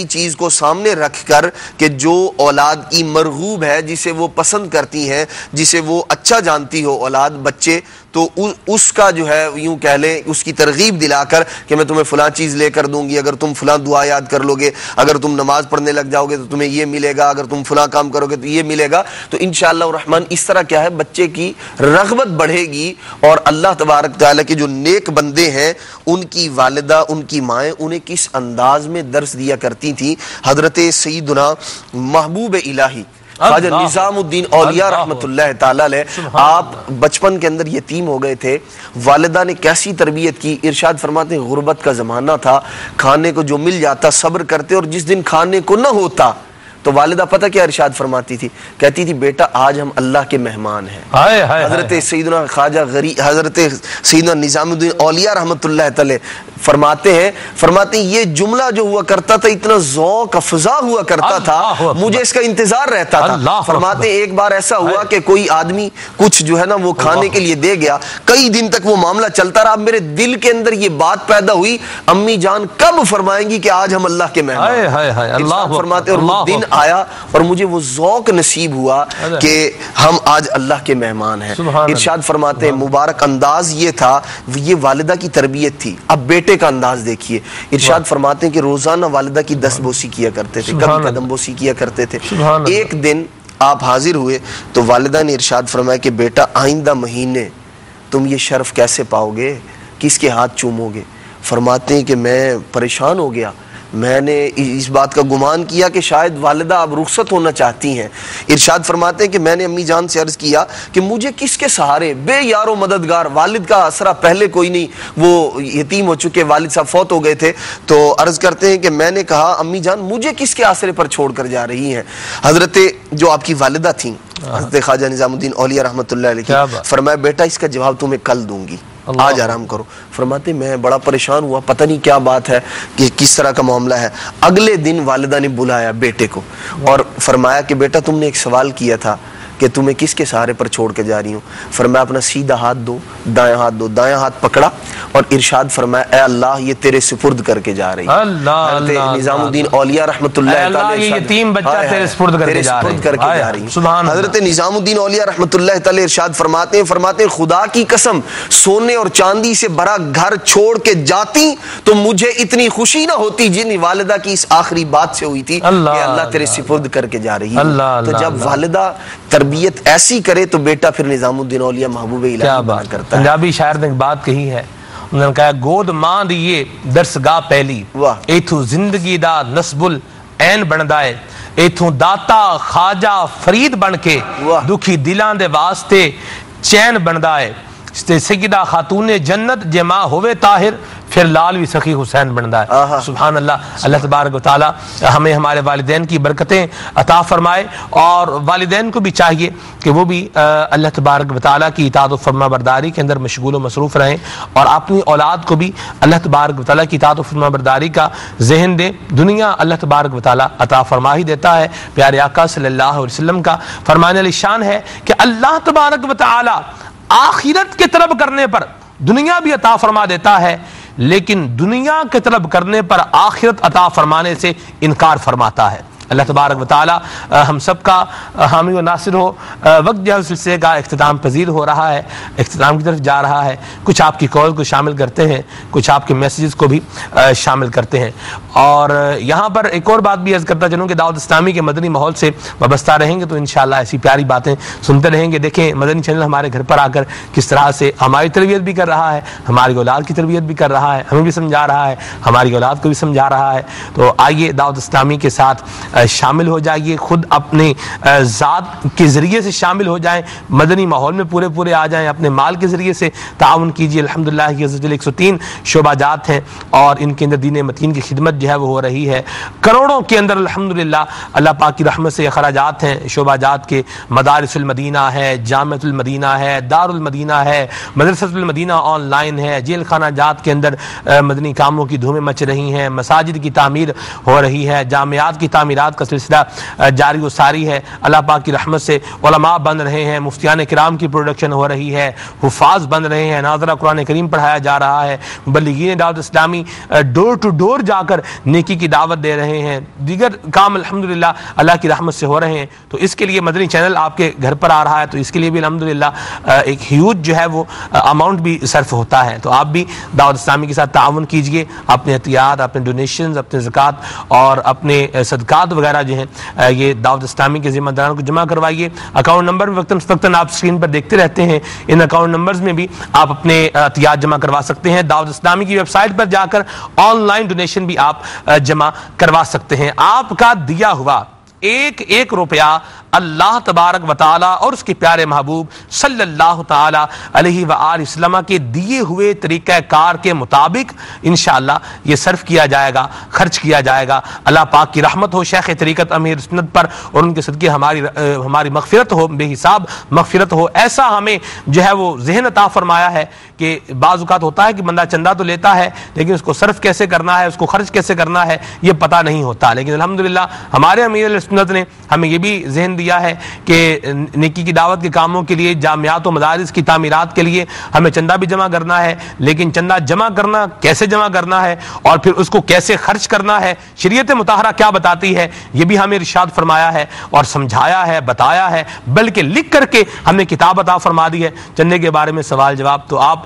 چیز کو سامنے رکھ کر کہ جو اولاد کی مرغوب ہے، جسے وہ پسند کرتی ہیں، جسے وہ اچھا جانتی ہو اولاد، بچے، تو اس کا جو ہے یوں کہہ لیں اس کی ترغیب دلا کر کہ میں تمہیں فلاں چیز لے کر دوں گی اگر تم فلاں دعا یاد کر لو گے، اگر تم نماز پڑھنے لگ جاؤ گے تو تمہیں یہ ملے گا، اگر تم فلاں کام کرو گے تو یہ ملے گا۔ تو انشاءاللہ الرحمن اس طرح کیا ہے بچے کی رغبت بڑھے گی، اور اللہ تبارک تعالیٰ کے جو نیک بندے ہیں ان کی والدہ، ان کی مائیں انہیں کس انداز میں درس دیا کرتی تھیں۔ حضرت سیدنا محبوب الہی خواجہ نظام الدین اولیاء رحمت اللہ تعالی علیہ، آپ بچپن کے اندر یتیم ہو گئے تھے، والدہ نے کیسی تربیت کی، ارشاد فرماتے ہیں غربت کا زمانہ تھا، کھانے کو جو مل جاتا صبر کرتے، اور جس دن کھانے کو نہ ہوتا تو والدہ پتہ کیا ارشاد فرماتی تھی، کہتی تھی بیٹا آج ہم اللہ کے مہمان ہیں۔ حضرت سیدنا خواجہ حضرت سیدنا نظام الدین اولیاء رحمت اللہ تعالی فرماتے ہیں یہ جملہ جو ہوا کرتا تھا اتنا ذوق افزا ہوا کرتا تھا، مجھے اس کا انتظار رہتا تھا۔ فرماتے ہیں ایک بار ایسا ہوا کہ کوئی آدمی کچھ جو ہے نا وہ کھانے کے لیے دے گیا، کئی دن تک وہ معاملہ چلتا رہا، میرے دل کے اندر یہ بات پیدا ہوئی امی جان کب فرمائیں گی کہ آج ہم اللہ کے مہمان۔ فرماتے اور وہ دن آیا اور مجھے وہ ذوق نصیب ہوا کہ ہم آج اللہ کے مہمان ہیں۔ ارشاد فرماتے ہیں مبارک انداز یہ تھا، یہ والدہ کی تربیت تھی۔ اب بیٹے کا انداز دیکھیے، ارشاد فرماتے ہیں کہ روزانہ والدہ کی دست بوسی کیا کرتے تھے، کبھی قدم بوسی کیا کرتے تھے۔ ایک دن آپ حاضر ہوئے تو والدہ نے ارشاد فرمایا کہ بیٹا آئندہ مہینے تم یہ شرف کیسے پاؤ گے، کس کے ہاتھ چومو گے؟ فرماتے ہیں کہ میں پریشان ہو گیا میں نے اس بات کا گمان کیا کہ شاید والدہ اب رخصت ہونا چاہتی ہیں۔ ارشاد فرماتے ہیں کہ میں نے امی جان سے عرض کیا کہ مجھے کس کے سہارے، بے یار و مددگار، والد کا آسرا پہلے کوئی نہیں، وہ یتیم ہو چکے، والد صاحب فوت ہو گئے تھے۔ تو عرض کرتے ہیں کہ میں نے کہا امی جان مجھے کس کے آسرے پر چھوڑ کر جا رہی ہیں؟ حضرت جو آپ کی والدہ تھیں حضرت خواجہ نظام الدین اولیاء رحمۃ اللہ علیہ، فرمایا بیٹا اس کا جواب تمہیں کل دوں گی، آج آرام کرو۔ فرماتے میں بڑا پریشان ہوا، پتہ نہیں کیا بات ہے، کہ کس طرح کا معاملہ ہے۔ اگلے دن والدہ نے بلایا بیٹے کو اور فرمایا کہ بیٹا تم نے ایک سوال کیا تھا کہ تمہیں کس کے سہارے پر چھوڑ کے جا رہی ہوں؟ فرمایا اپنا سیدھا ہاتھ دو، دائیں ہاتھ دو، دائیں ہاتھ پکڑا اور ارشاد فرمایا اے اللہ یہ تیرے سپرد کر کے جا رہی ہے۔ حضرت نظام الدین اولیاء رحمۃ اللہ تعالی یہ یتیم بچہ تیرے سپرد کر کے جا رہی ہے۔ حضرت نظام الدین اولیاء رحمۃ اللہ تعالی ارشاد فرماتے ہیں خدا کی قسم سونے اور چاندی سے بھرا گھر چھوڑ کے جاتی تو مجھے اتنی خوشی نہ ہوتی جن والدہ کی اس آخری بات سے ہوئی تھی کہ اللہ تیرے سپرد کر کے جا رہی ہے۔ تو جب والدہ تربیت ایسی کرے تو بیٹا پھر نظام الدین اولیاء محبوب الہی بنا کرتا ہے۔ پنجابی شاعر نے ایک بات کہی ہے، انہوں نے کہا گود ماں دیئے درسگاہ پہلی، ایتھو زندگی دا نسب العین بندائے، ایتھو داتا خواجہ فرید بن کے دکھی دلان دے واسطے چین بندائے، سیدہ خاتون جنت جے ماں ہوئے طاہر پھر لالوی سخی حسین بندا ہے۔ سبحان اللہ۔ اللہ تبارک و تعالی ہمیں ہمارے والدین کی برکتیں عطا فرمائے، اور والدین کو بھی چاہیے کہ وہ بھی اللہ تبارک و تعالی کی اطاعت و فرما برداری کے اندر مشغول و مصروف رہیں، اور اپنی اولاد کو بھی اللہ تبارک و تعالی کی اطاعت و فرما برداری کا ذہن دیں۔ دنیا اللہ تبارک و تعالی عطا فرما ہی دیتا ہے۔ پیارے آقا صلی اللہ علیہ وسلم کا فرمان علی شان ہے کہ اللہ تبارک و تعالی آخرت کے طلب کرنے پر دنیا بھی عطا فرما دیتا ہے، لیکن دنیا کے طلب کرنے پر آخرت عطا فرمانے سے انکار فرماتا ہے۔ اللہ تبارک و تعالی ہم سب کا حامی و ناصر ہو۔ وقت جو ہے سلسلے کا اختتام پذیر ہو رہا ہے، اختتام کی طرف جا رہا ہے۔ کچھ آپ کی کال کو شامل کرتے ہیں، کچھ آپ کے میسیجز کو بھی شامل کرتے ہیں، اور یہاں پر ایک اور بات بھی عرض کرتا چلوں کہ دعوت اسلامی کے مدنی ماحول سے وابستہ رہیں گے تو انشاءاللہ ایسی پیاری باتیں سنتے رہیں گے۔ دیکھیں مدنی چینل ہمارے گھر پر آ کر کس طرح سے ہماری تربیت بھی کر رہا ہے، ہماری اولاد کی تربیت بھی کر رہا ہے، ہمیں بھی سمجھا رہا ہے، ہماری اولاد کو بھی سمجھا رہا ہے۔ تو آئیے دعوت اسلامی کے ساتھ شامل ہو جائیے، خود اپنے ذات کے ذریعے سے شامل ہو جائیں، مدنی ماحول میں پورے آ جائیں، اپنے مال کے ذریعے سے تعاون کیجیے۔ الحمدللہ یہ 103 شعبہ جات ہیں اور ان کے اندر دین متین کی خدمت جو ہے وہ ہو رہی ہے۔ کروڑوں کے اندر الحمدللہ اللہ پاک کی رحمت سے اخراجات ہیں شعبہ جات کے۔ مدارس المدینہ ہے، جامعۃ المدینہ ہے، دار المدینہ ہے، مدرسۃ المدینہ آن لائن ہے، جیل خانہ جات کے اندر مدنی کاموں کی دھومیں مچ رہی ہیں، مساجد کی تعمیر ہو رہی ہے، جامعات کی تعمیرات کا سلسلہ جاری و ساری ہے۔ اللہ پاک کی رحمت سے علماء بن رہے ہیں، مفتیان کرام کی پروڈکشن ہو رہی ہے، حفاظ بن رہے ہیں، ناظرہ قرآن کریم پڑھایا جا رہا ہے، مبلغین دعوت اسلامی ڈور ٹو ڈور جا کر نیکی کی دعوت دے رہے ہیں، دیگر کام الحمدللہ اللہ کی رحمت سے ہو رہے ہیں۔ تو اس کے لیے مدنی چینل آپ کے گھر پر آ رہا ہے، تو اس کے لیے بھی الحمدللہ ایک ہیوج جو ہے وہ اماؤنٹ بھی صرف ہوتا ہے۔ تو آپ بھی دعوت اسلامی کے ساتھ تعاون کیجئے، اپنے عطیات، اپنے ڈونیشنز، اپنے زکوٰۃ اور اپنے صدقات وغیرہ جو ہیں یہ دعوت اسلامی کے ذمہ داران کو جمع کروائیے۔ اکاؤنٹ نمبر وقتاً آپ اسکرین پر دیکھتے رہتے ہیں، ان اکاؤنٹ نمبرز میں بھی آپ اپنے عطیات جمع کروا سکتے ہیں۔ دعوت اسلامی کی ویب سائٹ پر جا کر آن لائن ڈونیشن بھی آپ جمع کروا سکتے ہیں۔ آپ کا دیا ہوا ایک روپیہ اللہ تبارک و تعالی اور اس کے پیارے محبوب صلی اللہ تعالی علیہ وآلہ وسلم کے دیے ہوئے طریقہ کار کے مطابق انشاءاللہ یہ صرف کیا جائے گا، خرچ کیا جائے گا۔ اللہ پاک کی رحمت ہو شیخ طریقت امیر سنت پر، اور ان کے صدقے ہماری مغفرت ہو، بے حساب مغفرت ہو۔ ایسا ہمیں جو ہے وہ ذہن عطا فرمایا ہے کہ بعض اوقات ہوتا ہے کہ بندہ چندہ تو لیتا ہے لیکن اس کو صرف کیسے کرنا ہے، اس کو خرچ کیسے کرنا ہے یہ پتہ نہیں ہوتا، لیکن الحمدللہ ہمارے امیر سنت نے ہمیں یہ بھی ذہن دیا ہے کہ نیکی کی دعوت کے کاموں کے لیے، جامعات و مدارس کی تعمیرات کے لیے ہمیں چندہ بھی جمع کرنا ہے، لیکن چندہ جمع کرنا کیسے جمع کرنا ہے اور پھر اس کو کیسے خرچ کرنا ہے، شریعت مطہرہ کیا بتاتی ہے یہ بھی ہمیں ارشاد فرمایا ہے اور سمجھایا ہے، بتایا ہے، بلکہ لکھ کر کے ہمیں کتاب عطا فرما دی ہے چندے کے بارے میں سوال جواب۔ تو آپ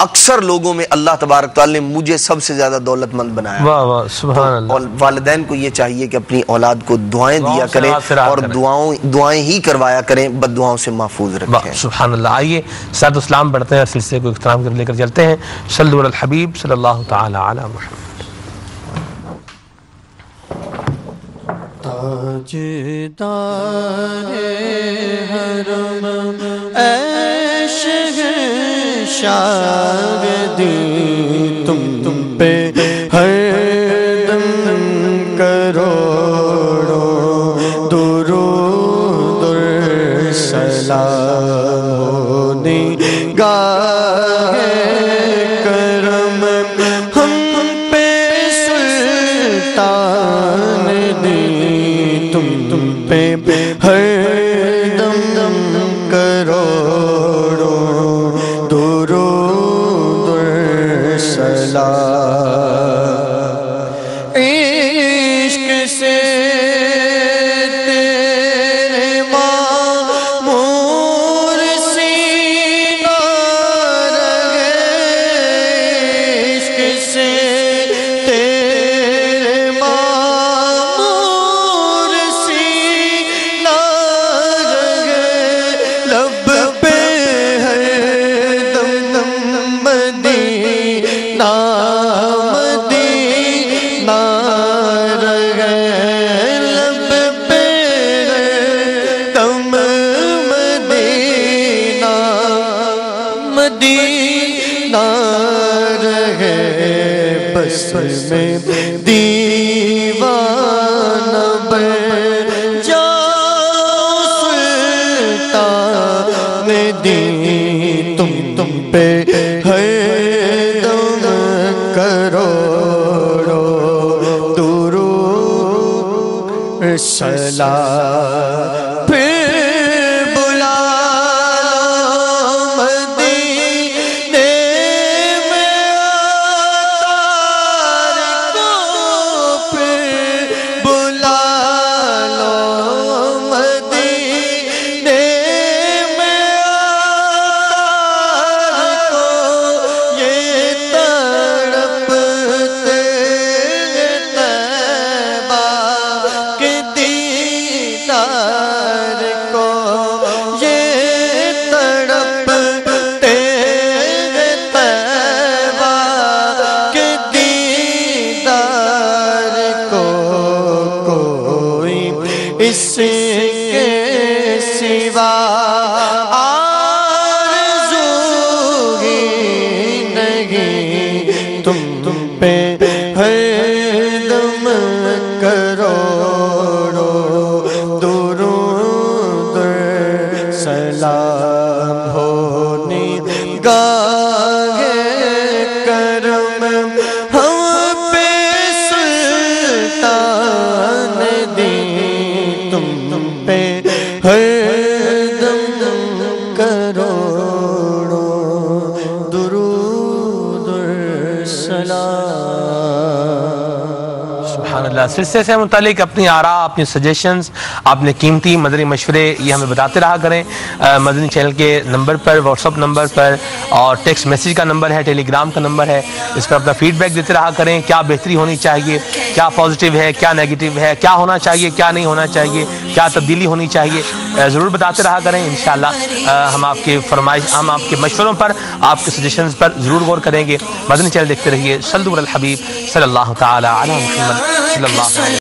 اکثر لوگوں میں اللہ تبارک تعالی نے مجھے سب سے زیادہ دولت مند بنایا. واہ واہ سبحان اللہ. اور والدین کو یہ چاہیے کہ اپنی اولاد کو دعائیں دیا کریں اور دعائیں ہی کروایا کریں، بد دعاؤں سے محفوظ رکھیں. سبحان اللہ. آئیے صلاۃ و سلام پڑھتے ہیں اور سلسلے کو اختتام کر لے کر چلتے ہیں. صلو علی الحبیب صلی اللہ تعالی علی محمد. تاجدار حرم عیش ہے شاگردی، تم پہ ہر دم کروڑو درود و سلام نگاہ کرم ہم پہ سلطان دی، تم پہ ہر دم کروڑو درود و سلام. عشق سے تیرے معمور سینہ رہے، عشق سے تیرے معمور سینہ رہے، لب پہ ہے دم مدینہ مدینہ رہے، لب پہ ہے دم مدینہ مدینہ رہے، بس میں دیوانہ بن جاؤ سلطان دی، تم پہ ہر دم کروڑو درود سلام. پھر بلا مدینے میں عطار کو، پھر بلا لو مدینے میں عطار کو، یہ تڑپتے طیبہ کے دیدار کو، یہ تڑپتے طیبہ کے دیدار کو، کوئی اس کے سوا آرزو ہی نہیں، تم پہ ہر دم کروڑو درود سلام ہو نگاہ کرم ہم پہ سلطان دی، تم پہ ہر دم کروڑو درود سلام. سبحان اللہ. سلسلے سے متعلق اپنی آراء، اپنی سجیشنز، اپنے قیمتی مدنی مشورے یہ ہمیں بتاتے رہا کریں. مدنی چینل کے نمبر پر، واٹس ایپ نمبر پر، اور ٹیکسٹ میسیج کا نمبر ہے، ٹیلی گرام کا نمبر ہے، اس پر اپنا فیڈ بیک دیتے رہا کریں. کیا بہتری ہونی چاہیے، کیا پازیٹیو ہے، کیا نیگیٹو ہے، کیا ہونا چاہیے، کیا نہیں ہونا چاہیے، کیا تبدیلی ہونی چاہیے، ضرور بتاتے رہا کریں. انشاءاللہ ہم آپ کے فرمائش، ہم آپ کے مشوروں پر، آپ کے سجیشنز پر ضرور غور کریں گے. مدنی چینل دیکھتے رہیے. صلو علی الحبیب صلی اللہ تعالی علی محمد صلی اللہ علیہ